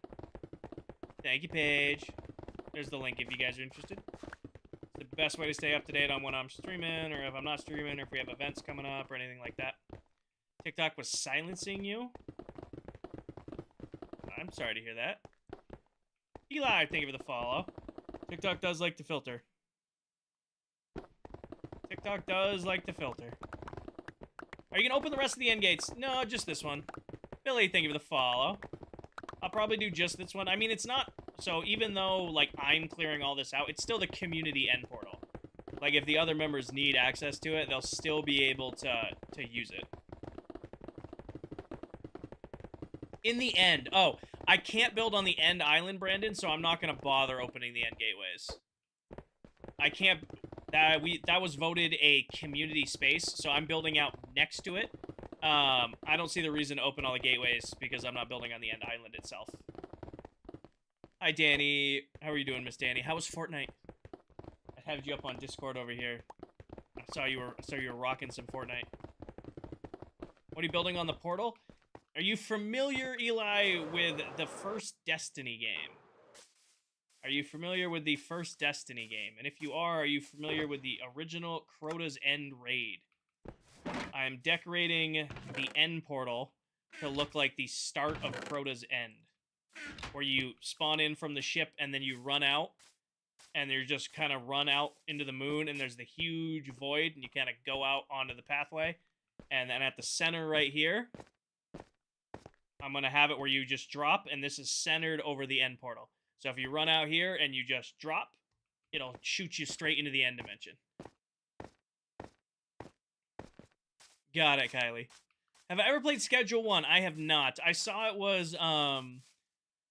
Thank you, Paige. There's the link if you guys are interested. It's the best way to stay up to date on when I'm streaming, or if I'm not streaming, or if we have events coming up, or anything like that. TikTok was silencing you? I'm sorry to hear that. Eli, thank you for the follow. TikTok does like to filter. TikTok does like to filter. Are you going to open the rest of the end gates? No, just this one. Billy, thank you for the follow. I'll probably do just this one. I mean, it's not... So, even though, like, I'm clearing all this out, it's still the community end portal. Like, if the other members need access to it, they'll still be able to use it. In the end... Oh, I can't build on the end island, Brandon, so I'm not going to bother opening the end gateways. I can't... That was voted a community space, so I'm building out next to it. I don't see the reason to open all the gateways because I'm not building on the end island itself. Hi, Danny. How are you doing, Miss Danny? How was Fortnite? I had you up on Discord over here. I saw you were rocking some Fortnite. What are you building on the portal? Are you familiar, Eli, with the first Destiny game? Are you familiar with the first Destiny game? And if you are you familiar with the original Crota's End raid? I am decorating the end portal to look like the start of Crota's End, where you spawn in from the ship and then you run out, and you just kind of run out into the moon, and there's the huge void, and you kind of go out onto the pathway. And then at the center right here, I'm going to have it where you just drop, and this is centered over the end portal. So if you run out here and you just drop, it'll shoot you straight into the end dimension. Got it, Kylie. Have I ever played Schedule 1? I have not. I saw it was,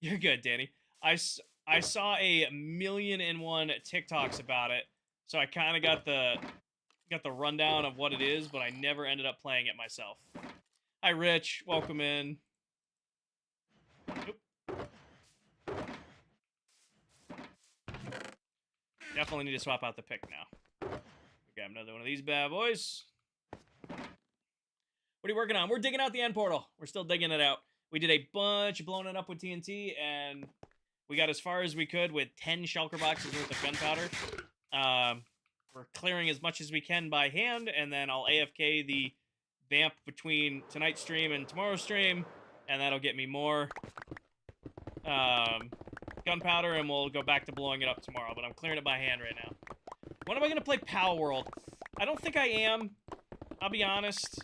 You're good, Danny. I saw a 1,000,001 TikToks about it, so I kind of got the rundown of what it is, but I never ended up playing it myself. Hi, Rich. Welcome in. Oop. Definitely need to swap out the pick now. We got another one of these bad boys. What are you working on? We're digging out the end portal. We're still digging it out. We did a bunch of blowing it up with TNT, and we got as far as we could with 10 shulker boxes worth of gunpowder. We're clearing as much as we can by hand, and then I'll AFK the vamp between tonight's stream and tomorrow's stream, and that'll get me more gunpowder, and we'll go back to blowing it up tomorrow, but I'm clearing it by hand right now. When am I going to play Power World? I don't think I am. I'll be honest.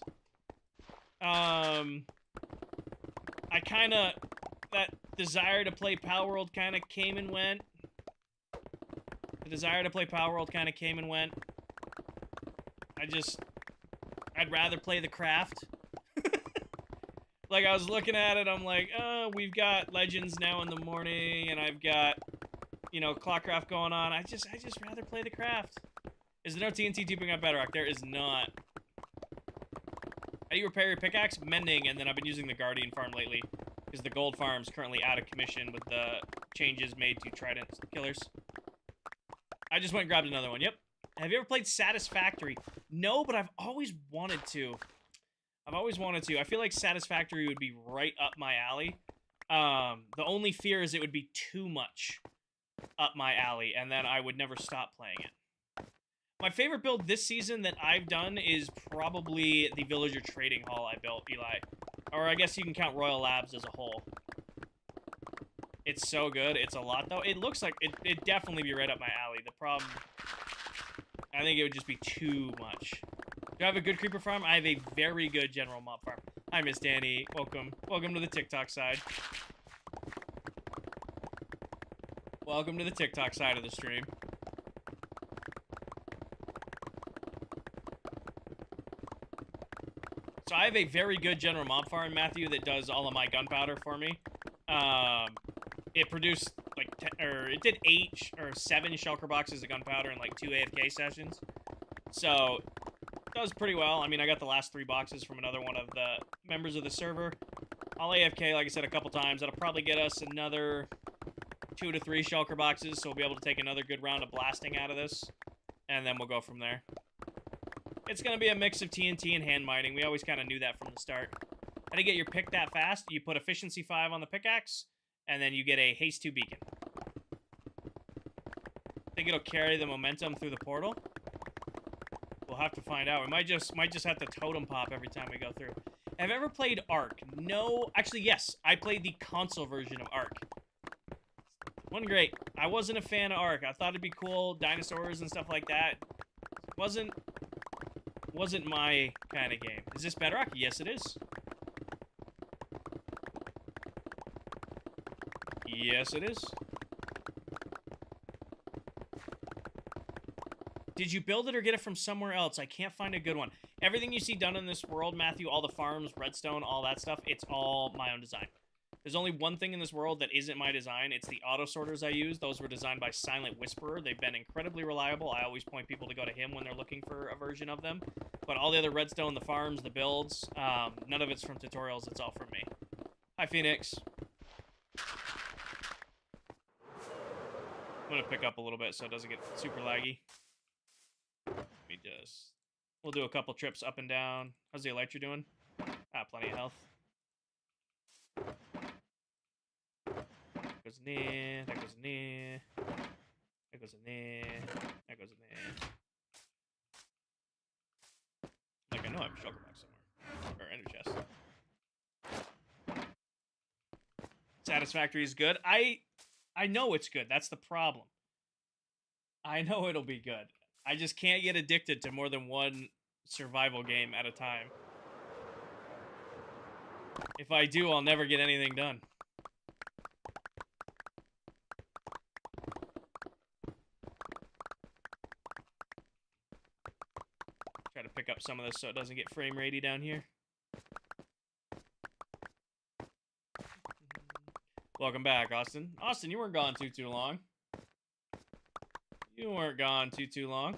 That desire to play Power World kind of came and went. The desire to play Power World kind of came and went. I'd rather play the craft. Like, I was looking at it, I'm like, oh, we've got Legends now in the morning, and I've got, you know, ClockCraft going on. I just rather play the craft. Is there no TNT duping on Bedrock? There is not. How do you repair your pickaxe? Mending, and then I've been using the Guardian farm lately, because the gold farm's currently out of commission with the changes made to Trident killers. I just went and grabbed another one. Yep. Have you ever played Satisfactory? No, but I've always wanted to. I feel like Satisfactory would be right up my alley. The only fear is it would be too much up my alley, and then I would never stop playing it. My favorite build this season that I've done is probably the Villager Trading Hall I built, Eli. Or I guess you can count Royal Labs as a whole. It's so good. It's a lot, though. It looks like it'd definitely be right up my alley. The problem, I think it would just be too much. Do I have a good creeper farm? I have a very good general mob farm. Hi, Miss Danny. Welcome. Welcome to the TikTok side. Welcome to the TikTok side of the stream. So I have a very good general mob farm, Matthew, that does all of my gunpowder for me. It produced like it did 8 or 7 shulker boxes of gunpowder in like 2 AFK sessions. So it does pretty well. I mean, I got the last 3 boxes from another one of the members of the server. I'll AFK, like I said, a couple times. That'll probably get us another 2 to 3 shulker boxes, so we'll be able to take another good round of blasting out of this, and then we'll go from there. It's going to be a mix of TNT and hand mining. We always kind of knew that from the start. How to get your pick that fast? You put efficiency 5 on the pickaxe, and then you get a haste 2 beacon. Think it'll carry the momentum through the portal? We'll have to find out. We might just have to totem pop every time we go through. Have you ever played Ark? No. Actually, yes. I played the console version of Ark. Wasn't great. I wasn't a fan of Ark. I thought it'd be cool, dinosaurs and stuff like that. Wasn't my kind of game. Is this Bedrock? Yes, it is. Yes, it is. Did you build it or get it from somewhere else? I can't find a good one. Everything you see done in this world, Matthew, all the farms, redstone, all that stuff, it's all my own design. There's only one thing in this world that isn't my design. It's the auto sorters I use. Those were designed by Silent Whisperer. They've been incredibly reliable. I always point people to go to him when they're looking for a version of them. But all the other redstone, the farms, the builds, none of it's from tutorials. It's all from me. Hi, Phoenix. I'm going to pick up a little bit so it doesn't get super laggy. We'll do a couple trips up and down. How's the Elytra doing? Plenty of health. That goes in there, that goes in there, that goes in there, that goes in there. Like, I know I have a shulker box somewhere. Or ender chest. Satisfactory is good. I know it's good. That's the problem. I know it'll be good. I just can't get addicted to more than one survival game at a time. If I do, I'll never get anything done. Try to pick up some of this so it doesn't get frame ratey down here. Welcome back, Austin. Austin, you weren't gone too long. You weren't gone too long.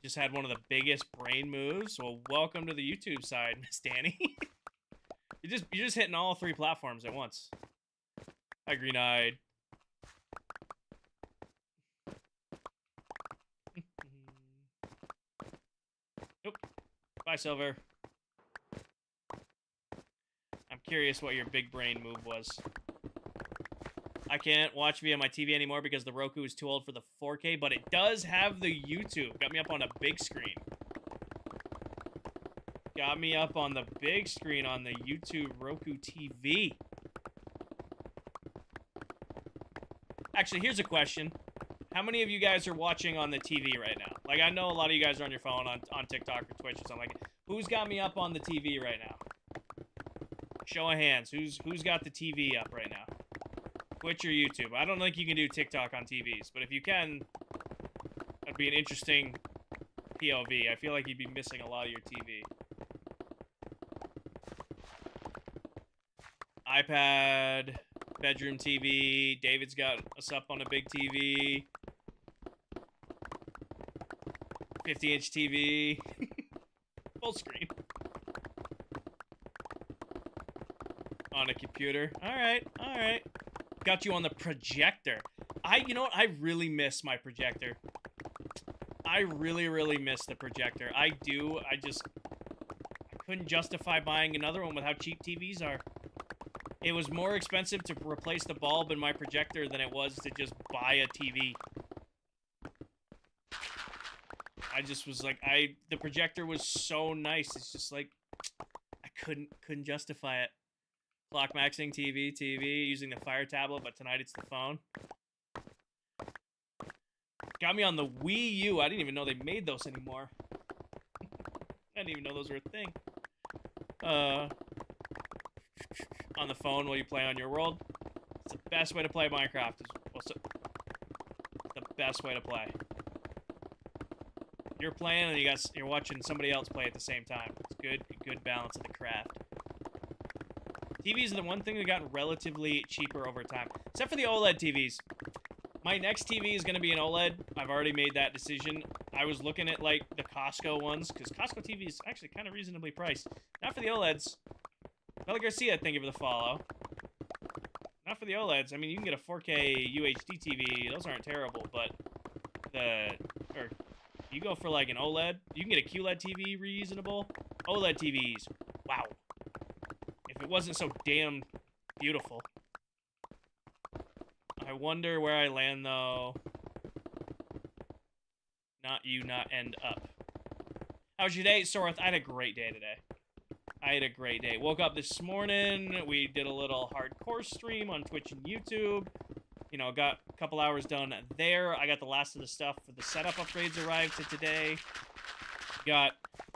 Just had one of the biggest brain moves. Well, welcome to the YouTube side, Miss Danny. You're just hitting all 3 platforms at once. Hi, Green-Eyed. Nope. Bye, Silver. I'm curious what your big brain move was. I can't watch via my TV anymore because the Roku is too old for the 4K, but it does have the YouTube. Got me up on a big screen. Got me up on the big screen on the YouTube Roku TV. Actually, here's a question. How many of you guys are watching on the TV right now? Like, I know a lot of you guys are on your phone on TikTok or Twitch or something like that. Who's got me up on the TV right now? Show of hands. Who's got the TV up right now? Twitch or YouTube? I don't think you can do TikTok on TVs, but if you can, that'd be an interesting POV. I feel like you'd be missing a lot of your TV. iPad, bedroom TV. David's got us up on a big TV. 50-inch TV. Full screen. On a computer. Alright, alright. Got you on the projector. You know what? I really miss my projector. I really miss the projector. I do. I couldn't justify buying another one with how cheap TVs are. It was more expensive to replace the bulb in my projector than it was to just buy a TV. I just was like, the projector was so nice. It's just like, I couldn't justify it. Clock maxing TV, using the Fire tablet, but tonight it's the phone. Got me on the Wii U. I didn't even know they made those anymore. I didn't even know those were a thing. On the phone while you play on your world. It's the best way to play Minecraft. The best way to play. You're playing and you're watching somebody else play at the same time. It's good balance of the craft. TVs are the one thing that got relatively cheaper over time, except for the OLED TVs. My next TV is going to be an OLED. I've already made that decision. I was looking at, like, the Costco ones, because Costco TV is actually kind of reasonably priced. Not for the OLEDs. Bella Garcia, thank you for the follow. Not for the OLEDs. I mean, you can get a 4K UHD TV. Those aren't terrible, but you go for, like, an OLED. You can get a QLED TV reasonable. OLED TVs. Wow. If it wasn't so damn beautiful. I wonder where I land, though. Not end up. How was your day, Sorth? I had a great day today. I had a great day. Woke up this morning. We did a little hardcore stream on Twitch and YouTube. You know, got a couple hours done there. I got the last of the stuff for the setup upgrades arrived today. Got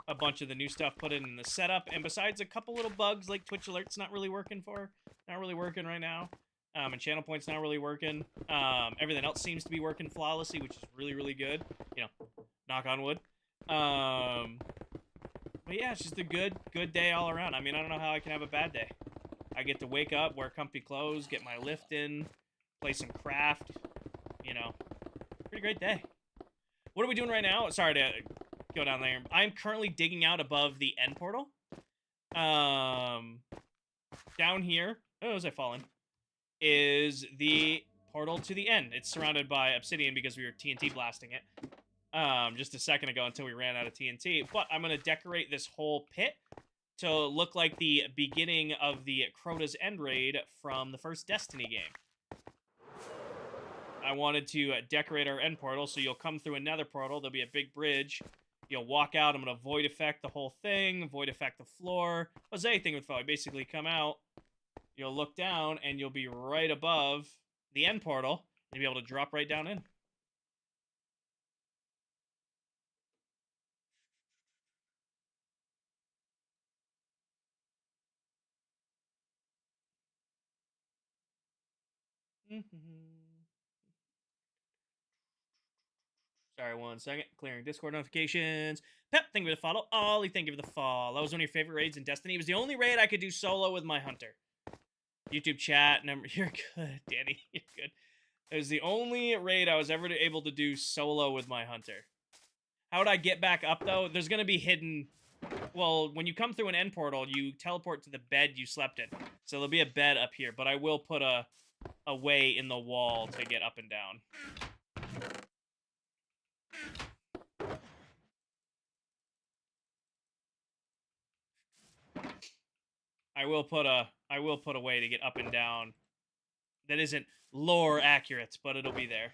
a bunch of the new stuff put in the setup. And besides a couple little bugs like Twitch alerts not really working right now. And channel point's not really working. Everything else seems to be working flawlessly, which is really, really good. You know, knock on wood. But yeah, it's just a good day all around. I mean, I don't know how I can have a bad day. I get to wake up, wear comfy clothes, get my lift in, play some craft. You know, pretty great day. What are we doing right now? Sorry to go down there. I'm currently digging out above the end portal. Down here, oh, was I falling? Is the portal to the end. It's surrounded by obsidian because we were TNT blasting it just a second ago until we ran out of TNT. But I'm going to decorate this whole pit to look like the beginning of the Crota's End raid from the first Destiny game. I wanted to decorate our end portal, so you'll come through another portal. There'll be a big bridge. You'll walk out. I'm going to void effect the whole thing, void effect the floor. What's anything with void? Basically come out. You'll look down, and you'll be right above the end portal. You'll be able to drop right down in. Sorry, 1 second. Clearing Discord notifications. Pep, thank you for the follow. Ollie, thank you for the follow. That was one of your favorite raids in Destiny. It was the only raid I could do solo with my hunter. YouTube chat number. You're good, Danny. You're good. It was the only raid I was ever able to do solo with my hunter. How would I get back up, though? There's going to be hidden... Well, when you come through an end portal, you teleport to the bed you slept in. So there'll be a bed up here, but I will put a way in the wall to get up and down. I will put a way to get up and down that isn't lore accurate, but it'll be there.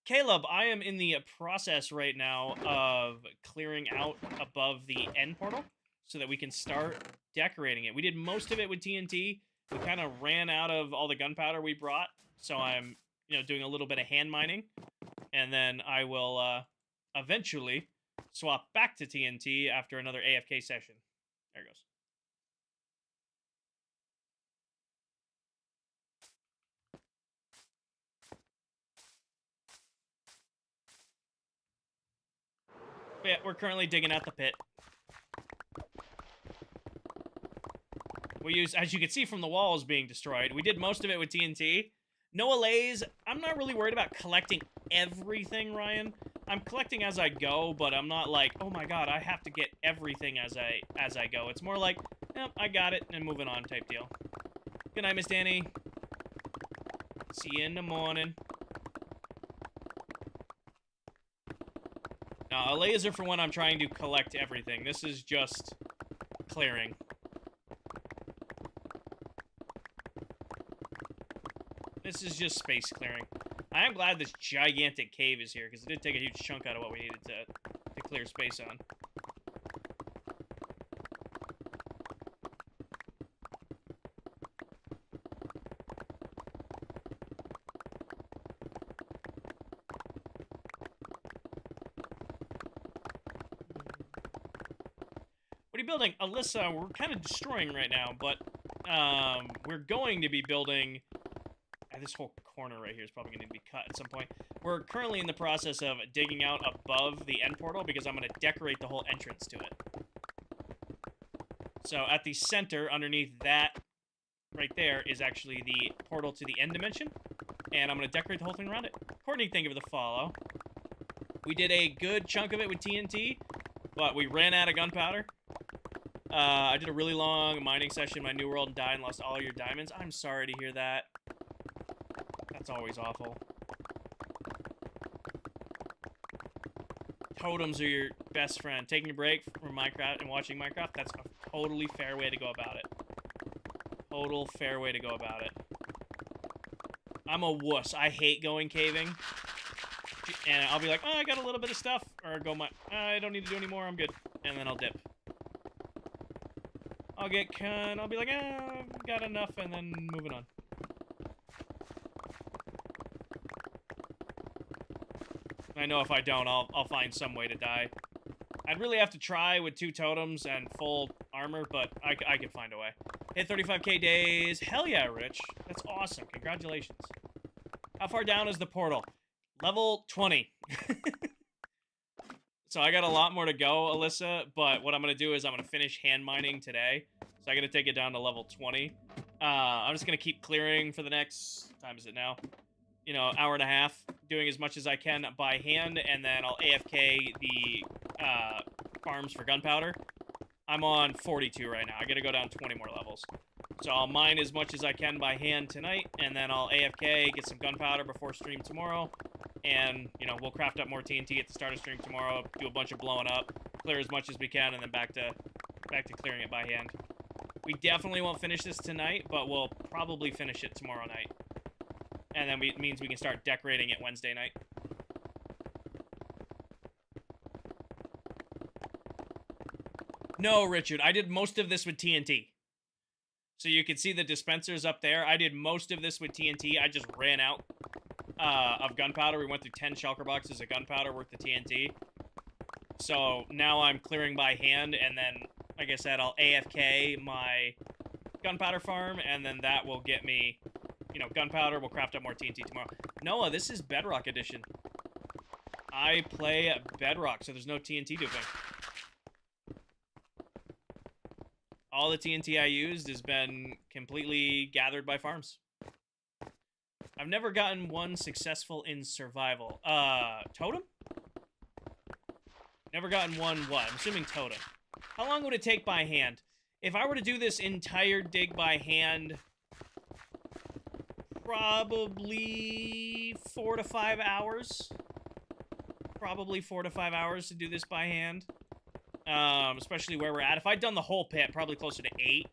Caleb, I am in the process right now of clearing out above the end portal so that we can start decorating it. We did most of it with TNT. We kind of ran out of all the gunpowder we brought, so I'm, doing a little bit of hand mining, and then I will eventually swap back to TNT after another AFK session. There it goes. But yeah, we're currently digging out the pit. We use, as you can see from the walls being destroyed, we did most of it with TNT. No allays. I'm not really worried about collecting everything, Ryan. I'm collecting as I go, but I'm not like, oh my god, I have to get everything as I go. It's more like, yep, I got it, and moving on type deal. Good night, Miss Danny. See you in the morning. Now, allays are for when I'm trying to collect everything. This is just clearing. This is just space clearing. I am glad this gigantic cave is here, because it did take a huge chunk out of what we needed to clear space on. What are you building? Alyssa, we're kind of destroying right now, but we're going to be building... this whole corner right here is probably going to need to be cut at some point. We're currently in the process of digging out above the end portal because I'm going to decorate the whole entrance to it. So at the center, underneath that right there, is actually the portal to the end dimension. And I'm going to decorate the whole thing around it. Courtney, thank you for the follow. We did a good chunk of it with TNT, but we ran out of gunpowder. I did a really long mining session in my new world and died and lost all your diamonds. I'm sorry to hear that. That's always awful. Totems are your best friend. Taking a break from Minecraft and watching Minecraft, that's a totally fair way to go about it. Total fair way to go about it. I'm a wuss. I hate going caving. And I'll be like, oh, I got a little bit of stuff. Or go I don't need to do any more, I'm good. And then I'll dip. I'll get I'll be like, I've got enough, and then moving on. I know if I don't, I'll find some way to die. I'd really have to try with 2 totems and full armor, but I can find a way. Hit 35k days. Hell yeah, Rich. That's awesome. Congratulations. How far down is the portal? Level 20. So I got a lot more to go, Alyssa, but what I'm going to do is I'm going to finish hand mining today. So I got to take it down to level 20. I'm just going to keep clearing for the next, what time is it now? You know, hour and a half, doing as much as I can by hand, and then I'll AFK the farms for gunpowder. I'm on 42 right now. I got to go down 20 more levels. So I'll mine as much as I can by hand tonight, and then I'll AFK, get some gunpowder before stream tomorrow. And, you know, we'll craft up more TNT at the start of stream tomorrow, do a bunch of blowing up, clear as much as we can, and then back to clearing it by hand. We definitely won't finish this tonight, but we'll probably finish it tomorrow night. And then it means we can start decorating it Wednesday night. No, Richard, I did most of this with TNT. So you can see the dispensers up there. I did most of this with TNT. I just ran out of gunpowder. We went through 10 shulker boxes of gunpowder worth of TNT. So now I'm clearing by hand, and then, like I said, I'll AFK my gunpowder farm, and then that will get me, you know, gunpowder. We'll craft up more TNT tomorrow. Noah, this is Bedrock Edition. I play Bedrock, so there's no TNT duping. All the TNT I used has been completely gathered by farms. I've never gotten one successful in survival. Totem? Never gotten one what? I'm assuming totem. How long would it take by hand? If I were to do this entire dig by hand, probably 4 to 5 hours. Probably 4 to 5 hours to do this by hand. Especially where we're at. If I'd done the whole pit, probably closer to 8.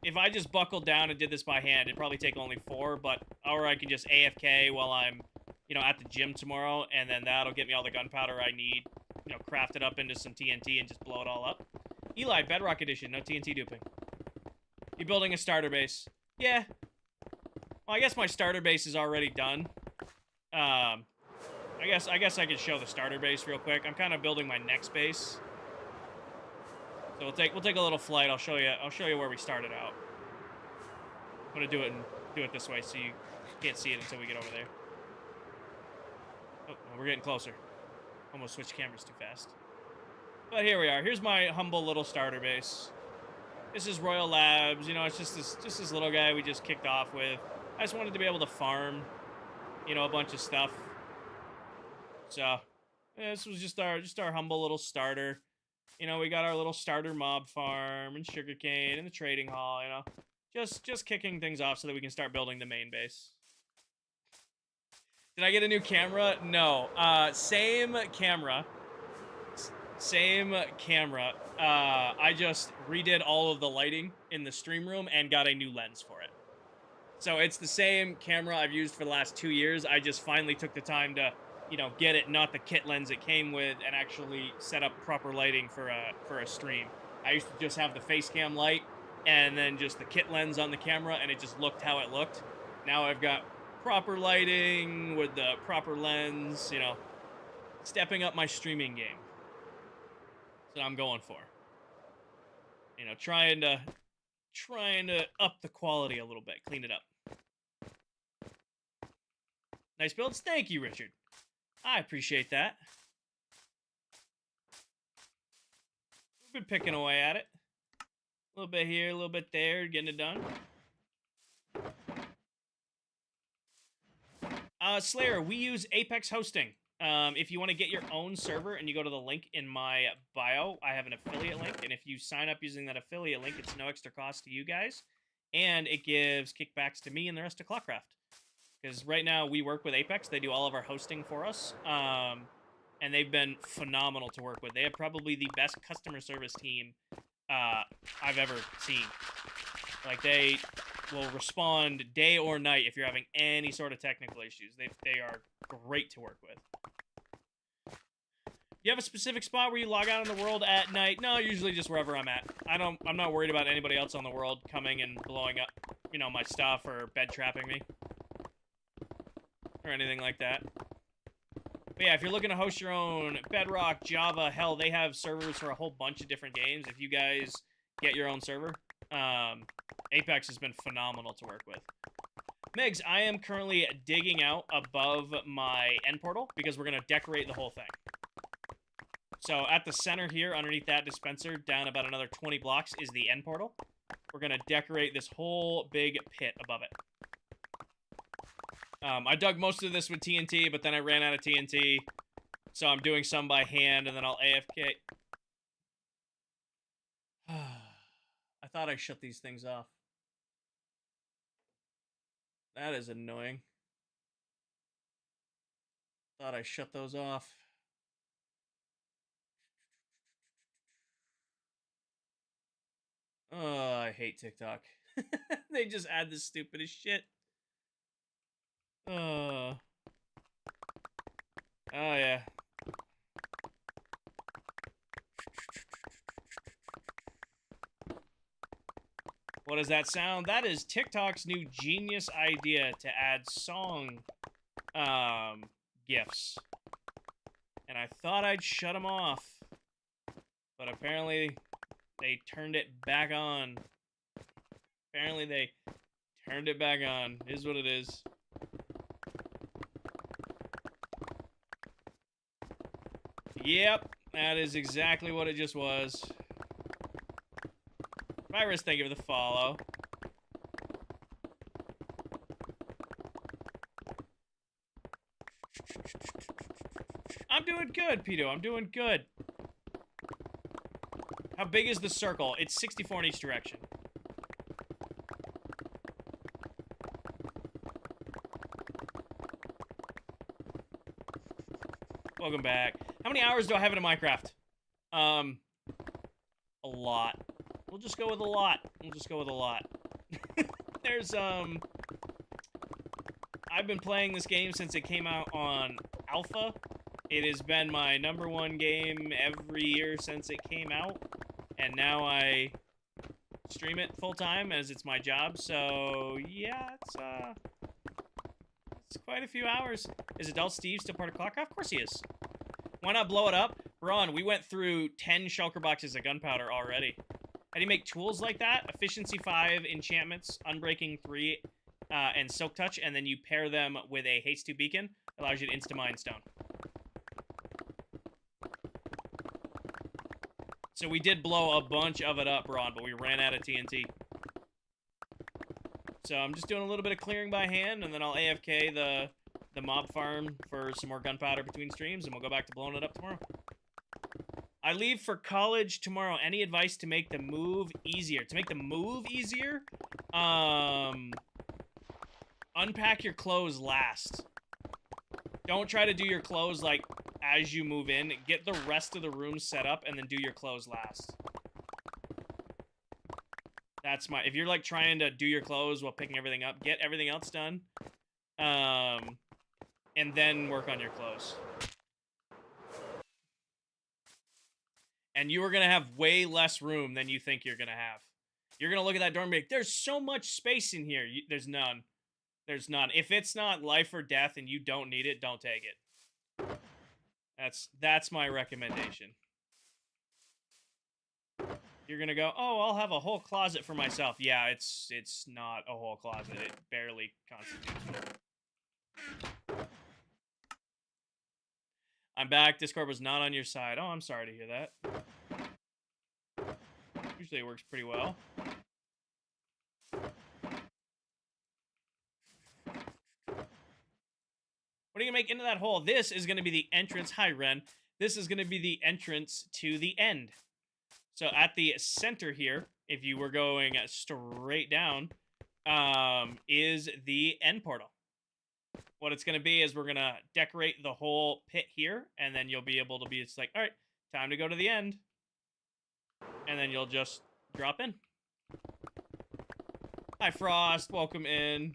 If I just buckled down and did this by hand, it'd probably take only 4, but, or I can just AFK while I'm, you know, at the gym tomorrow, and then that'll get me all the gunpowder I need, you know, craft it up into some TNT and just blow it all up. Eli, Bedrock Edition, no TNT duping. You building a starter base? Yeah. Well, I guess my starter base is already done. I guess I could show the starter base real quick. I'm kind of building my next base. So we'll take a little flight. I'll show you where we started out. I'm gonna do it this way so you can't see it until we get over there. Oh, we're getting closer. Almost switched cameras too fast. But here we are. Here's my humble little starter base. This is Royal Labs. You know, it's just this little guy we just kicked off with. I just wanted to be able to farm, you know, a bunch of stuff. So, yeah, this was just our humble little starter. You know, we got our little starter mob farm and sugarcane and the trading hall, you know. Just kicking things off so that we can start building the main base. Did I get a new camera? No. Same camera. Same camera. I just redid all of the lighting in the stream room and got a new lens for it. So it's the same camera I've used for the last 2 years. I just finally took the time to, get it, not the kit lens it came with, and actually set up proper lighting for a stream. I used to just have the face cam light and then just the kit lens on the camera, and it just looked how it looked. Now I've got proper lighting with the proper lens, stepping up my streaming game. That's what I'm going for. Trying to up the quality a little bit, clean it up. Nice builds. Thank you, Richard. I appreciate that. We've been picking away at it. A little bit here, a little bit there, getting it done. Slayer, we use Apex hosting. If you want to get your own server and you go to the link in my bio, I have an affiliate link. And if you sign up using that affiliate link, it's no extra cost to you guys. And it gives kickbacks to me and the rest of ClockCraft. Because right now we work with Apex. They do all of our hosting for us. And they've been phenomenal to work with. They have probably the best customer service team I've ever seen. Like, they will respond day or night if you're having any sort of technical issues. They are great to work with. You have a specific spot where you log out in the world at night? No, usually just wherever I'm at. I'm not worried about anybody else on the world coming and blowing up, my stuff or bed trapping me. Or anything like that. But yeah, if you're looking to host your own Bedrock, Java, hell, they have servers for a whole bunch of different games. If you guys get your own server, Apex has been phenomenal to work with. Megs, I am currently digging out above my end portal because we're going to decorate the whole thing. So at the center here, underneath that dispenser, down about another 20 blocks is the end portal. We're going to decorate this whole big pit above it. I dug most of this with TNT, but then I ran out of TNT. So I'm doing some by hand, and then I'll AFK. I thought I shut these things off. That is annoying. Thought I shut those off. Oh, I hate TikTok. They just add the stupidest shit. Oh, yeah. What does that sound? That is TikTok's new genius idea to add song GIFs. And I thought I'd shut them off. But apparently they turned it back on. Apparently they turned it back on. Is what it is. Yep, that is exactly what it just was. Virus, thank you for the follow. I'm doing good, Pito. I'm doing good. How big is the circle? It's 64 in each direction. Welcome back. How many hours do I have in Minecraft? A lot. We'll just go with a lot. We'll just go with a lot. There's, I've been playing this game since it came out on Alpha. It has been my #1 game every year since it came out. And now I stream it full-time as it's my job. So, yeah, it's quite a few hours. Is Adult Steve still part of ClockCraft? Of course he is. Why not blow it up? Ron, we went through 10 shulker boxes of gunpowder already. How do you make tools like that? Efficiency 5 enchantments, Unbreaking 3, and Silk Touch, and then you pair them with a Haste 2 beacon. Allows you to insta-mine stone. So we did blow a bunch of it up, Ron, but we ran out of TNT. So I'm just doing a little bit of clearing by hand, and then I'll AFK the mob farm for some more gunpowder between streams, and we'll go back to blowing it up tomorrow. I leave for college tomorrow. Any advice to make the move easier? To make the move easier? Unpack your clothes last. Don't try to do your clothes, like, as you move in. Get the rest of the room set up, and then do your clothes last. That's my... If you're, like, trying to do your clothes while picking everything up, get everything else done. And then work on your clothes. And you are going to have way less room than you think you're going to have. You're going to look at that dorm and be like, there's so much space in here. There's none. There's none. If it's not life or death and you don't need it, don't take it. That's my recommendation. You're going to go, oh, I'll have a whole closet for myself. Yeah, it's not a whole closet. It barely constitutes one. I'm back. Discord was not on your side. Oh, I'm sorry to hear that. Usually it works pretty well. What are you going to make into that hole? This is going to be the entrance. Hi, Ren. This is going to be the entrance to the end. So at the center here, if you were going straight down, is the end portal. What it's going to be is we're going to decorate the whole pit here, and then you'll be able to be, it's like, all right, time to go to the end. And then you'll just drop in. Hi, Frost. Welcome in.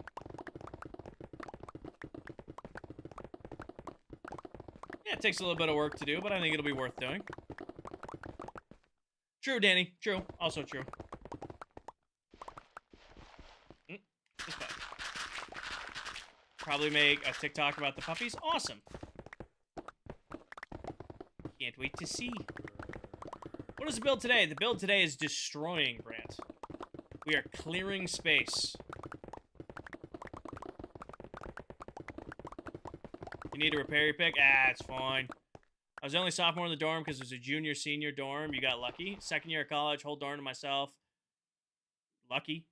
Yeah, it takes a little bit of work to do, but I think it'll be worth doing. True, Danny. True. Also true. This bad. Probably make a TikTok about the puppies. Awesome. Can't wait to see. What is the build today? The build today is destroying, Brant. We are clearing space. You need to repair your pick? Ah, it's fine. I was the only sophomore in the dorm because it was a junior-senior dorm. You got lucky. Second year of college, whole dorm to myself. Lucky.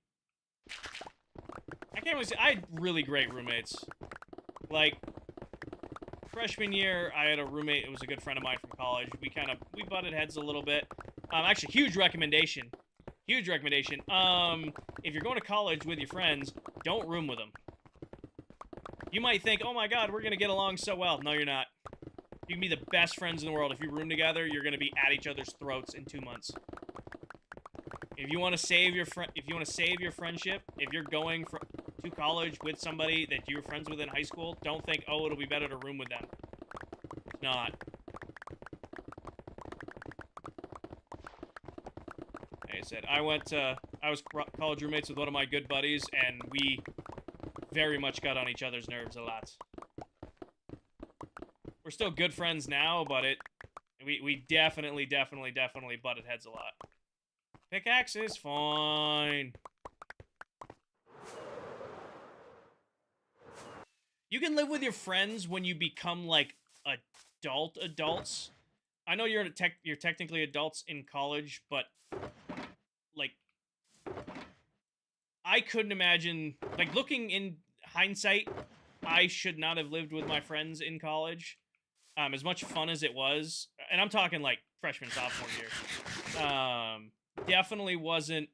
I can't really say. I had really great roommates. Like, freshman year, I had a roommate. It was a good friend of mine from college. We butted heads a little bit. Actually, huge recommendation. Huge recommendation. If you're going to college with your friends, don't room with them. You might think, oh my god, we're going to get along so well. No, you're not. You can be the best friends in the world. If you room together, you're going to be at each other's throats in 2 months. If you want to save your friendship, if you're going to college with somebody that you were friends with in high school, don't think, oh, it'll be better to room with them. It's not. Like I said, I was college roommates with one of my good buddies, and we very much got on each other's nerves a lot. We're still good friends now, but we definitely butted heads a lot. Pickaxe is fine. You can live with your friends when you become, like, adults. I know you're technically adults in college, but, like, I couldn't imagine, like, looking in hindsight, I should not have lived with my friends in college. As much fun as it was, and I'm talking, like, freshman, sophomore year, definitely wasn't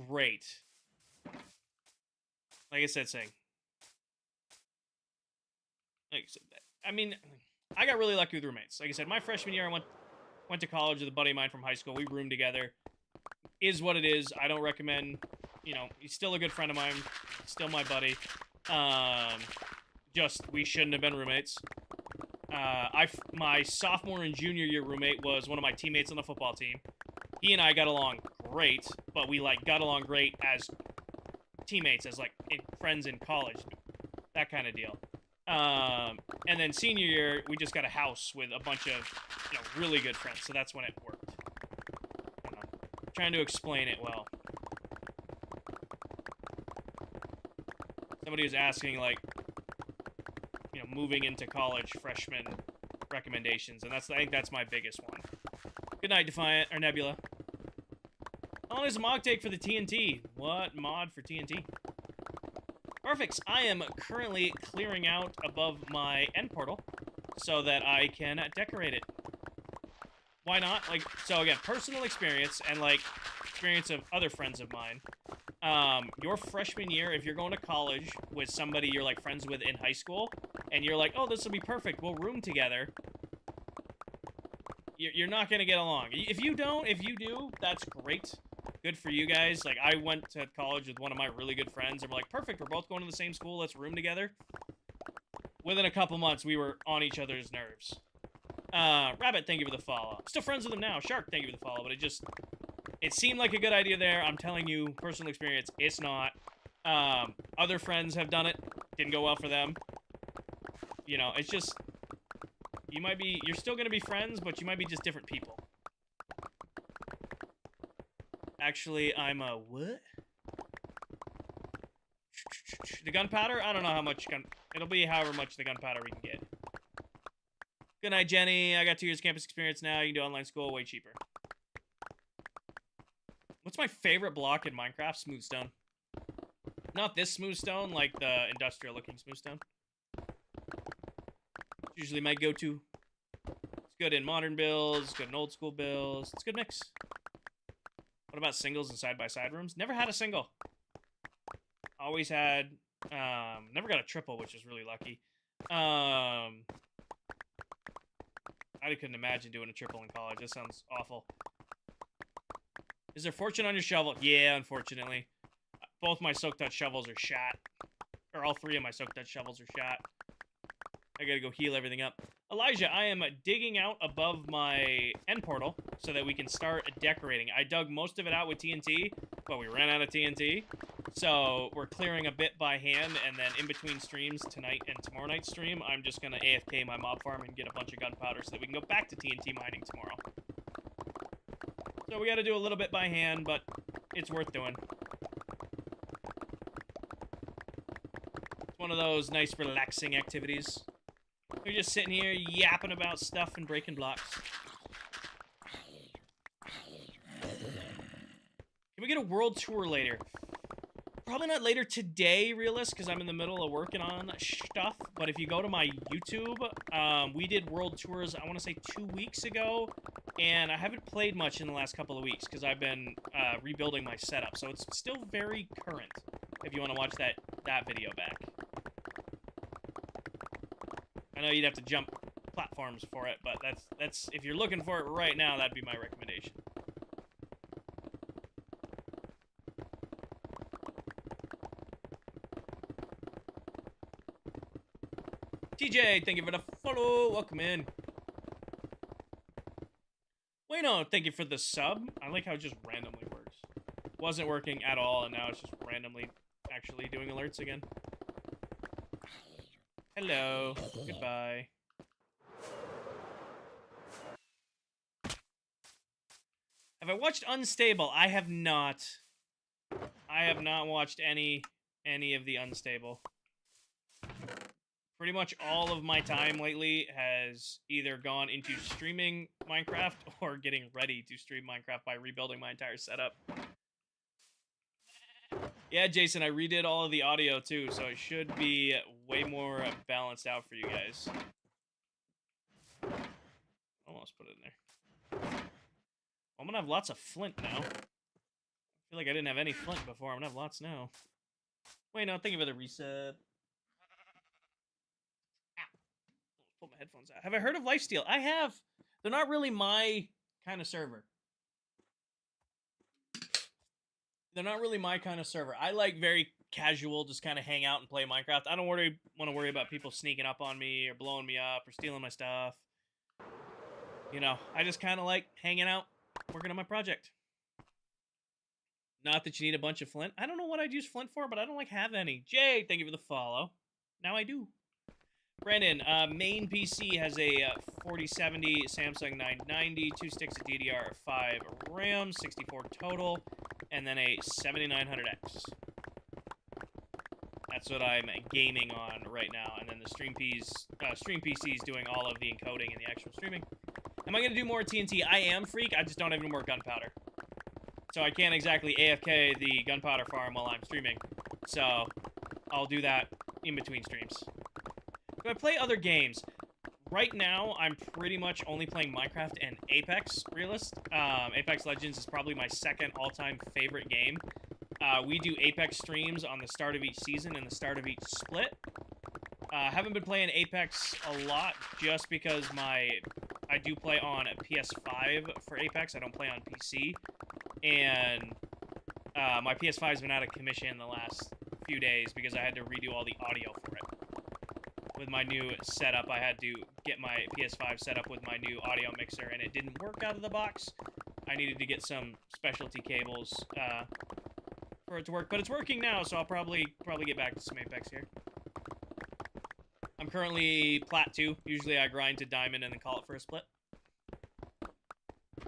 great. Like I said, I mean, I got really lucky with roommates. Like I said, my freshman year, I went to college with a buddy of mine from high school. We roomed together. Is what it is. I don't recommend, you know, he's still a good friend of mine. Still my buddy. Just, we shouldn't have been roommates. My sophomore and junior year roommate was one of my teammates on the football team. He and I got along great, but we, like, got along great as teammates, as, like, friends in college. That kind of deal. And then senior year, we just got a house with a bunch of, you know, really good friends, so that's when it worked. I don't know. I'm trying to explain it well. Somebody was asking, like, you know, moving into college freshman recommendations, and I think that's my biggest one. Good night, Defiant, or Nebula. How long is a mod take for the TNT? What mod for TNT? Perfect. I am currently clearing out above my end portal so that I can decorate it. Why not? Like, so again, personal experience and, like, experience of other friends of mine. Your freshman year, if you're going to college with somebody you're, like, friends with in high school, and you're like, oh, this will be perfect, we'll room together, you're not going to get along. If you do, that's great. good for you guys. Like, I went to college with one of my really good friends, and we're like, perfect, we're both going to the same school, let's room together. Within a couple months, we were on each other's nerves. Rabbit, thank you for the follow. Still friends with him now. Shark, thank you for the follow, but it seemed like a good idea there. I'm telling you, personal experience, it's not. Other friends have done it. Didn't go well for them. You know, it's just, you're still gonna be friends, but you might be just different people. Actually, I'm a what? The gunpowder? I don't know how much it'll be however much the gunpowder we can get. Good night, Jenny. I got 2 years campus experience now. You can do online school way cheaper. What's my favorite block in Minecraft? Smooth stone. Not this smooth stone, like the industrial looking smooth stone. It's usually my go-to. It's good in modern builds, it's good in old school builds. It's a good mix. What about singles and side-by-side rooms? Never had a single. Always had, never got a triple, which is really lucky. I couldn't imagine doing a triple in college. That sounds awful. Is there fortune on your shovel? Yeah, unfortunately. Both my soak touch shovels are shot. Or all 3 of my soak touch shovels are shot. I gotta go heal everything up. Elijah, I am digging out above my end portal so that we can start decorating. I dug most of it out with TNT, but we ran out of TNT. So we're clearing a bit by hand, and then in between streams, tonight and tomorrow night's stream, I'm just gonna AFK my mob farm and get a bunch of gunpowder so that we can go back to TNT mining tomorrow. So we gotta do a little bit by hand, but it's worth doing. It's one of those nice relaxing activities. We're just sitting here yapping about stuff and breaking blocks. Can we get a world tour later? Probably not later today, Realist, because I'm in the middle of working on stuff. But if you go to my YouTube, we did world tours, I want to say 2 weeks ago. And I haven't played much in the last couple of weeks because I've been rebuilding my setup. So it's still very current if you want to watch that video back. I know you'd have to jump platforms for it, but that's if you're looking for it right now, that'd be my recommendation. TJ, thank you for the follow. Welcome in. Wayno, thank you for the sub. I like how it just randomly works. Wasn't working at all, and now it's just randomly actually doing alerts again. Hello. Goodbye. Have I watched Unstable? I have not. I have not watched any of the Unstable. Pretty much all of my time lately has either gone into streaming Minecraft or getting ready to stream Minecraft by rebuilding my entire setup. Yeah, Jason, I redid all of the audio too, so it should be way more balanced out for you guys. Almost put it in there. I'm gonna have lots of flint now. I feel like I didn't have any flint before. I'm gonna have lots now. Wait, no, thank you for the resub. Pull my headphones out. Have I heard of Lifesteal? I have. They're not really my kind of server. They're not really my kind of server. I like very casual, just kind of hang out and play Minecraft. I don't want to worry about people sneaking up on me or blowing me up or stealing my stuff. You know, I just kind of like hanging out, working on my project. Not that you need a bunch of flint. I don't know what I'd use flint for, but I don't like have any. Jay, thank you for the follow. Now I do. Brandon, main PC has a 4070 Samsung 990, 2 sticks of DDR5 RAM, 64 total, and then a 7900X. That's what I'm gaming on right now, and then the Stream PC is doing all of the encoding and the actual streaming. Am I going to do more TNT? I am, Freak. I just don't have any more gunpowder. So I can't exactly AFK the gunpowder farm while I'm streaming. So I'll do that in between streams. Do I play other games? Right now, I'm pretty much only playing Minecraft and Apex, Realist. Apex Legends is probably my second all-time favorite game. We do Apex streams on the start of each season and the start of each split. Haven't been playing Apex a lot just because I do play on a PS5 for Apex. I don't play on PC. And My PS5's been out of commission the last few days because I had to redo all the audio for it. With my new setup, I had to get my PS5 set up with my new audio mixer, and it didn't work out of the box. I needed to get some specialty cables for it to work, but it's working now, so I'll probably get back to some Apex here. I'm currently Plat 2. Usually I grind to Diamond and then call it for a split.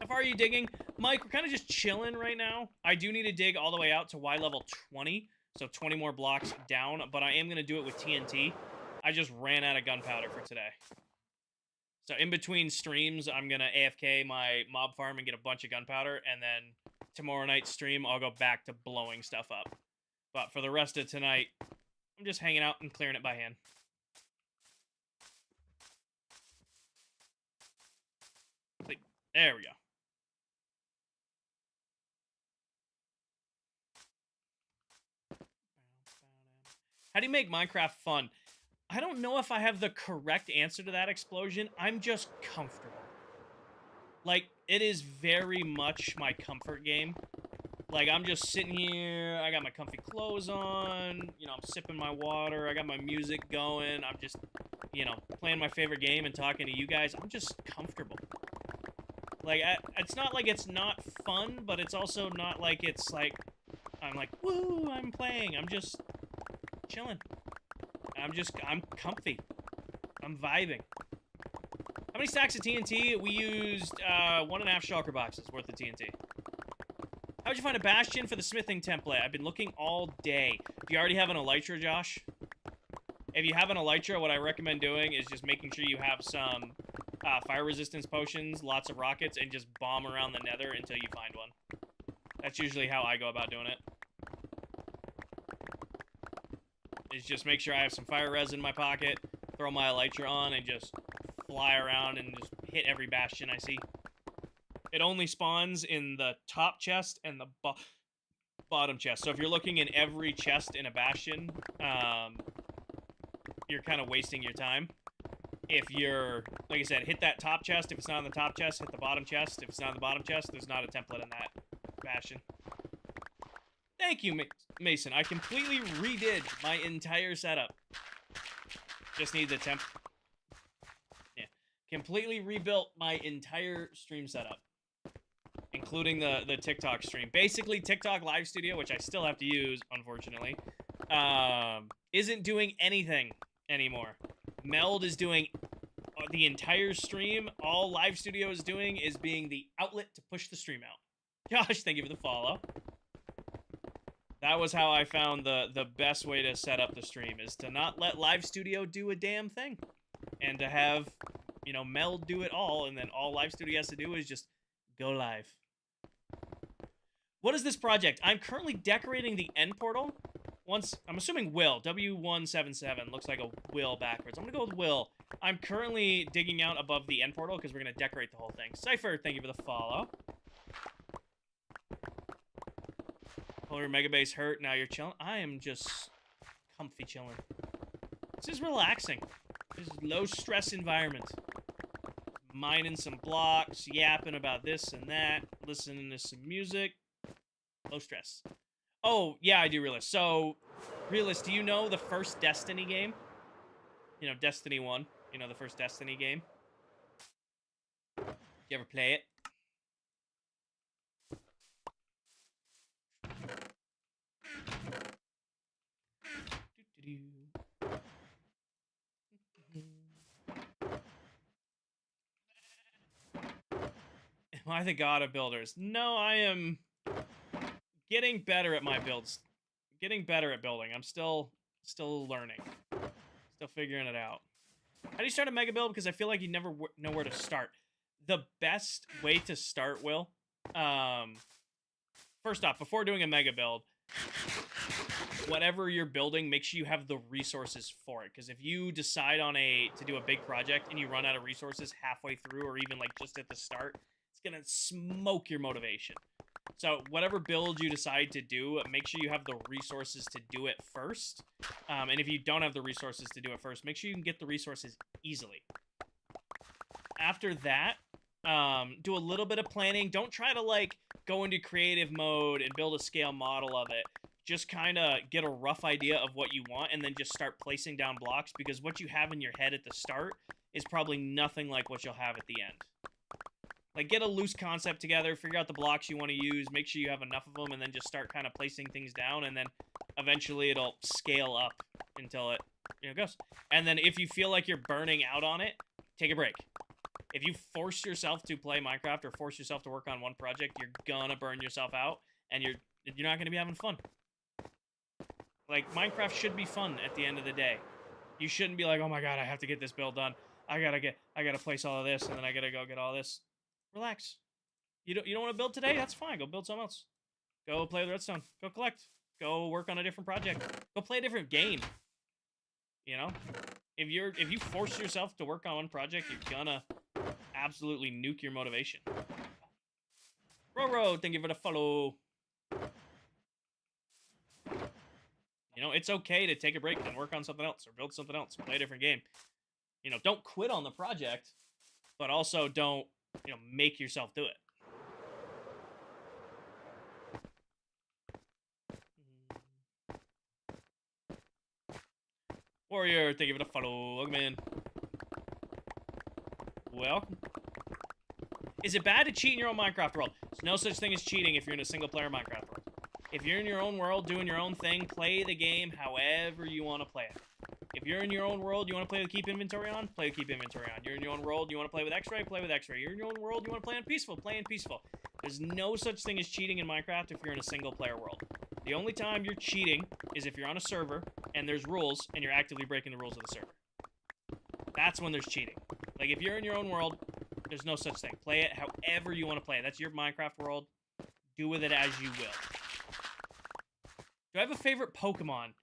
How far are you digging? Mike, we're kind of just chilling right now. I do need to dig all the way out to Y level 20, so 20 more blocks down, but I am going to do it with TNT. I just ran out of gunpowder for today. So in between streams, I'm going to AFK my mob farm and get a bunch of gunpowder, and then tomorrow night's stream, I'll go back to blowing stuff up. But for the rest of tonight, I'm just hanging out and clearing it by hand. There we go. How do you make Minecraft fun? I don't know if I have the correct answer to that, Explosion. I'm just comfortable. Like, it is very much my comfort game. Like, I'm just sitting here, I got my comfy clothes on, you know, I'm sipping my water, I got my music going, I'm just, you know, playing my favorite game and talking to you guys. I'm just comfortable. Like, it's not like it's not fun, but it's also not like it's like, I'm like, woo, I'm playing. I'm just chilling. I'm comfy. I'm vibing. How many stacks of TNT? We used 1.5 shulker boxes worth of TNT. How'd you find a bastion for the smithing template? I've been looking all day. Do you already have an elytra, Josh? If you have an elytra, what I recommend doing is just making sure you have some fire resistance potions, lots of rockets, and just bomb around the nether until you find one. That's usually how I go about doing it. Is just make sure I have some fire res in my pocket, throw my elytra on, and just fly around and just hit every bastion I see. It only spawns in the top chest and the bottom chest. So if you're looking in every chest in a bastion, you're kind of wasting your time. If you're, like I said, hit that top chest. If it's not on the top chest, hit the bottom chest. If it's not on the bottom chest, there's not a template in that bastion. Thank you, Mason. I completely redid my entire setup. Just need the temp. Yeah. Completely rebuilt my entire stream setup. Including the TikTok stream. Basically, TikTok Live Studio, which I still have to use, unfortunately, isn't doing anything anymore. Meld is doing the entire stream. All Live Studio is doing is being the outlet to push the stream out. Josh, thank you for the follow. That was how I found the best way to set up the stream, is to not let Live Studio do a damn thing. And to have, you know, Meld do it all, and then all Live Studio has to do is just go live. What is this project? I'm currently decorating the end portal. I'm assuming Will. W177 looks like a Will backwards. I'm gonna go with Will. I'm currently digging out above the end portal because we're gonna decorate the whole thing. Cypher, thank you for the follow. Polar Mega Base hurt. Now you're chilling. I am just comfy chilling. This is relaxing. This is low stress environment. Mining some blocks, yapping about this and that, listening to some music. Low stress. Oh, yeah, I do, Realist. So, Realist, do you know the first Destiny game? You know, Destiny 1. You know, the first Destiny game? You ever play it? Am I the god of builders? No, I am getting better at my builds. Getting better at building. I'm still learning. Still figuring it out. How do you start a mega build? Because I feel like you never know where to start. The best way to start, Will, first off, before doing a mega build, whatever you're building, make sure you have the resources for it. Because if you decide on to do a big project and you run out of resources halfway through or even like just at the start, it's gonna smoke your motivation. So whatever build you decide to do, make sure you have the resources to do it first. And if you don't have the resources to do it first, make sure you can get the resources easily. After that, do a little bit of planning. Don't try to like go into creative mode and build a scale model of it. Just kind of get a rough idea of what you want and then just start placing down blocks, because what you have in your head at the start is probably nothing like what you'll have at the end. Like, get a loose concept together, figure out the blocks you want to use, make sure you have enough of them, and then just start kind of placing things down, and then eventually it'll scale up until it, goes. And then if you feel like you're burning out on it, take a break. If you force yourself to play Minecraft or force yourself to work on one project, you're gonna burn yourself out, and you're not gonna be having fun. Like, Minecraft should be fun at the end of the day. You shouldn't be like, oh my god, I have to get this build done. I gotta place all of this, and then I gotta go get all this. Relax. You don't want to build today? That's fine. Go build something else. Go play with redstone. Go collect. Go work on a different project. Go play a different game. If you force yourself to work on one project, you're gonna absolutely nuke your motivation. Roro, thank you for the follow. It's okay to take a break and work on something else or build something else, play a different game. Don't quit on the project, but also don't, make yourself do it. Warrior, thank you for the follow. Welcome in. Welcome. Is it bad to cheat in your own Minecraft world? There's no such thing as cheating if you're in a single-player Minecraft world. If you're in your own world, doing your own thing, play the game however you want to play it. If you're in your own world, you want to play with keep inventory on, play with keep inventory on. You're in your own world, you want to play with X-ray, play with X-ray. You're in your own world, you want to play on peaceful, play in peaceful. There's no such thing as cheating in Minecraft if you're in a single-player world. The only time you're cheating is if you're on a server and there's rules and you're actively breaking the rules of the server. That's when there's cheating. Like, if you're in your own world, there's no such thing. Play it however you want to play it. That's your Minecraft world. Do with it as you will. Do I have a favorite Pokemon?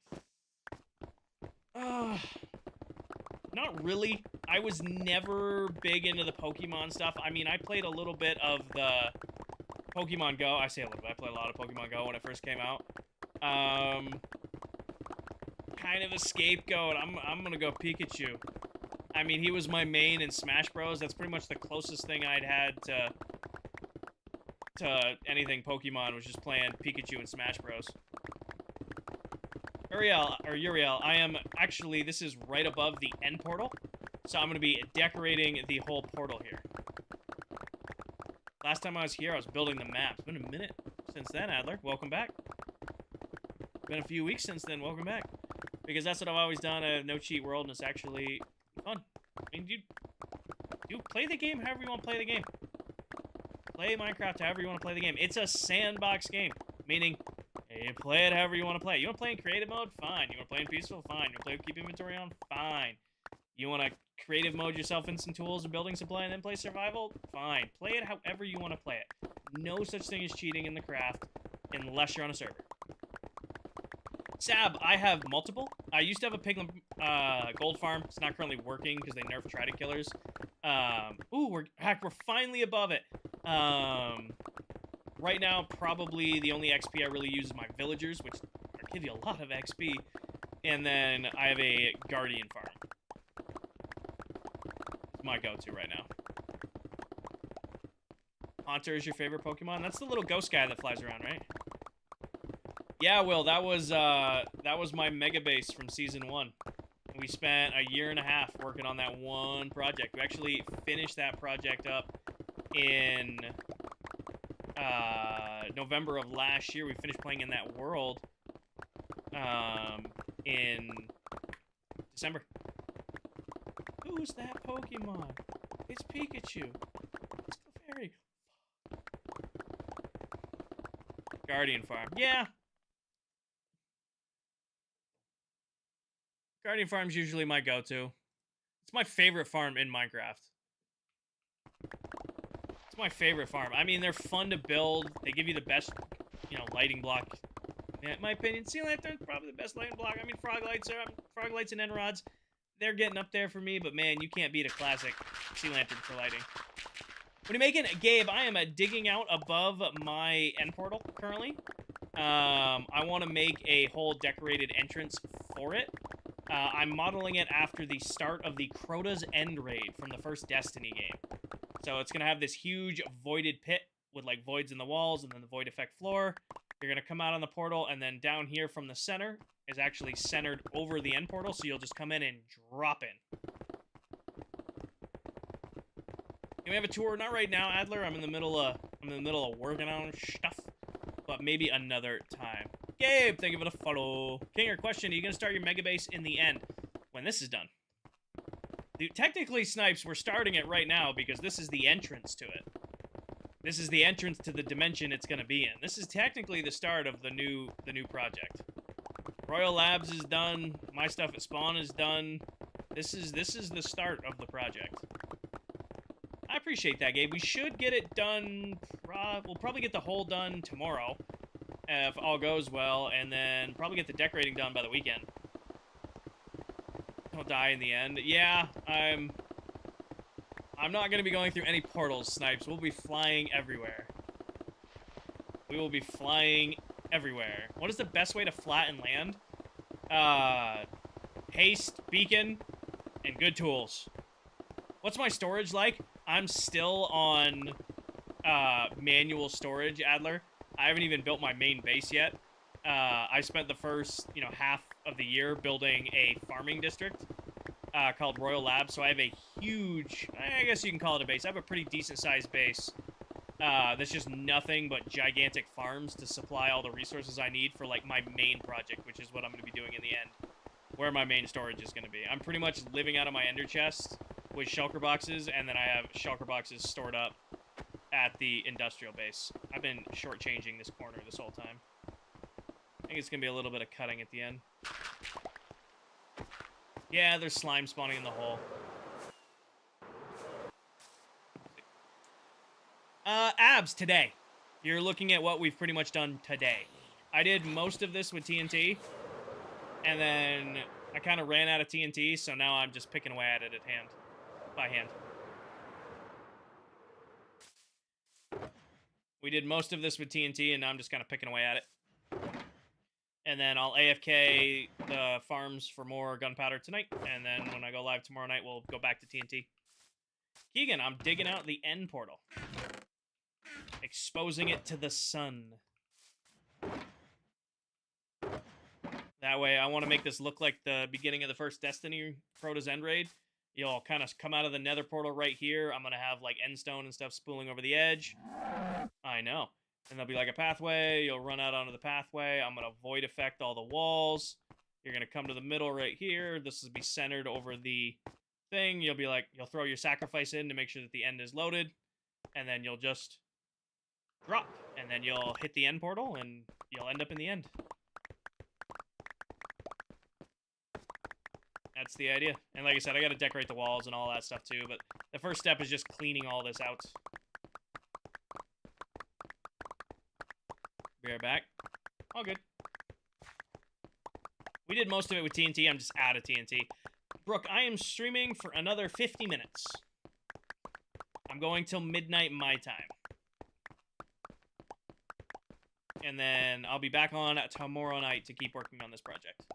Not really. I was never big into the Pokemon stuff. I mean, I played a little bit of the Pokemon Go. I say a little bit. I played a lot of Pokemon Go when it first came out. Kind of a scapegoat. I'm gonna go Pikachu. I mean, he was my main in Smash Bros. That's pretty much the closest thing I'd had to anything Pokemon, was just playing Pikachu in Smash Bros. Uriel, I am actually, this is right above the end portal, so I'm going to be decorating the whole portal here. Last time I was here, I was building the map. It's been a minute since then, Adler. Welcome back. Been a few weeks since then. Welcome back. Because that's what I've always done, a no-cheat world, and it's actually fun. I mean, you play the game however you want to play the game. Play Minecraft however you want to play the game. It's a sandbox game, meaning you play it however you want to play. You want to play in creative mode? Fine. You want to play in peaceful? Fine. You want to play with keep inventory on? Fine. You want to creative mode yourself in some tools and building supply and then play survival? Fine. Play it however you want to play it. No such thing as cheating in the craft unless you're on a server. Sab, I have multiple. I used to have a piglin gold farm. It's not currently working because they nerfed trident killers. Ooh, we're finally above it. Right now, probably the only XP I really use is my villagers, which give you a lot of XP. And then I have a guardian farm. It's my go-to right now. Haunter is your favorite Pokemon? That's the little ghost guy that flies around, right? Yeah, Will, that was my mega base from Season 1. We spent a year and a half working on that one project. We actually finished that project up in November of last year. We finished playing in that world in December. Who's that Pokemon? It's Pikachu. It's Clefairy. Guardian Farm. Yeah. Guardian Farm's usually my go-to. It's my favorite farm in Minecraft. It's my favorite farm. I mean, they're fun to build. They give you the best, lighting block. In my opinion, Sea Lantern's probably the best lighting block. I mean, Frog Lights and End Rods, they're getting up there for me, but man, you can't beat a classic Sea Lantern for lighting. What are you making? Gabe, I am digging out above my end portal currently. I want to make a whole decorated entrance for it. I'm modeling it after the start of the Crota's End Raid from the first Destiny game. So it's going to have this huge voided pit with like voids in the walls and then the void effect floor. You're going to come out on the portal, and then down here from the center is actually centered over the end portal, so you'll just come in and drop in. Can we have a tour? Not right now, Adler. I'm in the middle of working on stuff, but maybe another time. Gabe, thank you for the follow. Kinger, question: are you gonna start your mega base in the end when this is done? Dude, technically, Snipes, we're starting it right now because this is the entrance to it. This is the entrance to the dimension it's gonna be in. This is technically the start of the new project. Royal Labs is done. My stuff at Spawn is done. This is the start of the project. I appreciate that, Gabe. We should get it done. We'll probably get the hole done tomorrow, if all goes well, and then probably get the decorating done by the weekend. Don't die in the end. Yeah, I'm not gonna be going through any portals, Snipes. We'll be flying everywhere. We will be flying everywhere. What is the best way to flatten land? Haste, beacon, and good tools. What's my storage like? I'm still on manual storage, Adler. I haven't even built my main base yet. I spent the first, half of the year building a farming district called Royal Labs, so I have a huge, I guess you can call it a base. I have a pretty decent-sized base that's just nothing but gigantic farms to supply all the resources I need for, like, my main project, which is what I'm going to be doing in the end, where my main storage is going to be. I'm pretty much living out of my ender chest with shulker boxes, and then I have shulker boxes stored up at the industrial base. I've been shortchanging this corner this whole time. I think it's going to be a little bit of cutting at the end. Yeah, there's slime spawning in the hole. Abs, today. You're looking at what we've pretty much done today. I did most of this with TNT, and then I kind of ran out of TNT, so now I'm just picking away at it by hand. We did most of this with TNT, and now I'm just kind of picking away at it. And then I'll AFK the farms for more gunpowder tonight, and then when I go live tomorrow night, we'll go back to TNT. Keegan, I'm digging out the end portal. Exposing it to the sun. That way, I want to make this look like the beginning of the first Destiny Protoss End Raid. You'll kind of come out of the nether portal right here. I'm going to have, like, endstone and stuff spooling over the edge. I know. And there'll be, like, a pathway. You'll run out onto the pathway. I'm going to void effect all the walls. You're going to come to the middle right here. This will be centered over the thing. You'll be like, you'll throw your sacrifice in to make sure that the end is loaded. And then you'll just drop. And then you'll hit the end portal, and you'll end up in the end. That's the idea. And like I said, I got to decorate the walls and all that stuff too, but the first step is just cleaning all this out. Be right back. All good. We did most of it with TNT. I'm just out of TNT. Brooke, I am streaming for another 50 minutes. I'm going till midnight my time. And then I'll be back on tomorrow night to keep working on this project.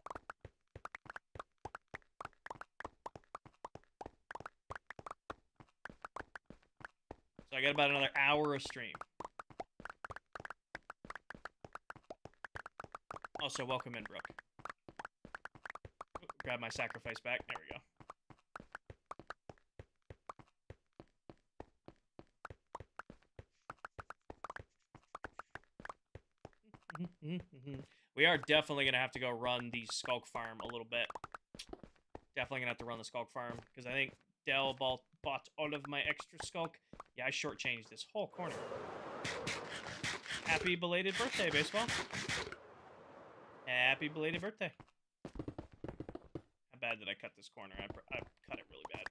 So I got about another hour of stream. Also, welcome in, Brooke. Grab my sacrifice back. There we go. We are definitely going to have to go run the Skulk Farm a little bit. Definitely going to have to run the Skulk Farm, because I think Dell bought all of my extra Skulk. Yeah, I shortchanged this whole corner. Happy belated birthday, Baseball. Happy belated birthday. How bad did I cut this corner? I cut it really bad.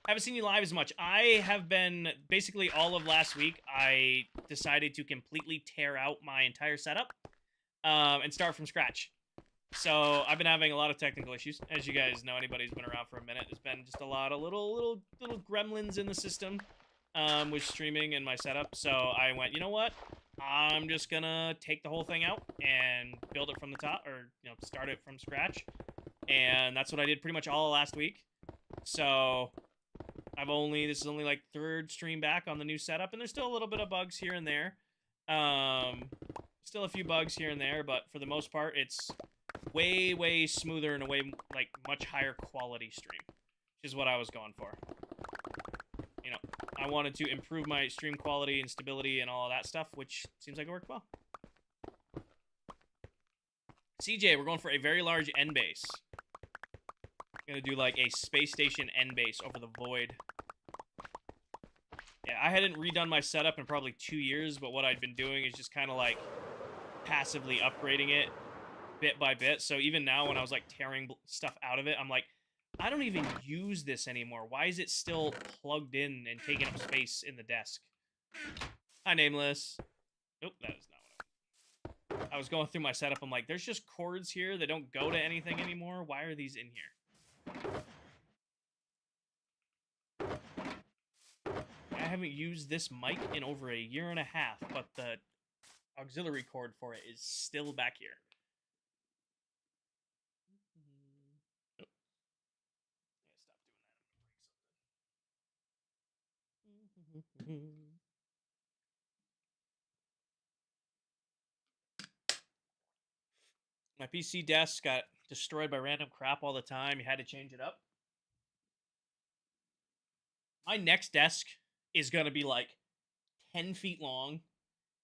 Haven't seen you live as much. I have been, basically all of last week, I decided to completely tear out my entire setup and start from scratch. So I've been having a lot of technical issues. As you guys know, anybody who's been around for a minute, there's been just a lot of little gremlins in the system with streaming and my setup. So I went, you know what? I'm just gonna take the whole thing out and build it from the top, or start it from scratch. and that's what I did pretty much all last week. So this is only like 3rd stream back on the new setup, and there's still a little bit of bugs here and there. Still a few bugs here and there, but for the most part, it's way smoother and a way like much higher quality stream, which is what I was going for. You know, I wanted to improve my stream quality and stability and all of that stuff, which seems like it worked well. CJ, we're going for a very large end base. Gonna do like a space station end base over the void. Yeah, I hadn't redone my setup in probably 2 years, but what I'd been doing is just kind of like passively upgrading it bit by bit. So even now when I was like tearing stuff out of it, I'm like, I don't even use this anymore. Why is it still plugged in and taking up space in the desk? Hi, Nameless. Nope, that is not what I was going through my setup. I'm like, there's just cords here that don't go to anything anymore. Why are these in here? I haven't used this mic in over 1.5 years, but the auxiliary cord for it is still back here. Oh. Stop doing that. My PC desk got destroyed by random crap all the time. You had to change it up. My next desk is going to be like 10 feet long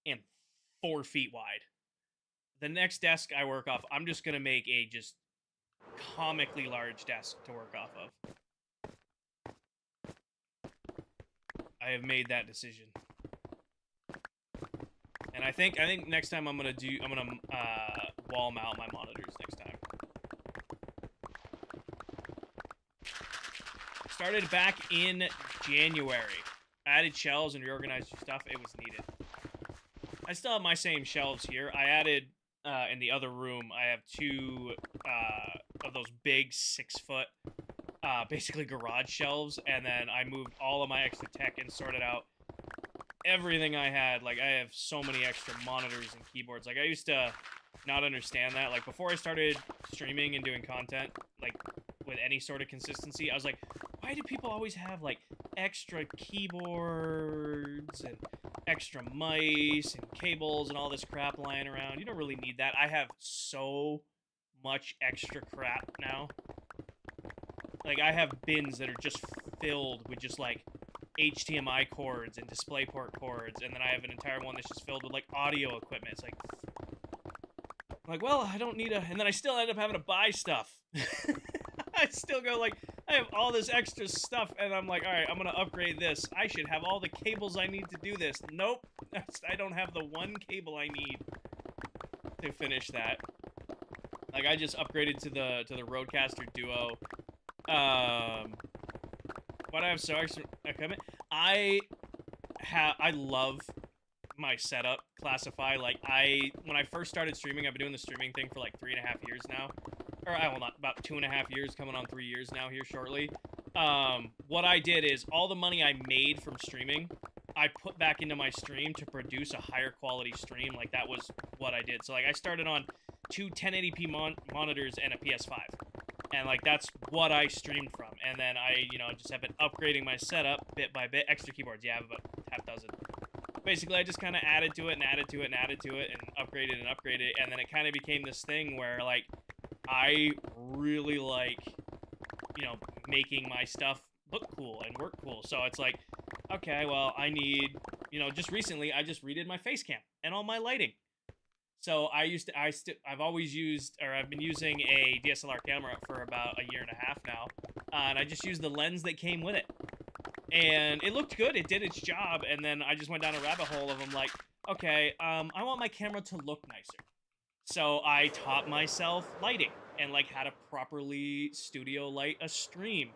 and 4 feet wide. The next desk I work off, I'm just going to make a just comically large desk to work off of. I have made that decision. And I think next time I'm going to wall mount my monitors next time. Started back in January. Added shelves and reorganized your stuff. It was needed. I still have my same shelves here. I added, in the other room, I have 2 of those big 6-foot, basically garage shelves, and then I moved all of my extra tech and sorted out everything I had. Like, I have so many extra monitors and keyboards. Like, I used to not understand that. Like, before I started streaming and doing content, like, with any sort of consistency, I was like, why do people always have, like, extra keyboards and extra mice and cables and all this crap lying around? You don't really need that. I have so much extra crap now. Like, I have bins that are just filled with just, like, HDMI cords and DisplayPort cords, and then I have an entire one that's just filled with, like, audio equipment. It's like, well, I don't need a... And then I still end up having to buy stuff. I still go, like, I have all this extra stuff, and I'm like, all right, I'm going to upgrade this. I should have all the cables I need to do this. Nope. I don't have the one cable I need to finish that. Like, I just upgraded to the Rodecaster Duo. Why do I have so extra equipment? I love my setup, Classify. Like, when I first started streaming, I've been doing the streaming thing for like 3.5 years now. Or, well, not, about 2.5 years, coming on 3 years now here shortly. What I did is, all the money I made from streaming, I put back into my stream to produce a higher quality stream. Like, that was what I did. So, like, I started on 2 1080p monitors and a PS5. And, like, that's what I streamed from. And then I, just have been upgrading my setup bit by bit. Extra keyboards, yeah, I have about half dozen. Basically, I just kind of added to it and added to it and added to it and upgraded and upgraded. And then it kind of became this thing where, like, I really like, making my stuff look cool and work cool. So it's like, okay, well, I need, just recently, I just redid my face cam and all my lighting. So I've always used, or I've been using a DSLR camera for about 1.5 years now. And I just used the lens that came with it. And it looked good. It did its job. And then I just went down a rabbit hole of, I'm like, okay, I want my camera to look nicer. So I taught myself lighting and, like, how to properly studio light a stream.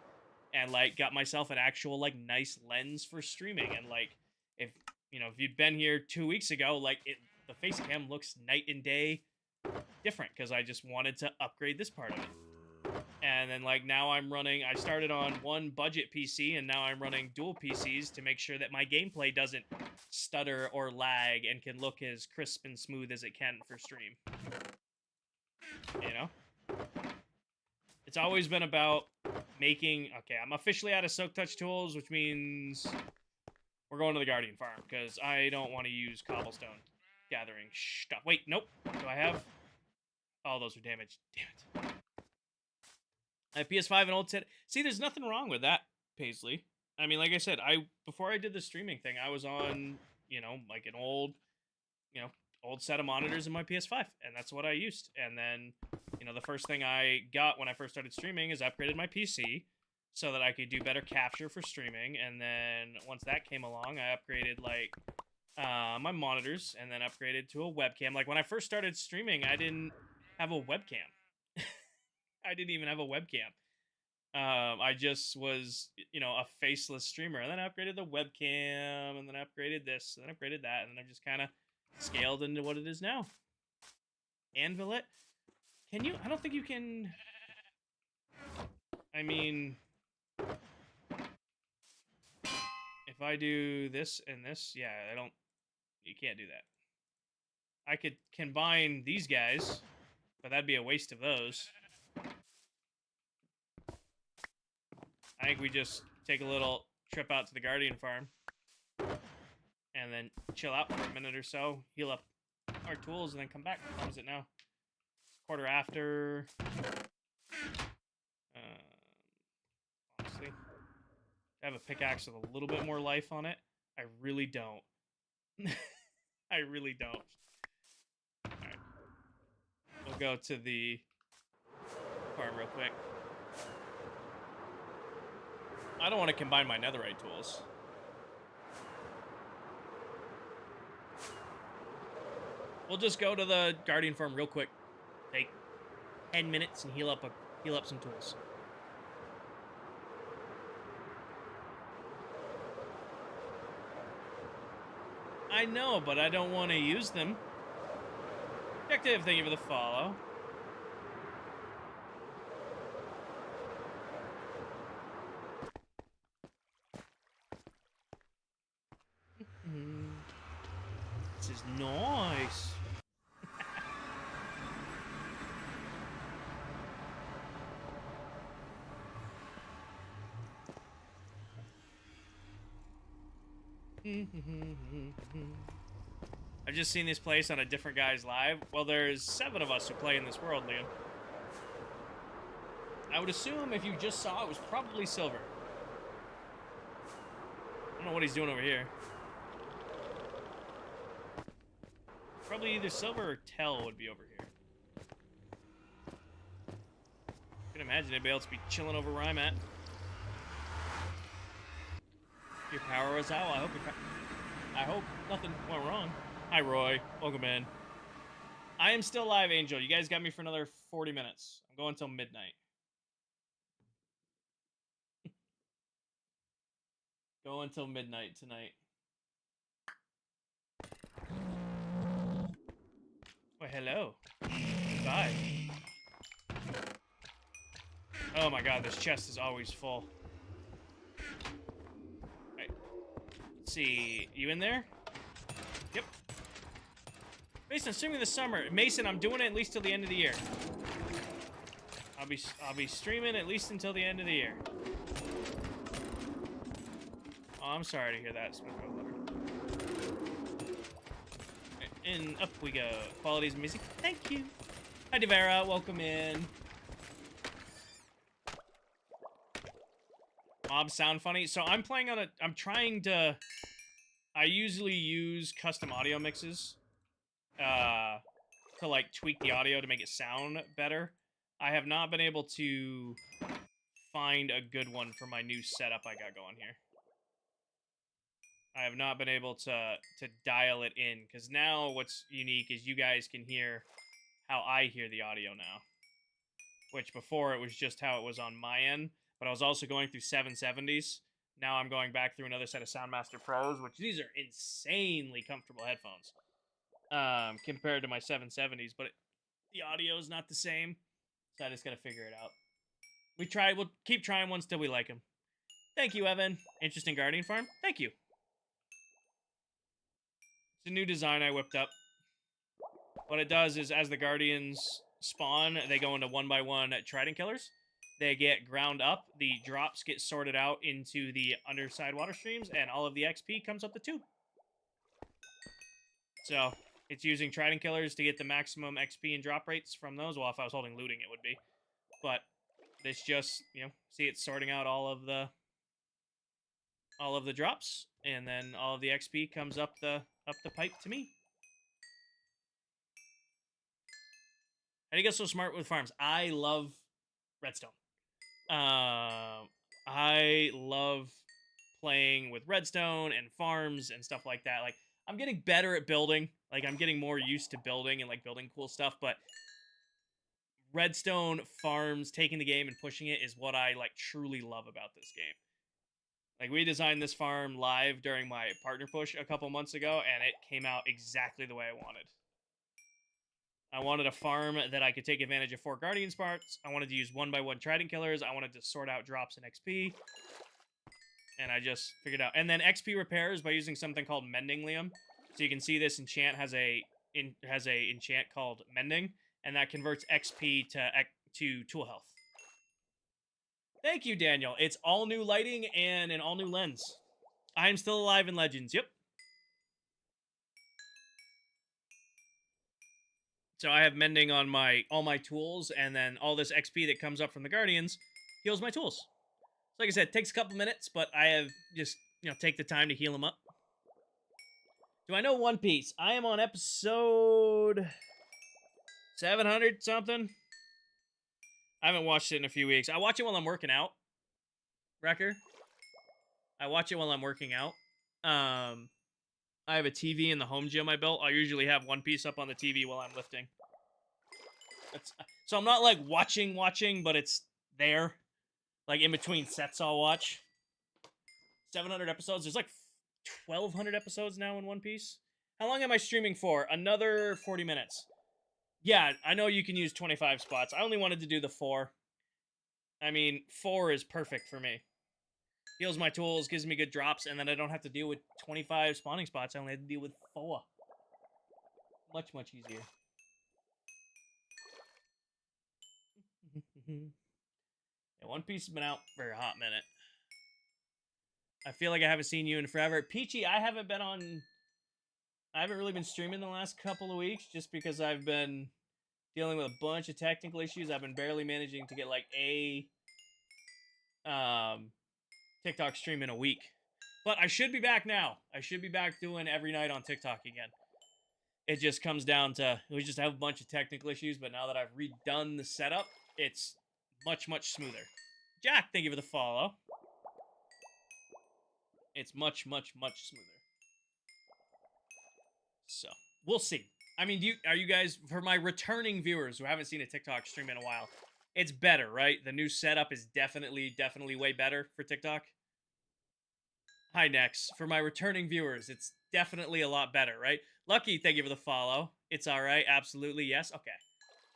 And, like, got myself an actual, like, nice lens for streaming. And, like, if you'd been here 2 weeks ago, like, the face cam looks night and day different because I just wanted to upgrade this part of it. And then, like, now I started on one budget PC, and now I'm running dual PCs to make sure that my gameplay doesn't stutter or lag and can look as crisp and smooth as it can for stream. It's always been about making... Okay, I'm officially out of Silk Touch tools, which means we're going to the Guardian Farm, because I don't want to use cobblestone gathering stuff. Wait, nope. Do I have... Oh, those are damaged. Damn it. I have PS5 and old set. See, there's nothing wrong with that, Paisley. I mean, like I said, before I did the streaming thing, I was on, like an old set of monitors in my PS5, and that's what I used. And then, the first thing I got when I first started streaming is upgraded my PC so that I could do better capture for streaming. And then once that came along, I upgraded my monitors and then upgraded to a webcam. Like when I first started streaming, I didn't have a webcam. I didn't even have a webcam. I just was, a faceless streamer. And then I upgraded the webcam, and then I upgraded this, and then I upgraded that, and then I've just kind of scaled into what it is now. Anvil it? Can you? I don't think you can... I mean... If I do this and this, yeah, you can't do that. I could combine these guys, but that'd be a waste of those. I think we just take a little trip out to the Guardian Farm and then chill out for a minute or so, heal up our tools, and then come back. What time is it now? It's quarter after. Honestly, I have a pickaxe with a little bit more life on it. I really don't. I really don't. Alright. We'll go to the farm real quick. I don't want to combine my netherite tools. We'll just go to the Guardian Farm real quick. Take 10 minutes and heal up some tools. I know, but I don't want to use them. Objective, thank you for the follow. This is nice. I've just seen this place on a different guy's live. Well, there's 7 of us who play in this world, Liam. I would assume if you just saw it was probably Silver. I don't know what he's doing over here. Probably either Silver or Tell would be over here. I can imagine anybody else be chilling over where I'm at. Your power was out. I hope nothing went wrong. Hi, Roy. Welcome in. I am still live, Angel. You guys got me for another 40 minutes. I'm going until midnight. Go until midnight tonight. Oh, hello. Goodbye. Oh my god, this chest is always full. Right. Let's see. You in there? Yep. Mason, assuming this summer. Mason, I'm doing it at least till the end of the year. I'll be streaming at least until the end of the year. Oh, I'm sorry to hear that, Smithfield Lover. And up we go. Quality's amazing. Thank you. Hi, Devera. Welcome in. Mobs sound funny. So I'm playing on I'm trying to... I usually use custom audio mixes to, like, tweak the audio to make it sound better. I have not been able to find a good one for my new setup I got going here. I have not been able to dial it in, because now what's unique is you guys can hear how I hear the audio now. Which before it was just how it was on my end, but I was also going through 770s. Now I'm going back through another set of Soundmaster Pros, which these are insanely comfortable headphones compared to my 770s, but the audio is not the same, so I just gotta figure it out. We'll keep trying ones till we like them. Thank you, Evan. Interesting Guardian Farm. Thank you. It's a new design I whipped up. What it does is, as the Guardians spawn, they go into 1x1 Trident Killers. they get ground up, the drops get sorted out into the underside water streams, and all of the XP comes up the tube. So it's using trident killers to get the maximum XP and drop rates from those. Well, if I was holding looting, it would be. But this just, see it's sorting out all of the drops, and then all of the XP comes up the pipe to me. How do you get so smart with farms? I love redstone. I love playing with redstone and farms and stuff like that. Like, I'm getting better at building. Like, I'm getting more used to building and, like, building cool stuff, but redstone, farms, taking the game and pushing it is what I, like, truly love about this game. Like, we designed this farm live during my partner push a couple months ago, and it came out exactly the way I wanted. I wanted a farm that I could take advantage of 4 Guardian Sparks. I wanted to use 1x1 Trident Killers. I wanted to sort out drops and XP. And I just figured out. And then XP repairs by using something called Mending Liam. So you can see this enchant has a enchant called Mending, and that converts XP to tool health. Thank you, Daniel. It's all new lighting and an all new lens. I am still alive in Legends. Yep. So I have mending on all my tools, and then all this XP that comes up from the Guardians heals my tools. So like I said, it takes a couple minutes, but I have just, take the time to heal them up. Do I know One Piece? I am on episode 700 something. I haven't watched it in a few weeks. I watch it while I'm working out. Wrecker. I watch it while I'm working out. I have a TV in the home gym I built. I usually have One Piece up on the TV while I'm lifting. So I'm not like watching, but it's there. Like in between sets I'll watch. 700 episodes. There's like 1,200 episodes now in One Piece. How long am I streaming for? Another 40 minutes. Yeah, I know you can use 25 spots. I only wanted to do the 4. I mean, 4 is perfect for me. Heals my tools, gives me good drops, and then I don't have to deal with 25 spawning spots. I only have to deal with 4. Much, much easier. Yeah, One Piece has been out for a hot minute. I feel like I haven't seen you in forever. Peachy, I haven't really been streaming the last couple of weeks just because I've been dealing with a bunch of technical issues. I've been barely managing to get like a TikTok stream in a week. But I should be back now. I should be back doing every night on TikTok again. It just comes down to, we just have a bunch of technical issues, but now that I've redone the setup, it's much, much smoother. Jack, thank you for the follow. It's much, much, much smoother. So, we'll see. I mean, are you guys, for my returning viewers who haven't seen a TikTok stream in a while, it's better, right? The new setup is definitely way better for TikTok. Hi, Nex. For my returning viewers, it's definitely a lot better, right? Lucky, thank you for the follow. It's all right. Absolutely, yes. Okay.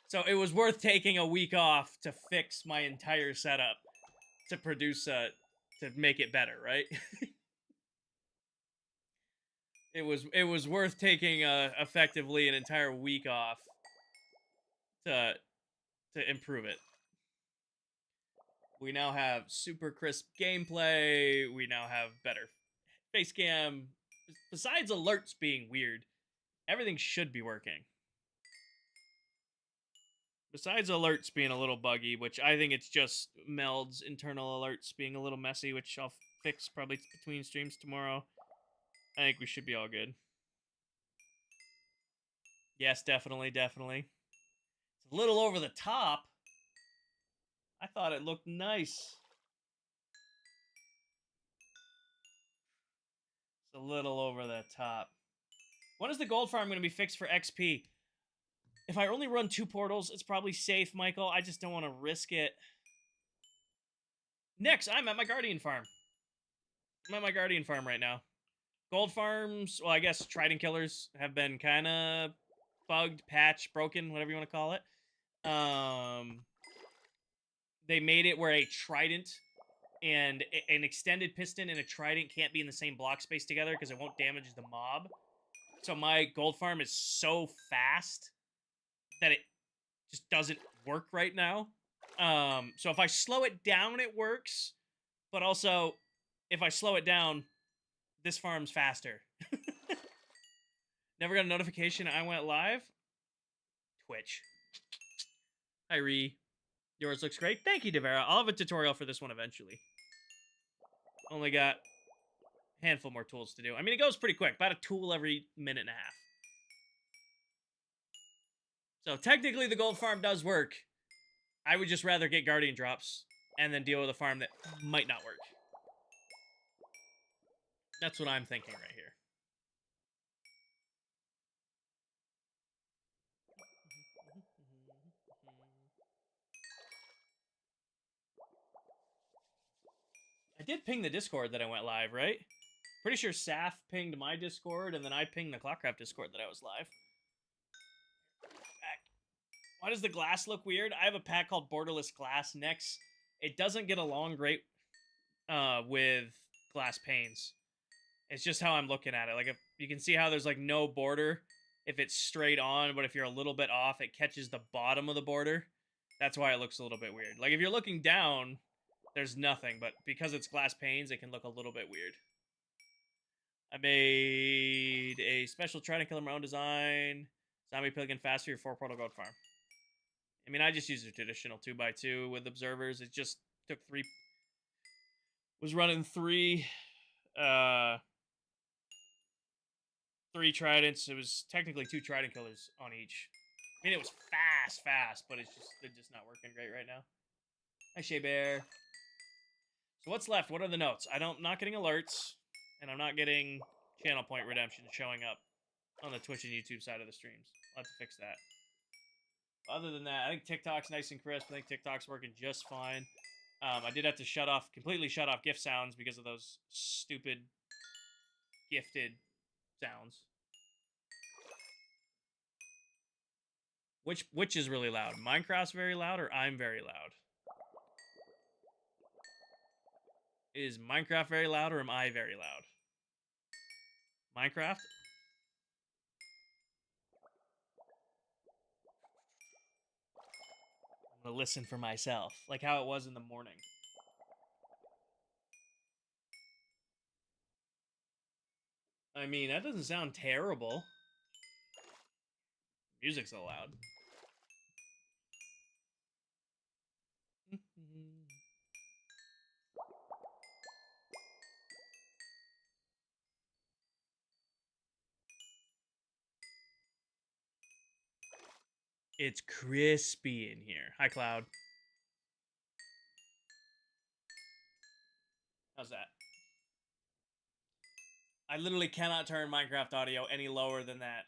So it was worth taking a week off to fix my entire setup to produce to make it better, right? It was worth taking effectively an entire week off to improve it. We now have super crisp gameplay. We now have better face cam. Besides alerts being weird, everything should be working. Besides alerts being a little buggy, which I think it's just Meld's internal alerts being a little messy, which I'll fix probably between streams tomorrow. I think we should be all good. Yes, definitely. It's a little over the top. I thought it looked nice. It's a little over the top. When is the gold farm going to be fixed for XP? If I only run 2 portals, it's probably safe, Michael. I just don't want to risk it. Next, I'm at my Guardian farm. I'm at my Guardian farm right now. Gold farms, well, I guess Trident Killers have been kind of bugged, patched, broken, whatever you want to call it. They made it where a Trident and an extended piston and a Trident can't be in the same block space together because it won't damage the mob. So my gold farm is so fast that it just doesn't work right now. So if I slow it down, it works. But also, if I slow it down, this farm's faster. Never got a notification I went live? Twitch. Hi, Ree. Yours looks great. Thank you, Devera. I'll have a tutorial for this one eventually. Only got a handful more tools to do. I mean, it goes pretty quick. About a tool every minute and a half. So technically, the gold farm does work. I would just rather get guardian drops and then deal with a farm that might not work. That's what I'm thinking right here. I did ping the Discord that I went live, right? Pretty sure Saf pinged my Discord, and then I pinged the ClockCraft Discord that I was live. Why does the glass look weird? I have a pack called Borderless Glass next. It doesn't get along great with glass panes. It's just how I'm looking at it. Like, if you can see how there's like no border if it's straight on, but if you're a little bit off, it catches the bottom of the border. That's why it looks a little bit weird. Like, if you're looking down, there's nothing, but because it's glass panes, it can look a little bit weird. I made a special trident killer my own design. Zombie Pelican fast for your 4 portal gold farm. I mean, I just used a traditional 2x2 with observers. It just took 3. Was running 3 tridents. It was technically 2 trident killers on each. I mean, it was fast, but they're just not working great right now. Hi, Shea Bear. So what's left? What are the notes? I'm not getting alerts, and I'm not getting channel point redemption showing up on the Twitch and YouTube side of the streams. I'll have to fix that. Other than that, I think TikTok's nice and crisp. I think TikTok's working just fine. I did have to completely shut off gift sounds because of those stupid gifted sounds. Which is really loud? Minecraft's very loud, or I'm very loud? Is Minecraft very loud, or am I very loud? Minecraft? I'm gonna listen for myself, like how it was in the morning. I mean, that doesn't sound terrible. Music's so loud. It's crispy in here. Hi, Cloud. How's that? I literally cannot turn Minecraft audio any lower than that.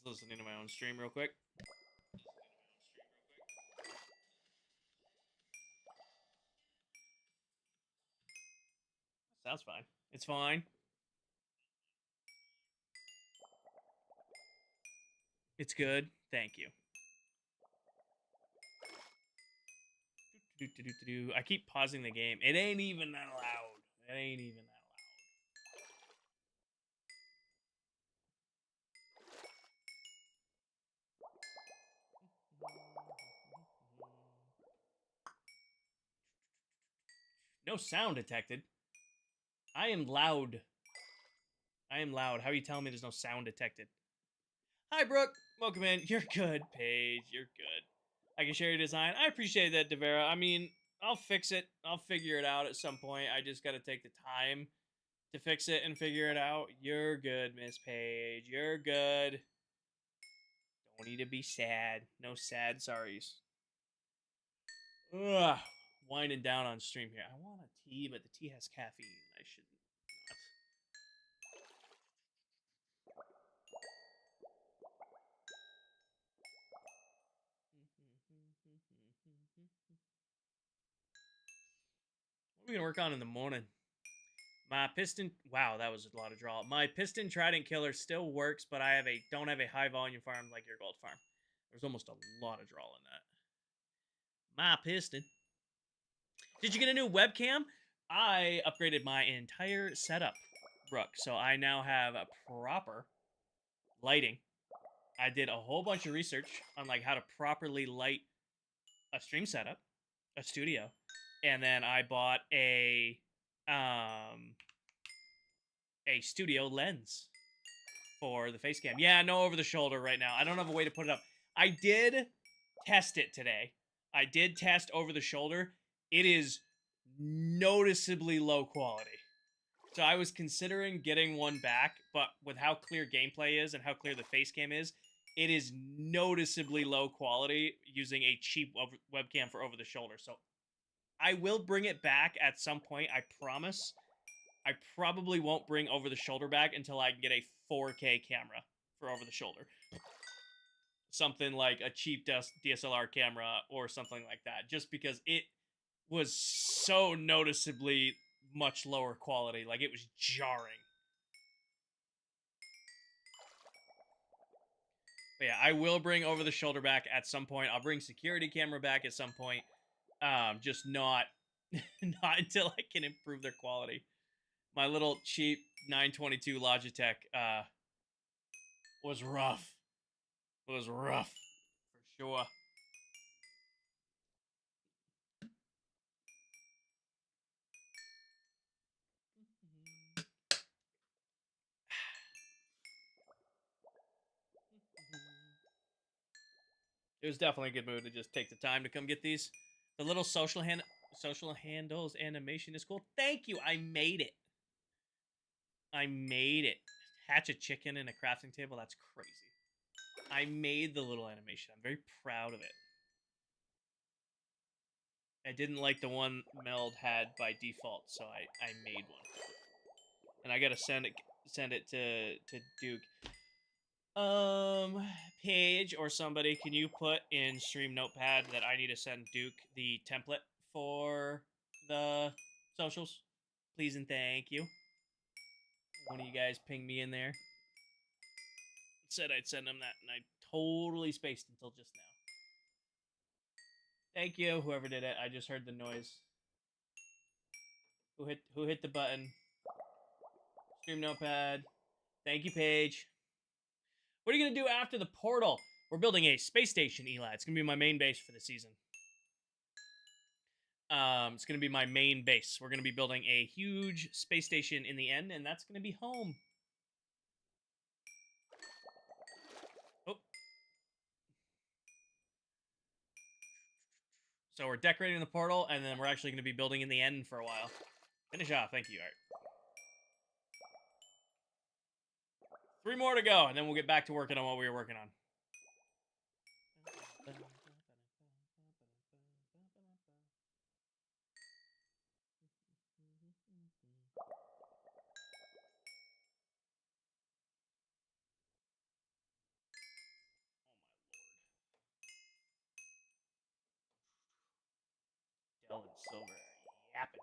Just listening to my own stream real quick. Sounds fine. It's fine. It's good. Thank you. I keep pausing the game. It ain't even that loud. It ain't even that loud. No sound detected. I am loud. I am loud. How are you telling me there's no sound detected? Hi, Brooke. Welcome in. You're good, Paige. You're good. I can share your design. I appreciate that, Devera. I mean, I'll fix it. I'll figure it out at some point. I just got to take the time to fix it and figure it out. You're good, Miss Paige. You're good. Don't need to be sad. No sad sorries. Ugh. Winding down on stream here. I want a tea, but the tea has caffeine. I should not. What are we gonna work on in the morning? My piston. Wow, that was a lot of draw. My piston trident killer still works, but I don't have a high volume farm like your gold farm. There's almost a lot of draw in that. My piston. Did you get a new webcam? I upgraded my entire setup. Brook. So I now have a proper lighting. I did a whole bunch of research on like how to properly light a stream setup, a studio, and then I bought a studio lens for the face cam. Yeah, no over the shoulder right now. I don't have a way to put it up. I did test it today. I did test over the shoulder. It is noticeably low quality. So I was considering getting one back, but with how clear gameplay is and how clear the face cam is, it is noticeably low quality using a cheap webcam for over the shoulder. So I will bring it back at some point, I promise. I probably won't bring over the shoulder back until I can get a 4K camera for over the shoulder. Something like a cheap DSLR camera or something like that, just because it was so noticeably much lower quality. Like, it was jarring. But yeah, I will bring over the shoulder back at some point. I'll bring security camera back at some point. Just not not until I can improve their quality. My little cheap 922 Logitech was rough. It was rough for sure. It was definitely a good move to just take the time to come get these. The little social handles animation is cool. Thank you. I made it. I made it. Hatch a chicken in a crafting table. That's crazy. I made the little animation. I'm very proud of it. I didn't like the one Meld had by default, so I made one. And I gotta send it to Duke. Paige or somebody, can you put in Stream Notepad that I need to send Duke the template for the socials? Please and thank you. One of you guys ping me in there. Said I'd send him that, and I totally spaced until just now. Thank you, whoever did it. I just heard the noise. Who hit the button? Stream Notepad. Thank you, Paige. What are you gonna do after the portal? We're building a space station, Eli. It's gonna be my main base for the season. It's gonna be my main base. We're gonna be building a huge space station in the end, and that's gonna be home. Oh. So we're decorating the portal, and then we're actually gonna be building in the end for a while. Finish off. Thank you, Art. 3 more to go, and then we'll get back to working on what we were working on. Dell and Silver are yapping.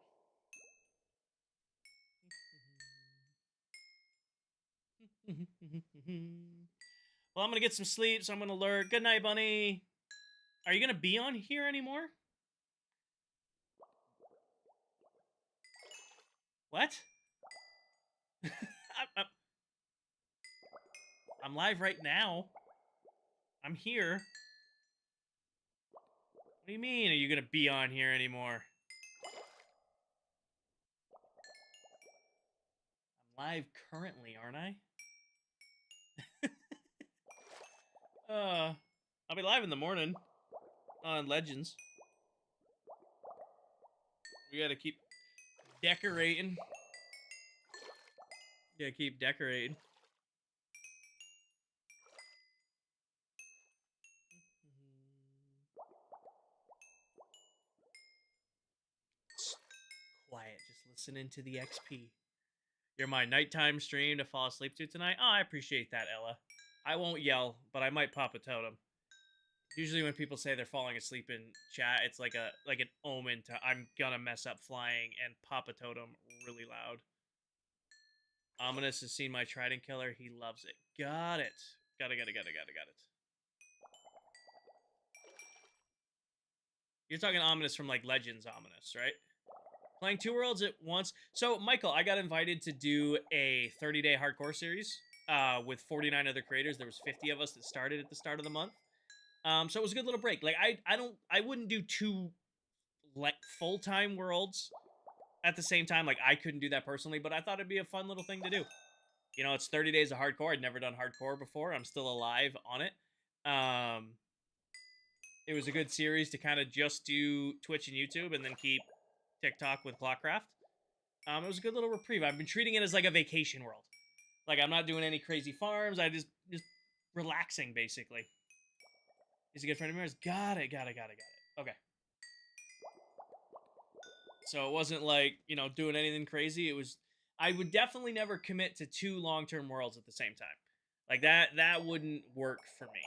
Well, I'm gonna get some sleep, so I'm gonna lurk. Good night, Bunny. Are you gonna be on here anymore? What? I'm live right now. I'm here. What do you mean, are you gonna be on here anymore? I'm live currently, aren't I? I'll be live in the morning on Legends. We gotta keep decorating. Gotta keep decorating. Quiet, just listening to the XP. You're my nighttime stream to fall asleep to tonight. Oh, I appreciate that, Ella. I won't yell, but I might pop a totem. Usually when people say they're falling asleep in chat, it's like an omen to I'm gonna mess up flying and pop a totem really loud. Ominous has seen my trident killer. He loves it. Got it. Got it. You're talking Ominous from like Legends Ominous, right? Playing 2 worlds at once. So, Michael, I got invited to do a 30-day hardcore series with 49 other creators. There was 50 of us that started at the start of the month. So it was a good little break. Like I wouldn't do 2 like full-time worlds at the same time. Like I couldn't do that personally, but I thought it'd be a fun little thing to do. You know, it's 30 days of hardcore. I'd never done hardcore before. I'm still alive on it. It was a good series to kind of just do Twitch and YouTube and then keep TikTok with ClockCraft. It was a good little reprieve. I've been treating it as like a vacation world. Like I'm not doing any crazy farms. I just relaxing basically. He's a good friend of yours. Got it. Okay. So it wasn't like, you know, doing anything crazy. It was, I would definitely never commit to 2 long-term worlds at the same time. Like that wouldn't work for me.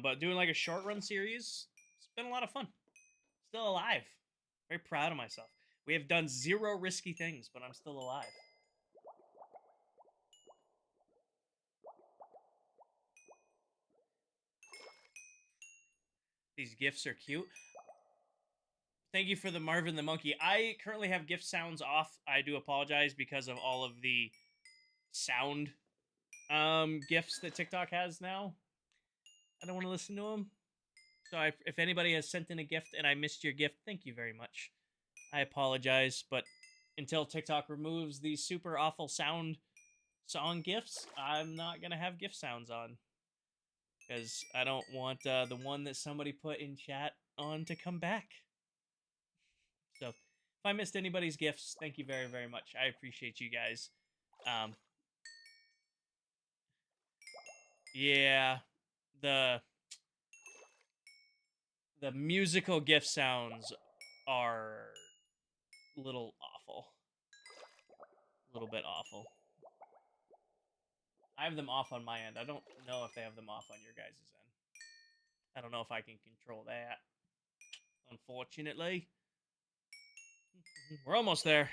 But doing like a short run series, it's been a lot of fun. Still alive. Very proud of myself. We have done 0 risky things, but I'm still alive. These gifts are cute. Thank you for the Marvin the Monkey. I currently have gift sounds off. I do apologize because of all of the sound gifts that TikTok has now. I don't want to listen to them. So if anybody has sent in a gift and I missed your gift, thank you very much. I apologize, but until TikTok removes these super awful song gifts, I'm not going to have gift sounds on. Because I don't want the one that somebody put in chat on to come back. So if I missed anybody's gifts, thank you very, very much. I appreciate you guys. Yeah, the musical gift sounds are a little awful. A little bit awful. I have them off on my end. I don't know if they have them off on your guys' end. I don't know if I can control that. Unfortunately. We're almost there.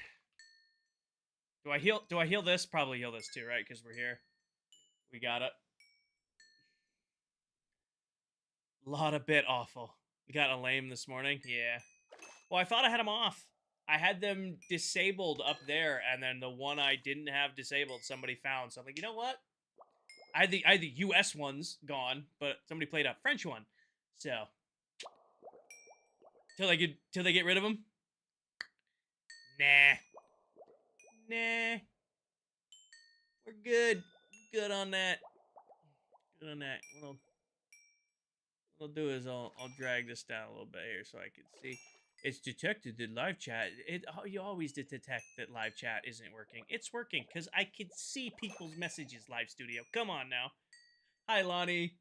Do I heal this? Probably heal this too, right? Because we're here. We got it. Lot of bit awful. We got a lame this morning. Yeah. Well, I thought I had them off. I had them disabled up there, and then the one I didn't have disabled, somebody found. So I'm like, you know what? I had the US ones gone, but somebody played a French one. So till they get rid of them. Nah. We're good. Good on that. Good on that. What I'll do is I'll drag this down a little bit here so I can see. It's detected that live chat. You always detect that live chat isn't working. It's working because I can see people's messages. Live studio. Come on now. Hi, Lonnie.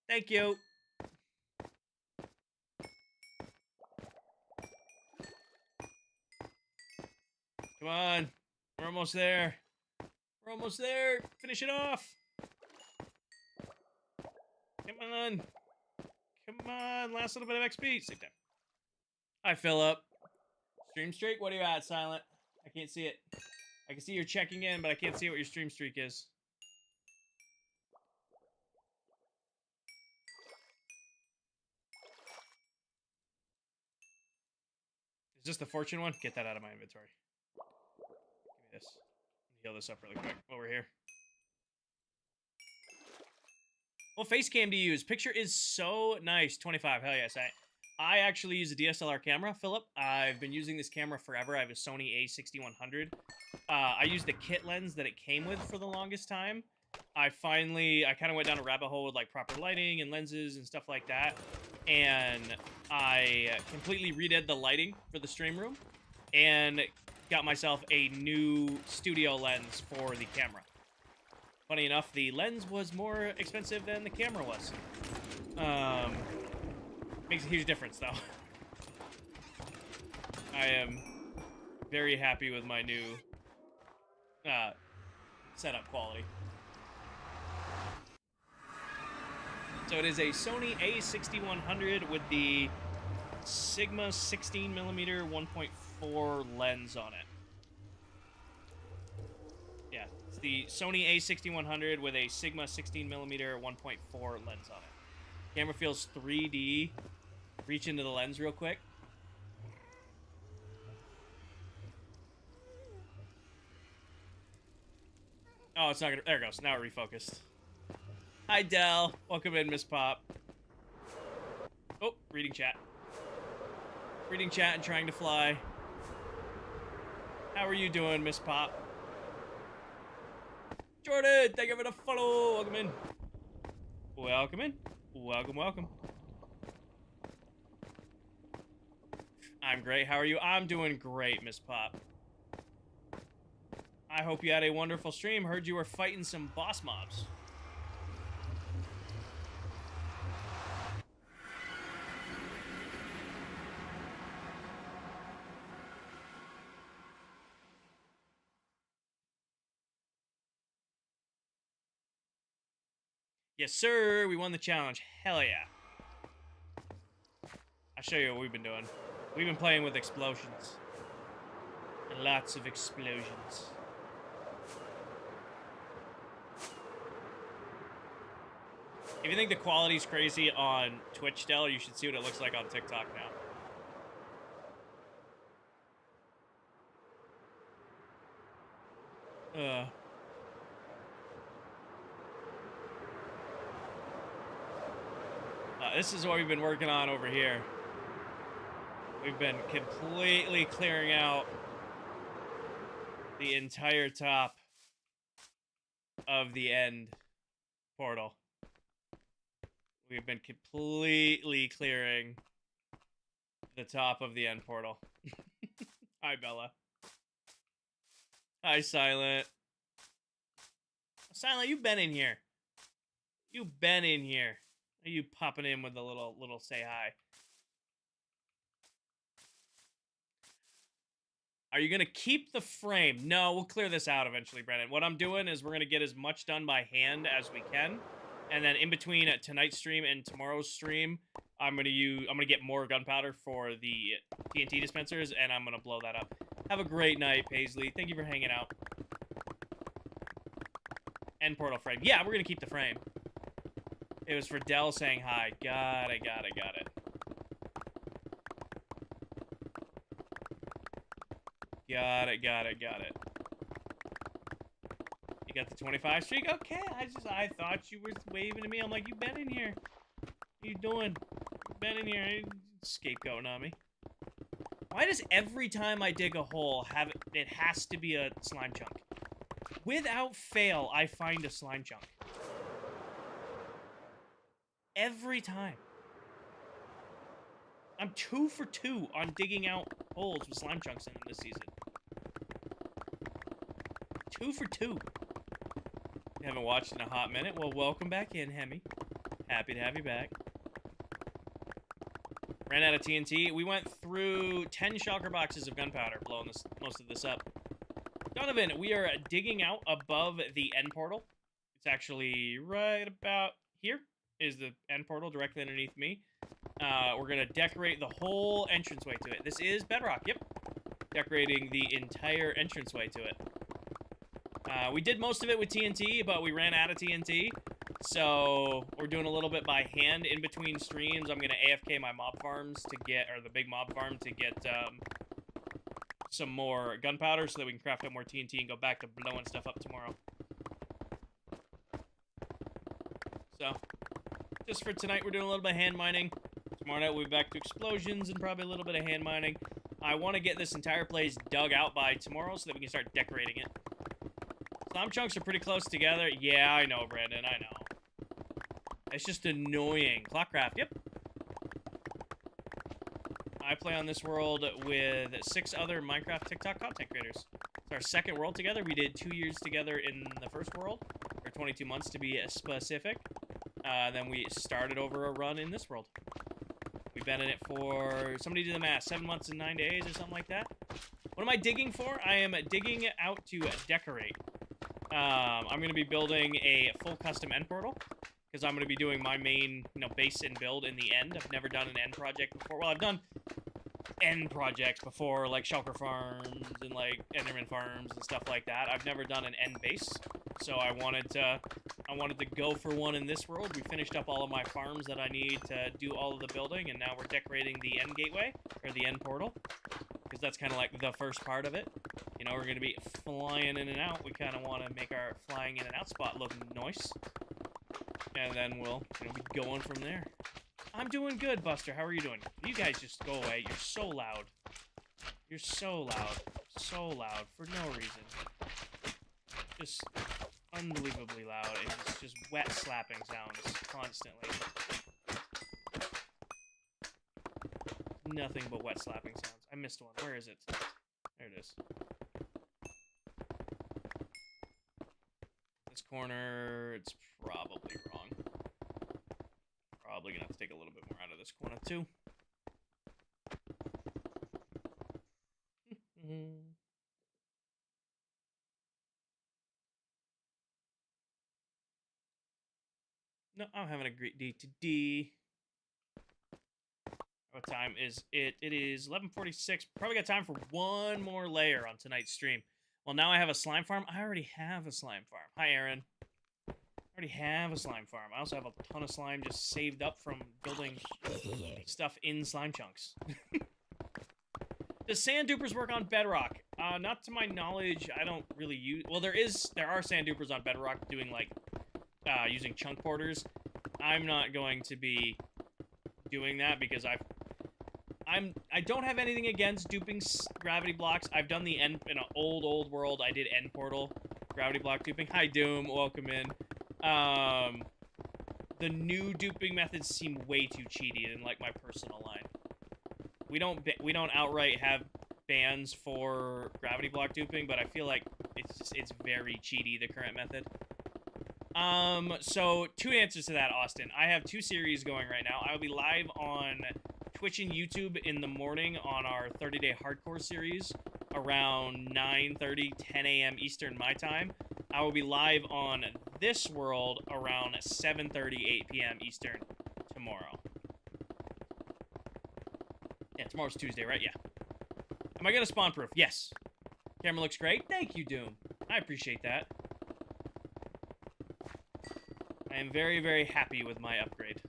Thank you. Come on. We're almost there. We're almost there. Finish it off. Come on. Come on. Last little bit of XP. Save time. Hi, Philip. Stream streak? What are you at, Silent? I can't see it. I can see you're checking in, but I can't see what your stream streak is. Is this the fortune one? Get that out of my inventory. Give me this. Heal this up really quick while we're here. What face cam do you use? Picture is so nice. 25. Hell yes. I actually use a DSLR camera, Philip. I've been using this camera forever. I have a Sony A6100. I used the kit lens that it came with for the longest time. I kind of went down a rabbit hole with like proper lighting and lenses and stuff like that. And I completely redid the lighting for the stream room and got myself a new studio lens for the camera. Funny enough, the lens was more expensive than the camera was. Makes a huge difference, though. I am very happy with my new setup quality. So it is a Sony A6100 with the Sigma 16mm 1.4 lens on it. Yeah, it's the Sony A6100 with a Sigma 16mm 1.4 lens on it. Camera feels 3D. Reach into the lens real quick. Oh, it's not gonna... There it goes. Now it refocused. Hi, Dell. Welcome in, Miss Pop. Oh, reading chat. Reading chat and trying to fly. How are you doing, Miss Pop? Jordan, thank you for the follow. Welcome in. Welcome in. Welcome, welcome. I'm great. How are you? I'm doing great, Miss Pop. I hope you had a wonderful stream. Heard you were fighting some boss mobs. Yes, sir. We won the challenge. Hell yeah. I'll show you what we've been doing. We've been playing with explosions. And lots of explosions. If you think the quality's crazy on Twitch, Dell, you should see what it looks like on TikTok now. This is what we've been working on over here. We've been completely clearing out the entire top of the end portal. We've been completely clearing the top of the end portal. Hi, Bella. Hi, Silent. Silent, you've been in here. You've been in here. Are you popping in with a little say hi? Are you going to keep the frame? No, we'll clear this out eventually, Brennan. What I'm doing is we're going to get as much done by hand as we can. And then in between tonight's stream and tomorrow's stream, I'm going to get more gunpowder for the TNT dispensers, and I'm going to blow that up. Have a great night, Paisley. Thank you for hanging out. End portal frame. Yeah, we're going to keep the frame. It was for Dell saying hi. Got it. Got it. You got the 25 streak? Okay, I thought you were waving to me. I'm like, you been in here. What you doing? You been in here. Scapegoating on me. Why does every time I dig a hole it has to be a slime chunk? Without fail, I find a slime chunk. Every time. I'm 2 for 2 on digging out holes with slime chunks in them this season. 2 for 2. You haven't watched in a hot minute? Well, welcome back in, Hemi. Happy to have you back. Ran out of TNT. We went through 10 shulker boxes of gunpowder, blowing most of this up. Donovan, we are digging out above the end portal. It's actually right about here is the end portal directly underneath me. We're going to decorate the whole entranceway to it. This is bedrock, yep. Decorating the entire entranceway to it. We did most of it with TNT, but we ran out of TNT. So we're doing a little bit by hand in between streams. I'm going to AFK my mob farms to get, or the big mob farm to get some more gunpowder so that we can craft up more TNT and go back to blowing stuff up tomorrow. So, just for tonight, we're doing a little bit of hand mining. Tomorrow night, we'll be back to explosions and probably a little bit of hand mining. I want to get this entire place dug out by tomorrow so that we can start decorating it. Slime chunks are pretty close together. Yeah, I know, Brandon, I know. It's just annoying. ClockCraft, yep. I play on this world with 6 other Minecraft TikTok content creators. It's our second world together. We did 2 years together in the first world, or 22 months to be specific. Then we started over a run in this world. We've been in it for, somebody did the math, 7 months and 9 days or something like that. What am I digging for? I am digging out to decorate. I'm going to be building a full custom end portal, because I'm going to be doing my main, base and build in the end. I've never done an end project before. Well, I've done end projects before, like shulker farms and like enderman farms and stuff like that. I've never done an end base, so I wanted to go for one in this world. We finished up all of my farms that I need to do all of the building, and now we're decorating the end gateway, or the end portal, because that's kind of like the first part of it, You know, we're going to be flying in and out. We kind of want to make our flying in and out spot look nice. And then we'll be going from there. I'm doing good, Buster. How are you doing? You guys just go away. You're so loud. You're so loud. So loud for no reason. Just unbelievably loud. It's just wet slapping sounds constantly. Nothing but wet slapping sounds. I missed one. Where is it? There it is. This corner, it's probably wrong. Probably gonna have to take a little bit more out of this corner too. No, I'm having a great day today. What time is it? It is 11:46. Probably got time for one more layer on tonight's stream. Well, now I have a slime farm. I already have a slime farm. Hi, Aaron. I already have a slime farm. I also have a ton of slime just saved up from building stuff in slime chunks. Does sand dupers work on bedrock? Not to my knowledge. I don't really use... Well, there are sand dupers on bedrock doing, like, using chunk porters. I'm not going to be doing that because I don't have anything against duping gravity blocks. I've done the end in an old world. I did end portal gravity block duping. Hi, Doom. Welcome in. The new duping methods seem way too cheaty in, like, my personal line. We don't outright have bans for gravity block duping, but I feel like it's very cheaty, the current method. So two answers to that, Austin. I have two series going right now. I will be live on Twitch and YouTube in the morning on our 30-day hardcore series around 9:30, 10 a.m. Eastern my time. I will be live on this world around 7:30, 8 p.m. Eastern tomorrow. Yeah, tomorrow's Tuesday, right? Yeah. Am I gonna spawn proof? Yes. Camera looks great. Thank you, Doom. I appreciate that. I am very, very happy with my upgrade.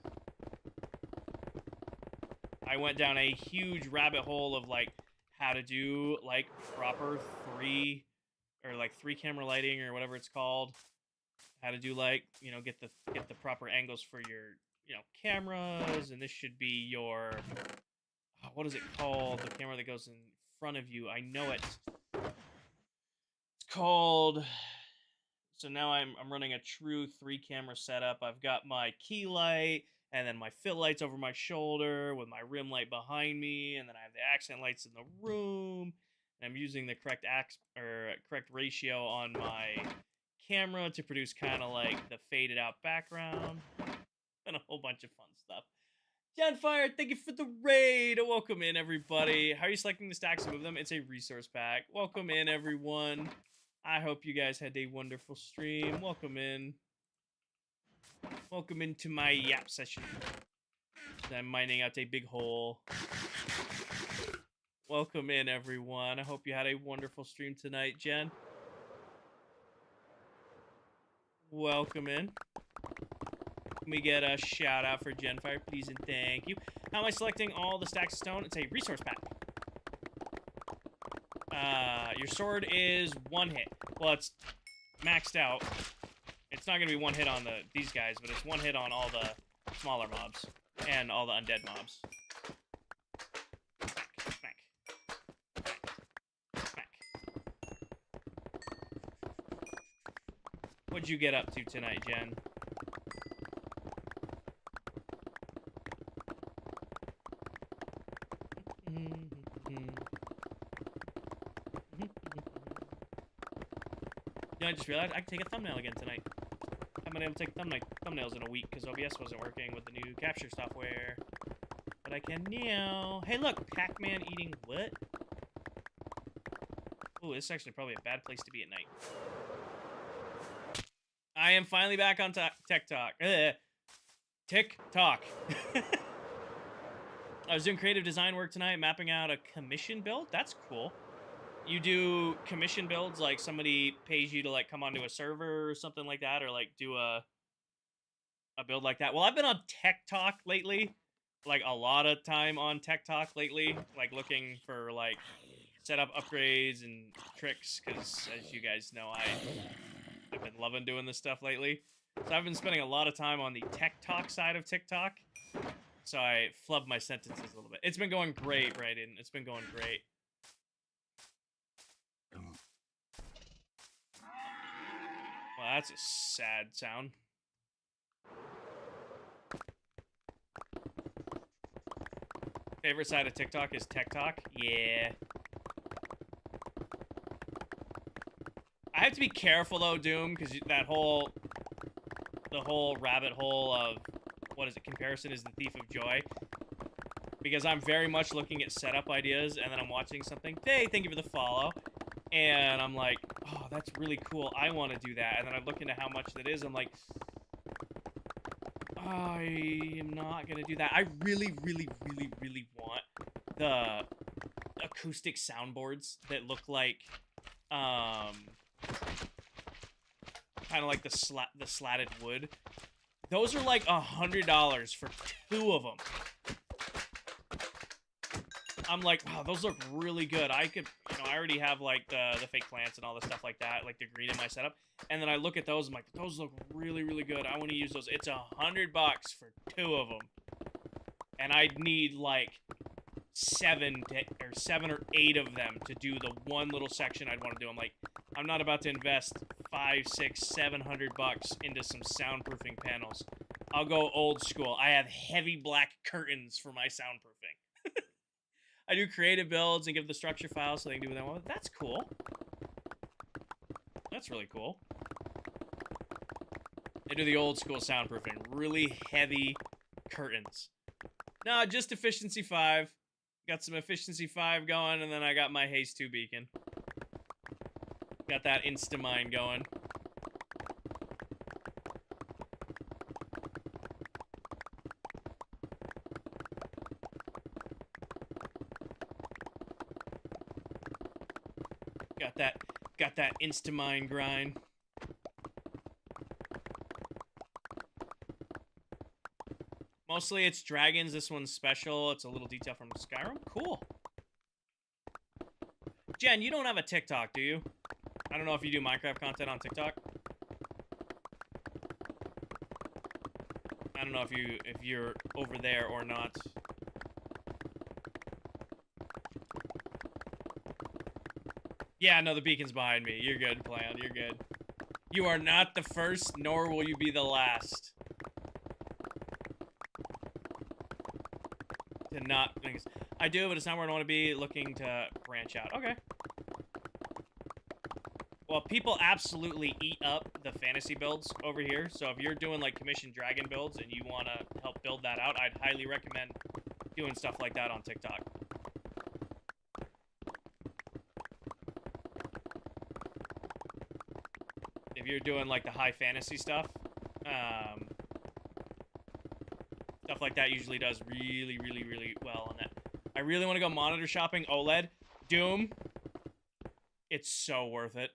I went down a huge rabbit hole of, like, how to do, like, proper three camera lighting or whatever it's called. How to do, like, you know, get the proper angles for your, you know, cameras, and this should be your, what is it called? The camera that goes in front of you. I know it. It's called... So now I'm running a true 3-camera setup. I've got my key light, and then my fill lights over my shoulder with my rim light behind me, and then I have the accent lights in the room. And I'm using the correct ratio on my camera to produce kind of like the faded out background and a whole bunch of fun stuff. Genfire, thank you for the raid. Welcome in, everybody. How are you selecting the stacks to move them? It's a resource pack. Welcome in, everyone. I hope you guys had a wonderful stream. Welcome in. Welcome into my yap session. I'm mining out a big hole. Welcome in, everyone. I hope you had a wonderful stream tonight, Jen. Welcome in. Can we get a shout out for Genfire, please and thank you. How am I selecting all the stacks of stone? It's a resource pack. Your sword is one hit. Well, it's maxed out. It's not going to be one hit on these guys, but it's one hit on all the smaller mobs and all the undead mobs. Smack. Smack. What'd you get up to tonight, Jen? I just realized I can take a thumbnail again tonight. I haven't been able to take thumbnails in a week because OBS wasn't working with the new capture software. But I can now. Hey, look, Pac-Man eating what? Ooh, this is actually probably a bad place to be at night. I am finally back on TikTok. TikTok. I was doing creative design work tonight, mapping out a commission build. That's cool. You do commission builds, like somebody pays you to like come onto a server or something like that, or like do a build like that. Well, I've been on Tech Talk lately, like a lot of time on Tech Talk lately, like looking for like setup upgrades and tricks, because as you guys know, I've been loving doing this stuff lately. So I've been spending a lot of time on the tech talk side of TikTok. So I flub my sentences a little bit. It's been going great, Raiden. It's been going great. Well, that's a sad sound. Favorite side of TikTok is Tech Talk? Yeah. I have to be careful though, Doom, because the whole rabbit hole of, what is it, comparison is the thief of joy. Because I'm very much looking at setup ideas, and then I'm watching something, hey, thank you for the follow, and I'm like, oh, that's really cool, I want to do that, and then I look into how much that is, I'm like, I am not gonna do that. I really, really, really, really want the acoustic soundboards that look like, kind of like the slatted wood. Those are like $100 for 2 of them. I'm like, oh, those look really good. I could, I already have like the fake plants and all the stuff like that, like the green in my setup. And then I look at those, I'm like, those look really, really good. I want to use those. It's $100 for 2 of them, and I'd need like 7 or 8 of them to do the one little section I'd want to do. I'm like, I'm not about to invest $500, $600, $700 into some soundproofing panels. I'll go old school. I have heavy black curtains for my soundproofing. I do creative builds and give the structure files so they can do what they want. That's cool. That's really cool. I do the old school soundproofing. Really heavy curtains. No, just efficiency 5. Got some efficiency 5 going, and then I got my haste 2 beacon. Got that Instamine going. Got that Instamine grind. Mostly it's dragons. This one's special. It's a little detail from Skyrim. Cool. Jen, you don't have a TikTok, do you? I don't know if you do Minecraft content on TikTok. I don't know if you're over there or not. Yeah, no, the beacon's behind me. You're good, Clown. You're good. You are not the first, nor will you be the last. To not... I do, but it's not where I want to be. Looking to branch out. Okay. Well, people absolutely eat up the fantasy builds over here. So if you're doing, like, commissioned dragon builds and you want to help build that out, I'd highly recommend doing stuff like that on TikTok. If you're doing, like, the high fantasy stuff, stuff like that usually does really, really, really well on that. I really want to go monitor shopping OLED. Doom, it's so worth it.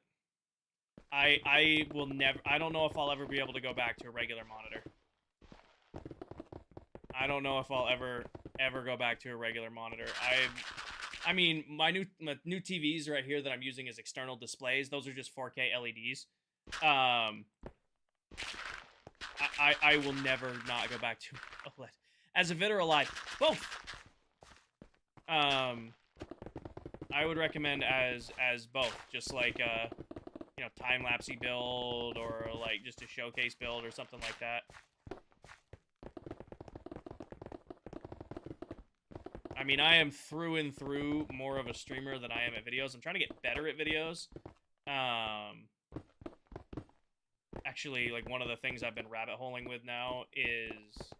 I will never... I don't know if I'll ever be able to go back to a regular monitor. I don't know if I'll ever go back to a regular monitor. I mean, my new TVs right here that I'm using as external displays. Those are just 4K LEDs. I will never not go back to OLED. As a vid or alive, both. I would recommend as both, just like time-lapsey build or like just a showcase build or something like that. I mean, I am through and through more of a streamer than I am at videos. I'm trying to get better at videos. Actually, like, one of the things I've been rabbit holing with now is...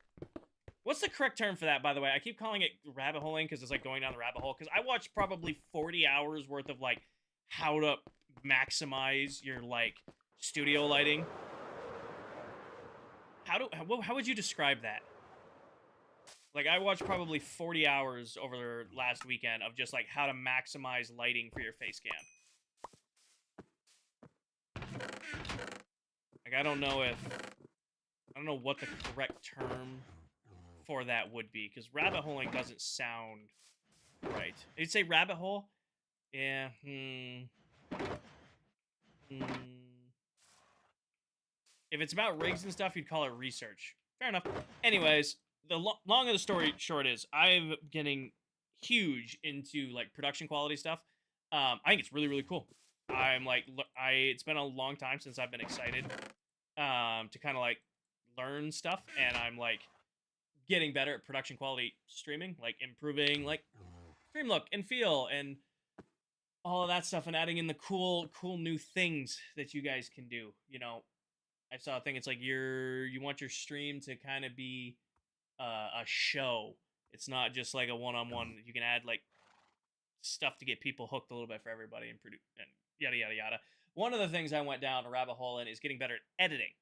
What's the correct term for that, by the way? I keep calling it rabbit holing because it's like going down the rabbit hole. Because I watched probably 40 hours worth of, like, how to maximize your, like, studio lighting. How would you describe that? Like, I watched probably 40 hours over the last weekend of just, like, how to maximize lighting for your face cam. Like, I don't know what the correct term for that would be, because rabbit holing doesn't sound right. You'd say rabbit hole? Yeah. Hmm. If it's about rigs and stuff, you'd call it research. Fair enough. Anyways, the long of the story short is I'm getting huge into like production quality stuff. I think it's really really cool. I'm like it's been a long time since I've been excited to kind of like learn stuff, and I'm like getting better at production quality streaming, like improving like stream look and feel and all of that stuff, and adding in the cool new things that you guys can do. You know, I saw a thing. It's like you want your stream to kind of be a show. It's not just like a one-on-one. You can add like stuff to get people hooked a little bit for everybody and produce and yada yada yada. One of the things I went down a rabbit hole in is getting better at editing,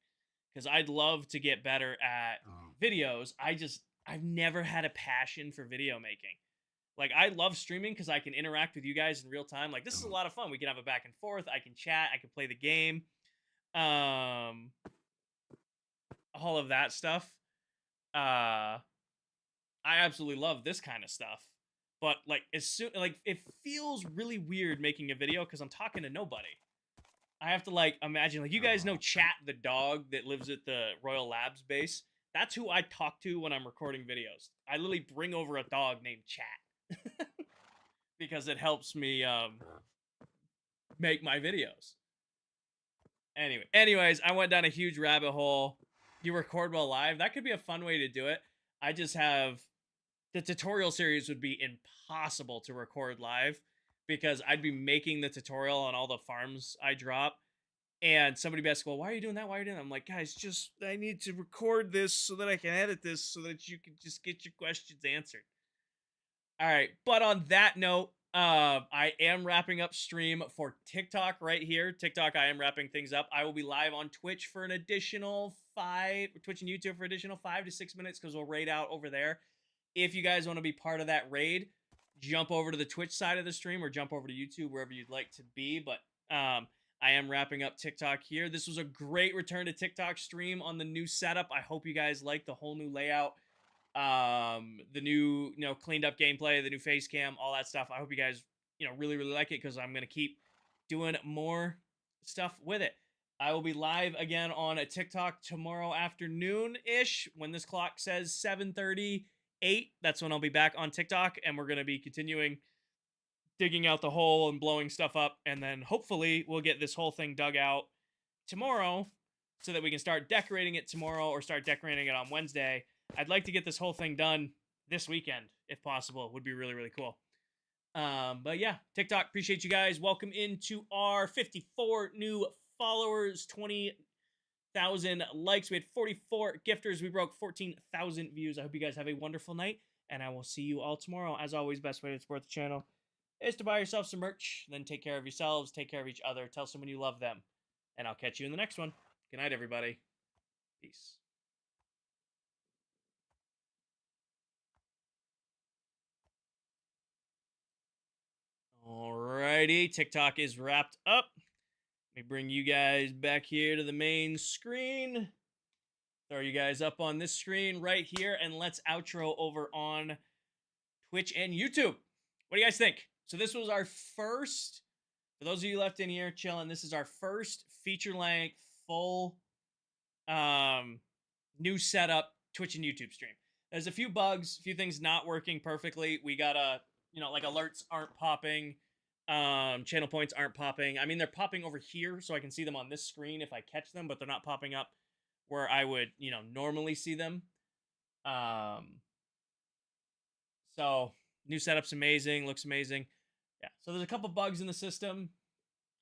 because I'd love to get better at videos. I've never had a passion for video making. Like, I love streaming because I can interact with you guys in real time. Like, this is a lot of fun. We can have a back and forth. I can chat. I can play the game. All of that stuff. I absolutely love this kind of stuff. But like, as soon like it feels really weird making a video because I'm talking to nobody. I have to like imagine, like, you guys know Chat the dog that lives at the Royal Labs base. That's who I talk to when I'm recording videos. I literally bring over a dog named Chat because it helps me make my videos. Anyways, I went down a huge rabbit hole. You record while live. That could be a fun way to do it. I just have the tutorial series would be impossible to record live because I'd be making the tutorial on all the farms I drop, and somebody be asking, well, why are you doing that? Why are you doing that? I'm like, guys, just I need to record this so that I can edit this so that you can just get your questions answered. All right, but on that note, I am wrapping up stream for TikTok right here. TikTok, I am wrapping things up. I will be live on Twitch for an additional Twitch and YouTube for additional 5 to 6 minutes because we'll raid out over there. If you guys want to be part of that raid, jump over to the Twitch side of the stream or jump over to YouTube, wherever you'd like to be. But I am wrapping up TikTok here. This was a great return to TikTok stream on the new setup. I hope you guys like the whole new layout, the new, cleaned up gameplay, the new face cam, all that stuff. I hope you guys, really, really like it because I'm going to keep doing more stuff with it. I will be live again on a TikTok tomorrow afternoon-ish when this clock says 7:38. That's when I'll be back on TikTok, and we're going to be continuing digging out the hole and blowing stuff up, and then hopefully we'll get this whole thing dug out tomorrow so that we can start decorating it tomorrow or start decorating it on Wednesday. I'd like to get this whole thing done this weekend, if possible. It would be really, really cool. But yeah, TikTok, appreciate you guys. Welcome into our 54 new followers, 20,000 likes. We had 44 gifters. We broke 14,000 views. I hope you guys have a wonderful night, and I will see you all tomorrow. As always, best way to support the channel is to buy yourself some merch, then take care of yourselves, take care of each other, tell someone you love them, and I'll catch you in the next one. Good night, everybody. Peace. Alrighty, TikTok is wrapped up. Let me bring you guys back here to the main screen. Throw you guys up on this screen right here, and let's outro over on Twitch and YouTube. What do you guys think? So this was our first, for those of you left in here chilling, this is our first feature-length, full, new setup Twitch and YouTube stream. There's a few bugs, a few things not working perfectly. We gotta, like alerts aren't popping, channel points aren't popping. I mean, they're popping over here, so I can see them on this screen if I catch them, but they're not popping up where I would, normally see them. So new setup's amazing, looks amazing. Yeah, so there's a couple bugs in the system,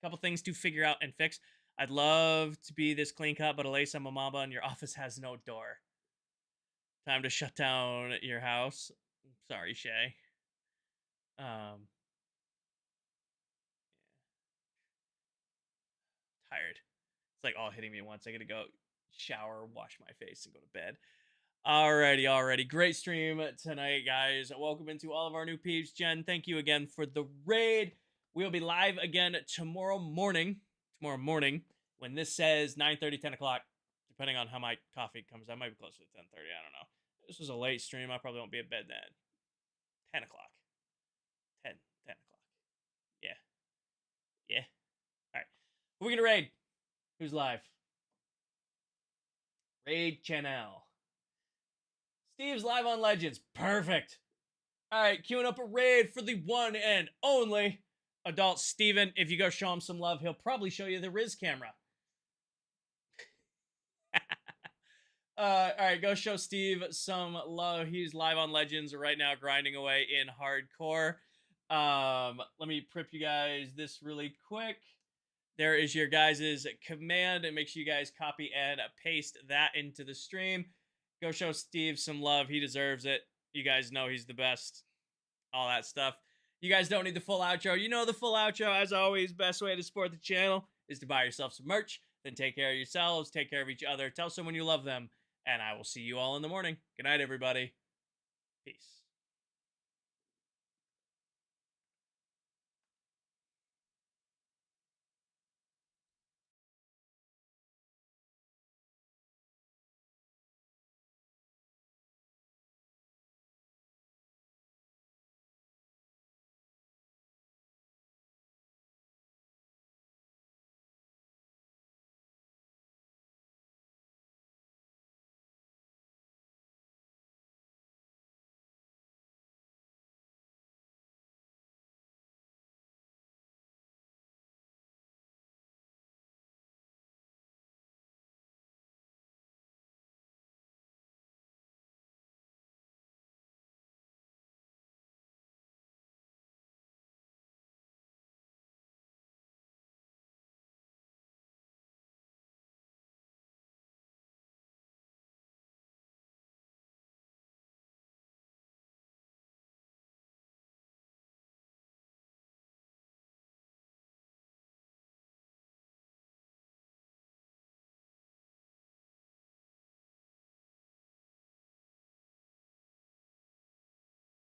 a couple things to figure out and fix. I'd love to be this clean cut, but Alyssa Mamamba and your office has no door. Time to shut down your house. Sorry, Shay. Tired. It's like all hitting me at once. I gotta go shower, wash my face, and go to bed. Alrighty. Great stream tonight, guys. Welcome into all of our new peeps. Jen, thank you again for the raid. We'll be live again tomorrow morning. When this says 9:30, 10 o'clock, depending on how my coffee comes. I might be closer to 10:30. I don't know. This was a late stream. I probably won't be in bed then. 10 o'clock. 10 o'clock. Yeah. Yeah. All right. Who are we gonna raid? Who's live? Raid channel. Steve's live on Legends. Perfect. All right, queuing up a raid for the one and only adult Steven. If you go show him some love, he'll probably show you the Riz camera. All right, go show Steve some love. He's live on Legends right now, grinding away in hardcore. Let me prep you guys this really quick. There is your guys' command, and make sure you guys copy and paste that into the stream. Go show Steve some love. He deserves it. You guys know he's the best. All that stuff. You guys don't need the full outro. You know the full outro. As always, best way to support the channel is to buy yourself some merch. Then take care of yourselves. Take care of each other. Tell someone you love them. And I will see you all in the morning. Good night, everybody. Peace.